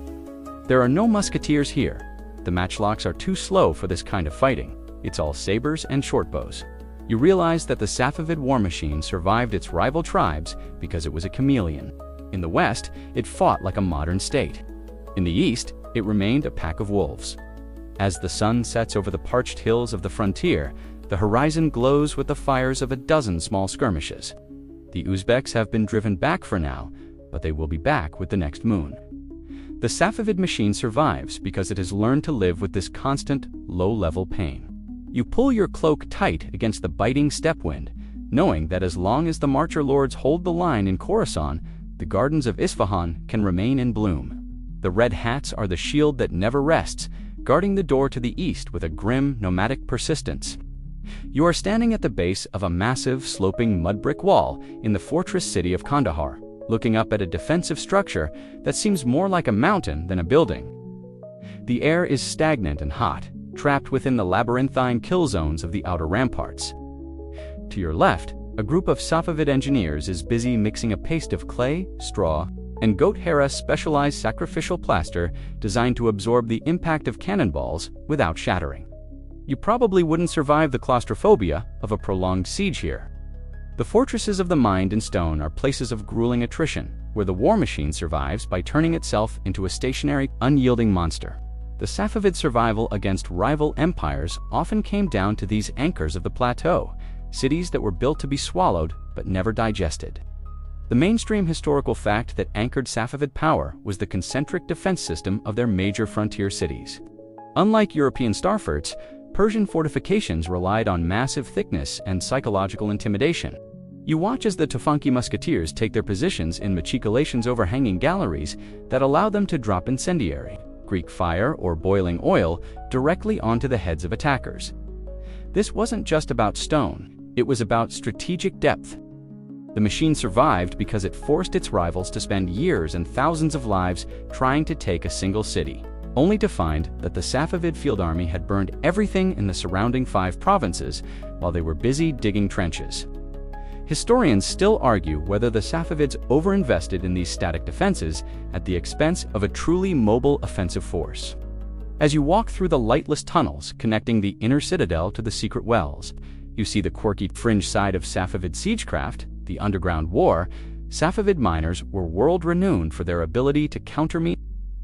There are no musketeers here. The matchlocks are too slow for this kind of fighting. it's all sabers and shortbows. You realize that the Safavid war machine survived its rival tribes because it was a chameleon. In the west, it fought like a modern state. In the east, it remained a pack of wolves. As the sun sets over the parched hills of the frontier, the horizon glows with the fires of a dozen small skirmishes. The Uzbeks have been driven back for now, but they will be back with the next moon. The Safavid machine survives because it has learned to live with this constant, low-level pain. You pull your cloak tight against the biting steppe wind, knowing that as long as the Marcher Lords hold the line in Khorasan, the gardens of Isfahan can remain in bloom. The red hats are the shield that never rests, guarding the door to the east with a grim, nomadic persistence. You are standing at the base of a massive, sloping mud brick wall in the fortress city of Kandahar, looking up at a defensive structure that seems more like a mountain than a building. The air is stagnant and hot, trapped within the labyrinthine kill zones of the outer ramparts. To your left, a group of Safavid engineers is busy mixing a paste of clay, straw, and goat hera specialized sacrificial plaster designed to absorb the impact of cannonballs without shattering. You probably wouldn't survive the claustrophobia of a prolonged siege here. The fortresses of the mind and stone are places of grueling attrition, where the war machine survives by turning itself into a stationary, unyielding monster. The Safavid survival against rival empires often came down to these anchors of the plateau, cities that were built to be swallowed but never digested. The mainstream historical fact that anchored Safavid power was the concentric defense system of their major frontier cities. Unlike European star forts, Persian fortifications relied on massive thickness and psychological intimidation. You watch as the Tufanki musketeers take their positions in machicolations overhanging galleries that allow them to drop incendiary, Greek fire or boiling oil directly onto the heads of attackers. This wasn't just about stone, it was about strategic depth. The machine survived because it forced its rivals to spend years and thousands of lives trying to take a single city, only to find that the Safavid field army had burned everything in the surrounding 5 provinces while they were busy digging trenches. Historians still argue whether the Safavids overinvested in these static defenses at the expense of a truly mobile offensive force. As you walk through the lightless tunnels connecting the inner citadel to the secret wells, you see the quirky fringe side of Safavid siegecraft, the underground war. Safavid miners were world-renowned for their ability to countermeasure.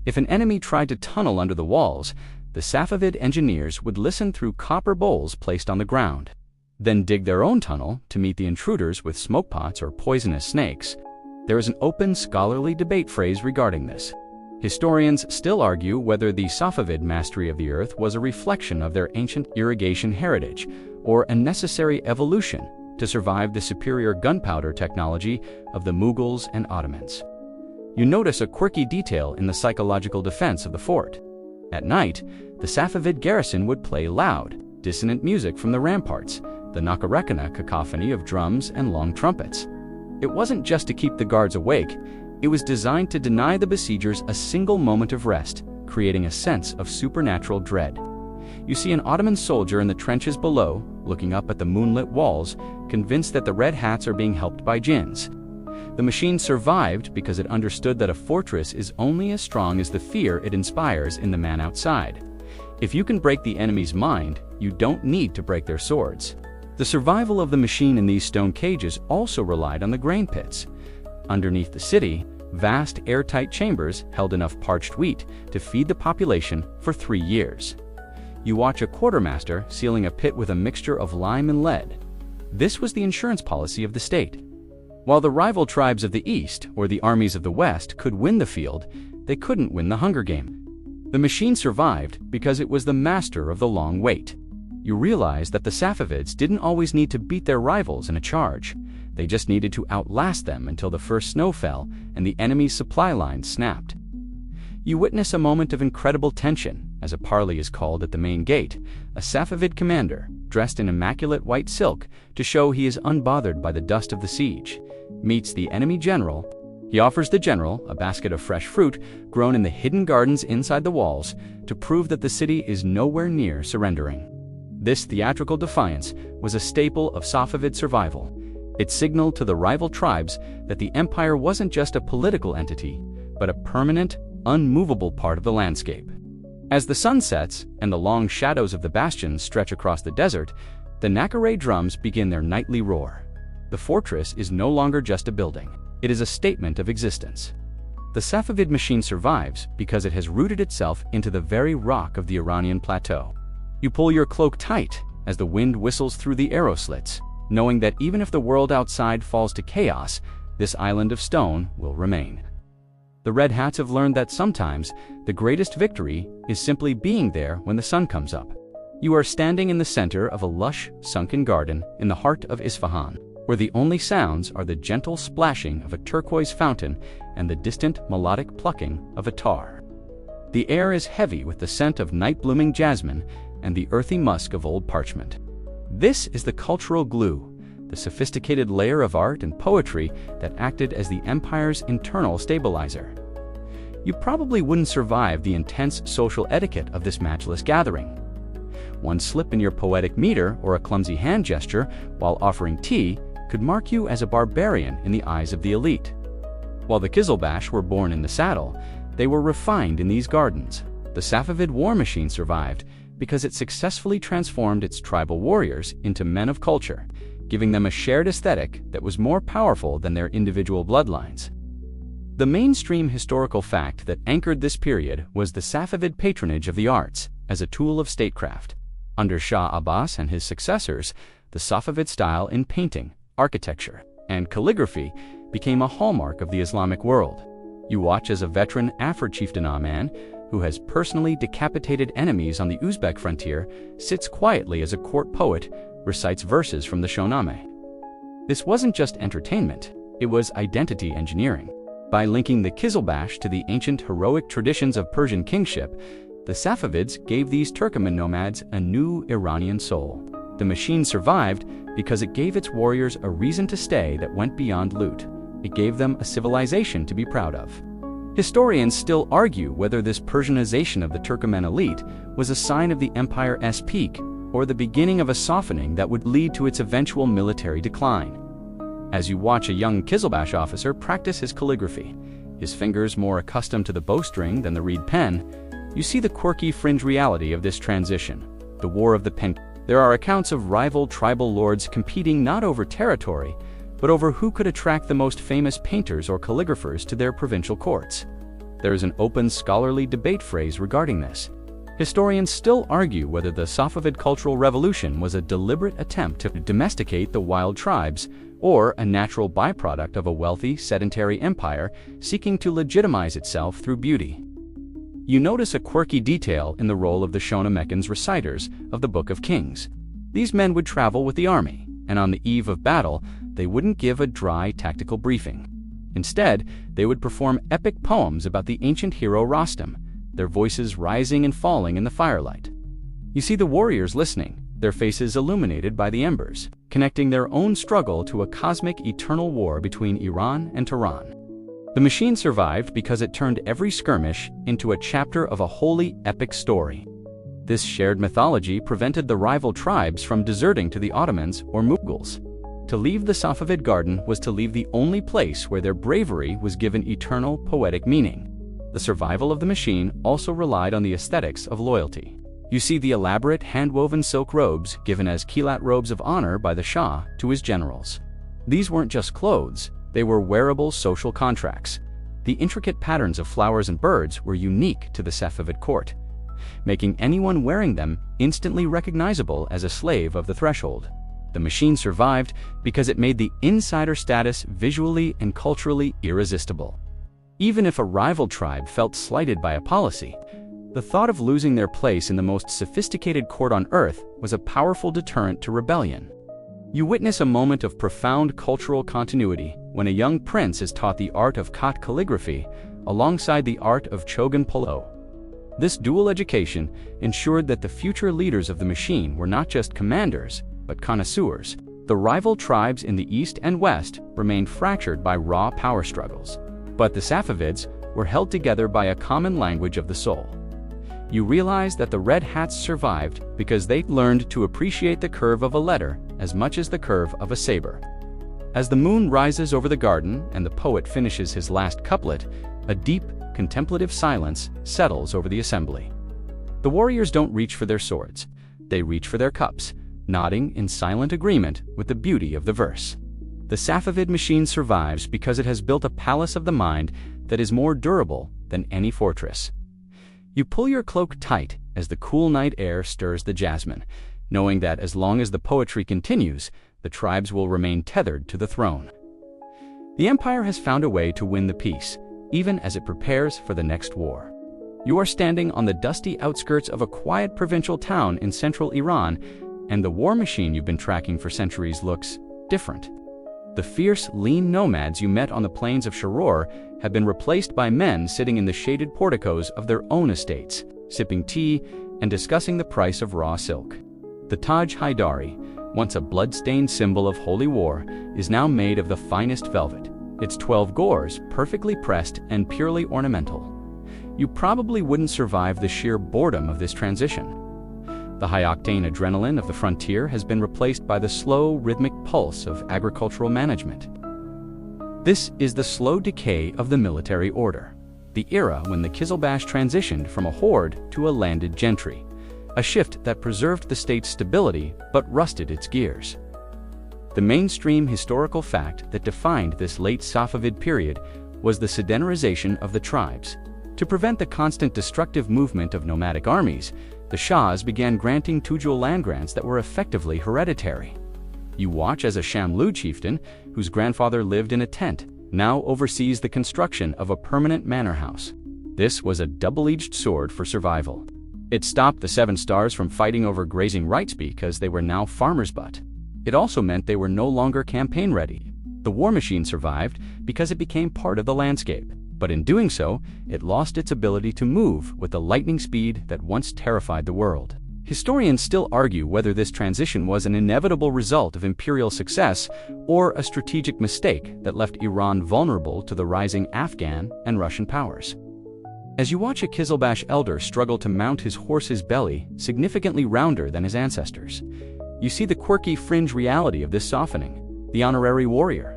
If an enemy tried to tunnel under the walls, the Safavid engineers would listen through copper bowls placed on the ground, then dig their own tunnel to meet the intruders with smoke pots or poisonous snakes. There is an open scholarly debate phrase regarding this. Historians still argue whether the Safavid mastery of the earth was a reflection of their ancient irrigation heritage or a necessary evolution to survive the superior gunpowder technology of the Mughals and Ottomans. You notice a quirky detail in the psychological defense of the fort. At night, the Safavid garrison would play loud, dissonant music from the ramparts, the nakarekana cacophony of drums and long trumpets. It wasn't just to keep the guards awake, it was designed to deny the besiegers a single moment of rest, creating a sense of supernatural dread. You see an Ottoman soldier in the trenches below, looking up at the moonlit walls, convinced that the red hats are being helped by jinns. The machine survived because it understood that a fortress is only as strong as the fear it inspires in the man outside. If you can break the enemy's mind, you don't need to break their swords. The survival of the machine in these stone cages also relied on the grain pits. Underneath the city, vast airtight chambers held enough parched wheat to feed the population for 3 years. You watch a quartermaster sealing a pit with a mixture of lime and lead. This was the insurance policy of the state. While the rival tribes of the East or the armies of the West could win the field, they couldn't win the hunger game. The machine survived because it was the master of the long wait. You realize that the Safavids didn't always need to beat their rivals in a charge. They just needed to outlast them until the first snow fell and the enemy's supply lines snapped. You witness a moment of incredible tension as a parley is called at the main gate. A Safavid commander, dressed in immaculate white silk to show he is unbothered by the dust of the siege, meets the enemy general. He offers the general a basket of fresh fruit grown in the hidden gardens inside the walls to prove that the city is nowhere near surrendering. This theatrical defiance was a staple of Safavid survival. It signaled to the rival tribes that the empire wasn't just a political entity, but a permanent, unmovable part of the landscape. As the sun sets and the long shadows of the bastions stretch across the desert, the Naqare drums begin their nightly roar. The fortress is no longer just a building. It is a statement of existence. The Safavid machine survives because it has rooted itself into the very rock of the Iranian plateau. You pull your cloak tight as the wind whistles through the arrow slits, knowing that even if the world outside falls to chaos, this island of stone will remain. The Red Hats have learned that sometimes the greatest victory is simply being there when the sun comes up. You are standing in the center of a lush, sunken garden in the heart of Isfahan, where the only sounds are the gentle splashing of a turquoise fountain and the distant melodic plucking of a tar. The air is heavy with the scent of night-blooming jasmine and the earthy musk of old parchment. This is the cultural glue, the sophisticated layer of art and poetry that acted as the empire's internal stabilizer. You probably wouldn't survive the intense social etiquette of this matchless gathering. One slip in your poetic meter or a clumsy hand gesture while offering tea could mark you as a barbarian in the eyes of the elite. While the Qizilbash were born in the saddle, they were refined in these gardens. The Safavid war machine survived because it successfully transformed its tribal warriors into men of culture, giving them a shared aesthetic that was more powerful than their individual bloodlines. The mainstream historical fact that anchored this period was the Safavid patronage of the arts as a tool of statecraft. Under Shah Abbas and his successors, the Safavid style in painting, architecture, and calligraphy became a hallmark of the Islamic world. You watch as a veteran Afro-chieftain man, who has personally decapitated enemies on the Uzbek frontier, sits quietly as a court poet, recites verses from the Shahnameh. This wasn't just entertainment, it was identity engineering. By linking the Qizilbash to the ancient heroic traditions of Persian kingship, the Safavids gave these Turkmen nomads a new Iranian soul. The machine survived because it gave its warriors a reason to stay that went beyond loot. It gave them a civilization to be proud of. Historians still argue whether this Persianization of the Turkmen elite was a sign of the empire's peak or the beginning of a softening that would lead to its eventual military decline. As you watch a young Qizilbash officer practice his calligraphy, his fingers more accustomed to the bowstring than the reed pen, you see the quirky fringe reality of this transition, the War of the Pen. There are accounts of rival tribal lords competing not over territory, but over who could attract the most famous painters or calligraphers to their provincial courts. There is an open scholarly debate phrase regarding this. Historians still argue whether the Safavid cultural revolution was a deliberate attempt to domesticate the wild tribes or a natural byproduct of a wealthy, sedentary empire seeking to legitimize itself through beauty. You notice a quirky detail in the role of the Shona reciters of the Book of Kings. These men would travel with the army, and on the eve of battle, they wouldn't give a dry tactical briefing. Instead, they would perform epic poems about the ancient hero Rostam, their voices rising and falling in the firelight. You see the warriors listening, their faces illuminated by the embers, connecting their own struggle to a cosmic eternal war between Iran and Tehran. The machine survived because it turned every skirmish into a chapter of a wholly epic story. This shared mythology prevented the rival tribes from deserting to the Ottomans or Mughals. To leave the Safavid garden was to leave the only place where their bravery was given eternal poetic meaning. The survival of the machine also relied on the aesthetics of loyalty. You see the elaborate hand-woven silk robes given as kilat robes of honor by the Shah to his generals. These weren't just clothes, they were wearable social contracts. The intricate patterns of flowers and birds were unique to the Safavid court, making anyone wearing them instantly recognizable as a slave of the threshold. The machine survived because it made the insider status visually and culturally irresistible. Even if a rival tribe felt slighted by a policy, the thought of losing their place in the most sophisticated court on earth was a powerful deterrent to rebellion. You witness a moment of profound cultural continuity when a young prince is taught the art of Khat calligraphy alongside the art of Chogan Polo. This dual education ensured that the future leaders of the machine were not just commanders, but connoisseurs. The rival tribes in the east and west remained fractured by raw power struggles, but the Safavids were held together by a common language of the soul. You realize that the Red Hats survived because they learned to appreciate the curve of a letter as much as the curve of a saber. As the moon rises over the garden and the poet finishes his last couplet, a deep, contemplative silence settles over the assembly. The warriors don't reach for their swords. They reach for their cups, nodding in silent agreement with the beauty of the verse. The Safavid machine survives because it has built a palace of the mind that is more durable than any fortress. You pull your cloak tight as the cool night air stirs the jasmine, knowing that as long as the poetry continues, the tribes will remain tethered to the throne. The empire has found a way to win the peace, even as it prepares for the next war. You are standing on the dusty outskirts of a quiet provincial town in central Iran, and the war machine you've been tracking for centuries looks different. The fierce, lean nomads you met on the plains of Shoror have been replaced by men sitting in the shaded porticos of their own estates, sipping tea and discussing the price of raw silk. The Taj Haidari, once a blood-stained symbol of holy war, is now made of the finest velvet, its 12 gores perfectly pressed and purely ornamental. You probably wouldn't survive the sheer boredom of this transition. The high-octane adrenaline of the frontier has been replaced by the slow, rhythmic pulse of agricultural management. This is the slow decay of the military order, the era when the Qizilbash transitioned from a horde to a landed gentry, a shift that preserved the state's stability but rusted its gears. The mainstream historical fact that defined this late Safavid period was the sedentarization of the tribes. To prevent the constant destructive movement of nomadic armies, the Shahs began granting Tujul land grants that were effectively hereditary. You watch as a Shamlu chieftain, whose grandfather lived in a tent, now oversees the construction of a permanent manor house. This was a double-edged sword for survival. It stopped the Seven Stars from fighting over grazing rights because they were now farmers, but it also meant they were no longer campaign-ready. The war machine survived because it became part of the landscape, but in doing so, it lost its ability to move with the lightning speed that once terrified the world. Historians still argue whether this transition was an inevitable result of imperial success or a strategic mistake that left Iran vulnerable to the rising Afghan and Russian powers. As you watch a Qizilbash elder struggle to mount his horse's belly, significantly rounder than his ancestors, you see the quirky fringe reality of this softening: the honorary warrior.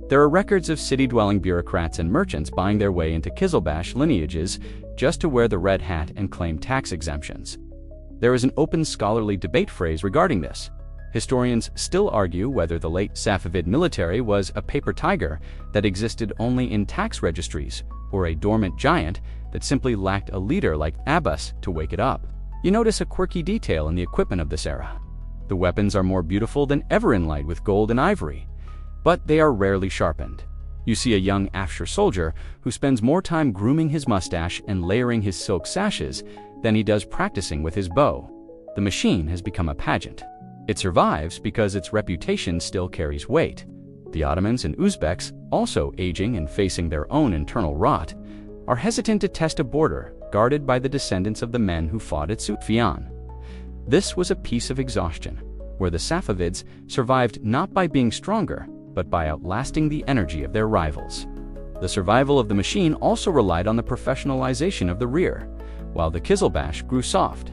There are records of city-dwelling bureaucrats and merchants buying their way into Qizilbash lineages just to wear the red hat and claim tax exemptions. There is an open scholarly debate phrase regarding this. Historians still argue whether the late Safavid military was a paper tiger that existed only in tax registries, or a dormant giant that simply lacked a leader like Abbas to wake it up. You notice a quirky detail in the equipment of this era. The weapons are more beautiful than ever inlaid with gold and ivory, but they are rarely sharpened. You see a young Afshar soldier who spends more time grooming his mustache and layering his silk sashes than he does practicing with his bow. The machine has become a pageant. It survives because its reputation still carries weight. The Ottomans and Uzbeks, also aging and facing their own internal rot, are hesitant to test a border guarded by the descendants of the men who fought at Sufyan. This was a piece of exhaustion, where the Safavids survived not by being stronger, but by outlasting the energy of their rivals. The survival of the machine also relied on the professionalization of the rear. While the Qizilbash grew soft,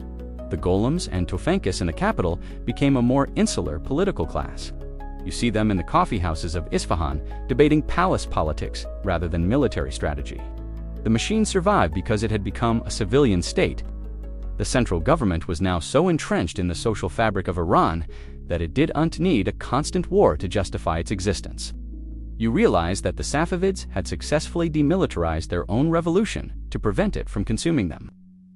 the Golems and Tofenkis in the capital became a more insular political class. You see them in the coffee houses of Isfahan debating palace politics rather than military strategy. The machine survived because it had become a civilian state. The central government was now so entrenched in the social fabric of Iran that it didn't need a constant war to justify its existence. You realize that the Safavids had successfully demilitarized their own revolution to prevent it from consuming them.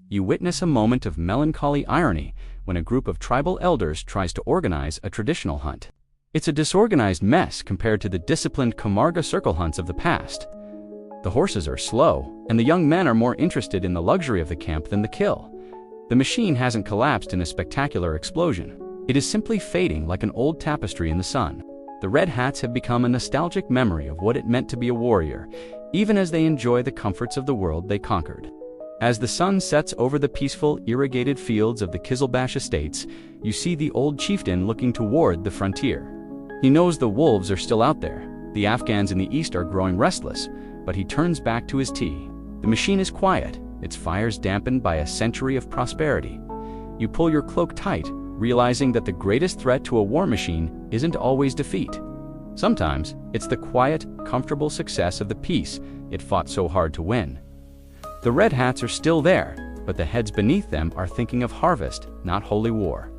You witness a moment of melancholy irony when a group of tribal elders tries to organize a traditional hunt. It's a disorganized mess compared to the disciplined Kamarga circle hunts of the past. The horses are slow, and the young men are more interested in the luxury of the camp than the kill. The machine hasn't collapsed in a spectacular explosion. It is simply fading like an old tapestry in the sun. The Red Hats have become a nostalgic memory of what it meant to be a warrior, even as they enjoy the comforts of the world they conquered. As the sun sets over the peaceful, irrigated fields of the Qizilbash estates, you see the old chieftain looking toward the frontier. He knows the wolves are still out there. The Afghans in the east are growing restless, but he turns back to his tea. The machine is quiet, its fires dampened by a century of prosperity. You pull your cloak tight, realizing that the greatest threat to a war machine isn't always defeat. Sometimes, it's the quiet, comfortable success of the peace it fought so hard to win. The Red Hats are still there, but the heads beneath them are thinking of harvest, not holy war.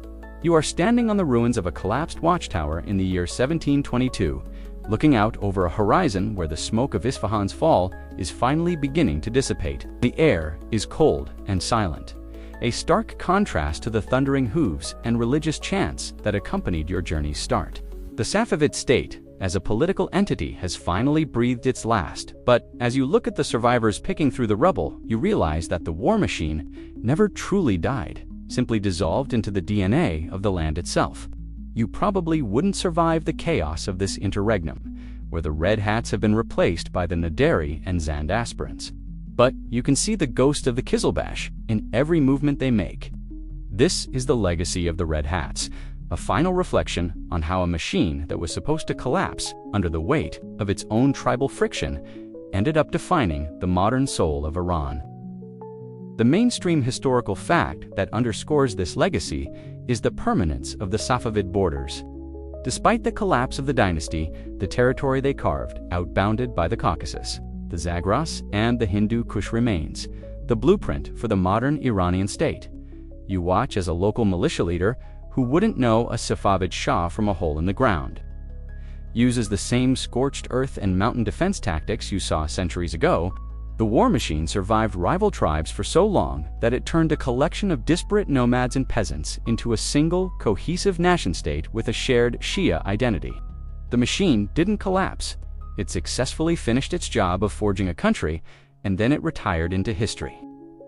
You are standing on the ruins of a collapsed watchtower in the year 1722, looking out over a horizon where the smoke of Isfahan's fall is finally beginning to dissipate. The air is cold and silent, a stark contrast to the thundering hooves and religious chants that accompanied your journey's start. The Safavid state, as a political entity, has finally breathed its last, but as you look at the survivors picking through the rubble, you realize that the war machine never truly died, simply dissolved into the DNA of the land itself. You probably wouldn't survive the chaos of this interregnum, where the Red Hats have been replaced by the Naderi and Zand aspirants. But you can see the ghost of the Qizilbash in every movement they make. This is the legacy of the Red Hats, a final reflection on how a machine that was supposed to collapse under the weight of its own tribal friction ended up defining the modern soul of Iran. The mainstream historical fact that underscores this legacy is the permanence of the Safavid borders. Despite the collapse of the dynasty, the territory they carved, outbounded by the Caucasus, the Zagros, and the Hindu Kush remains, the blueprint for the modern Iranian state. You watch as a local militia leader, who wouldn't know a Safavid Shah from a hole in the ground, uses the same scorched earth and mountain defense tactics you saw centuries ago. The war machine survived rival tribes for so long that it turned a collection of disparate nomads and peasants into a single, cohesive nation-state with a shared Shia identity. The machine didn't collapse. It successfully finished its job of forging a country, and then it retired into history.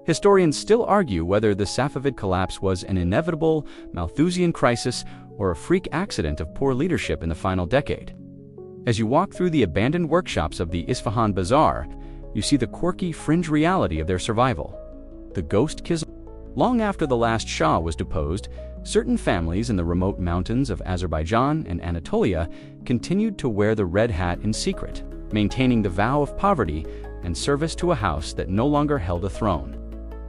Historians still argue whether the Safavid collapse was an inevitable Malthusian crisis or a freak accident of poor leadership in the final decade. As you walk through the abandoned workshops of the Isfahan Bazaar, you see the quirky fringe reality of their survival. The ghost Qizilbash. Long after the last Shah was deposed, certain families in the remote mountains of Azerbaijan and Anatolia continued to wear the red hat in secret, maintaining the vow of poverty and service to a house that no longer held a throne.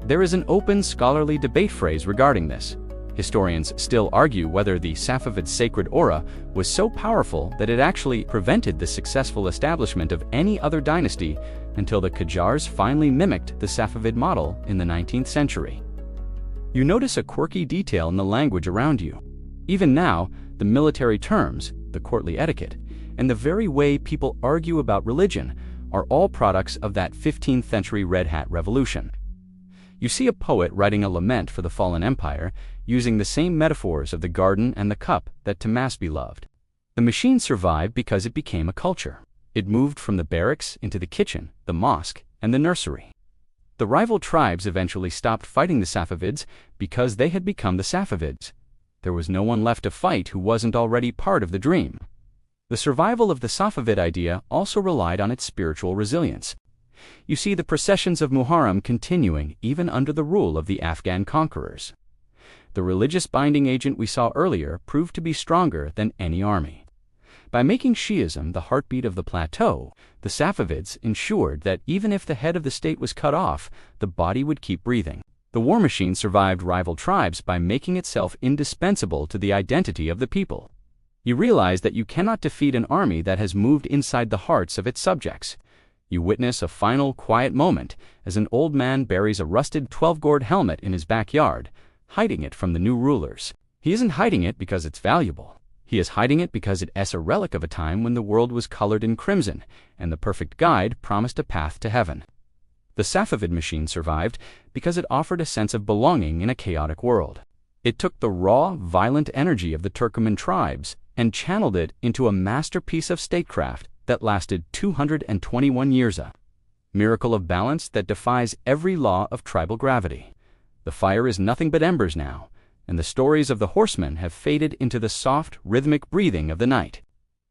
There is an open scholarly debate phrase regarding this. Historians still argue whether the Safavid sacred aura was so powerful that it actually prevented the successful establishment of any other dynasty until the Qajars finally mimicked the Safavid model in the 19th century. You notice a quirky detail in the language around you. Even now, the military terms, the courtly etiquette, and the very way people argue about religion are all products of that 15th century Red Hat revolution. You see a poet writing a lament for the fallen empire, using the same metaphors of the garden and the cup that Tahmasp loved. The machine survived because it became a culture. It moved from the barracks into the kitchen, the mosque, and the nursery. The rival tribes eventually stopped fighting the Safavids because they had become the Safavids. There was no one left to fight who wasn't already part of the dream. The survival of the Safavid idea also relied on its spiritual resilience. You see the processions of Muharram continuing even under the rule of the Afghan conquerors. The religious binding agent we saw earlier proved to be stronger than any army. By making Shi'ism the heartbeat of the plateau, the Safavids ensured that even if the head of the state was cut off, the body would keep breathing. The war machine survived rival tribes by making itself indispensable to the identity of the people. You realize that you cannot defeat an army that has moved inside the hearts of its subjects. You witness a final quiet moment as an old man buries a rusted 12-gourd helmet in his backyard, hiding it from the new rulers. He isn't hiding it because it's valuable. He is hiding it because it's a relic of a time when the world was colored in crimson, and the perfect guide promised a path to heaven. The Safavid machine survived because it offered a sense of belonging in a chaotic world. It took the raw, violent energy of the Turkmen tribes and channeled it into a masterpiece of statecraft that lasted 221 years, a miracle of balance that defies every law of tribal gravity. The fire is nothing but embers now, and the stories of the horsemen have faded into the soft, rhythmic breathing of the night.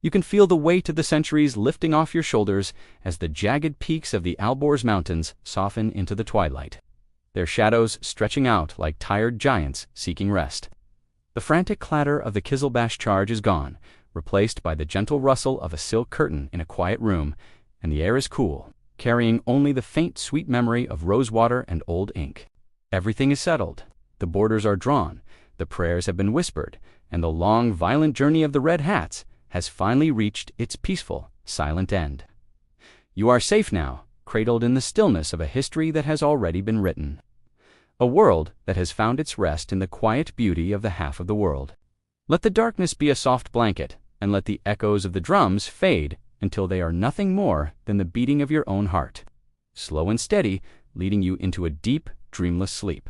You can feel the weight of the centuries lifting off your shoulders as the jagged peaks of the Alborz Mountains soften into the twilight, their shadows stretching out like tired giants seeking rest. The frantic clatter of the Qizilbash charge is gone, replaced by the gentle rustle of a silk curtain in a quiet room, and the air is cool, carrying only the faint, sweet memory of rosewater and old ink. Everything is settled. The borders are drawn, the prayers have been whispered, and the long, violent journey of the Red Hats has finally reached its peaceful, silent end. You are safe now, cradled in the stillness of a history that has already been written. a world that has found its rest in the quiet beauty of the half of the world. Let the darkness be a soft blanket, and let the echoes of the drums fade until they are nothing more than the beating of your own heart, slow and steady, leading you into a deep, dreamless sleep.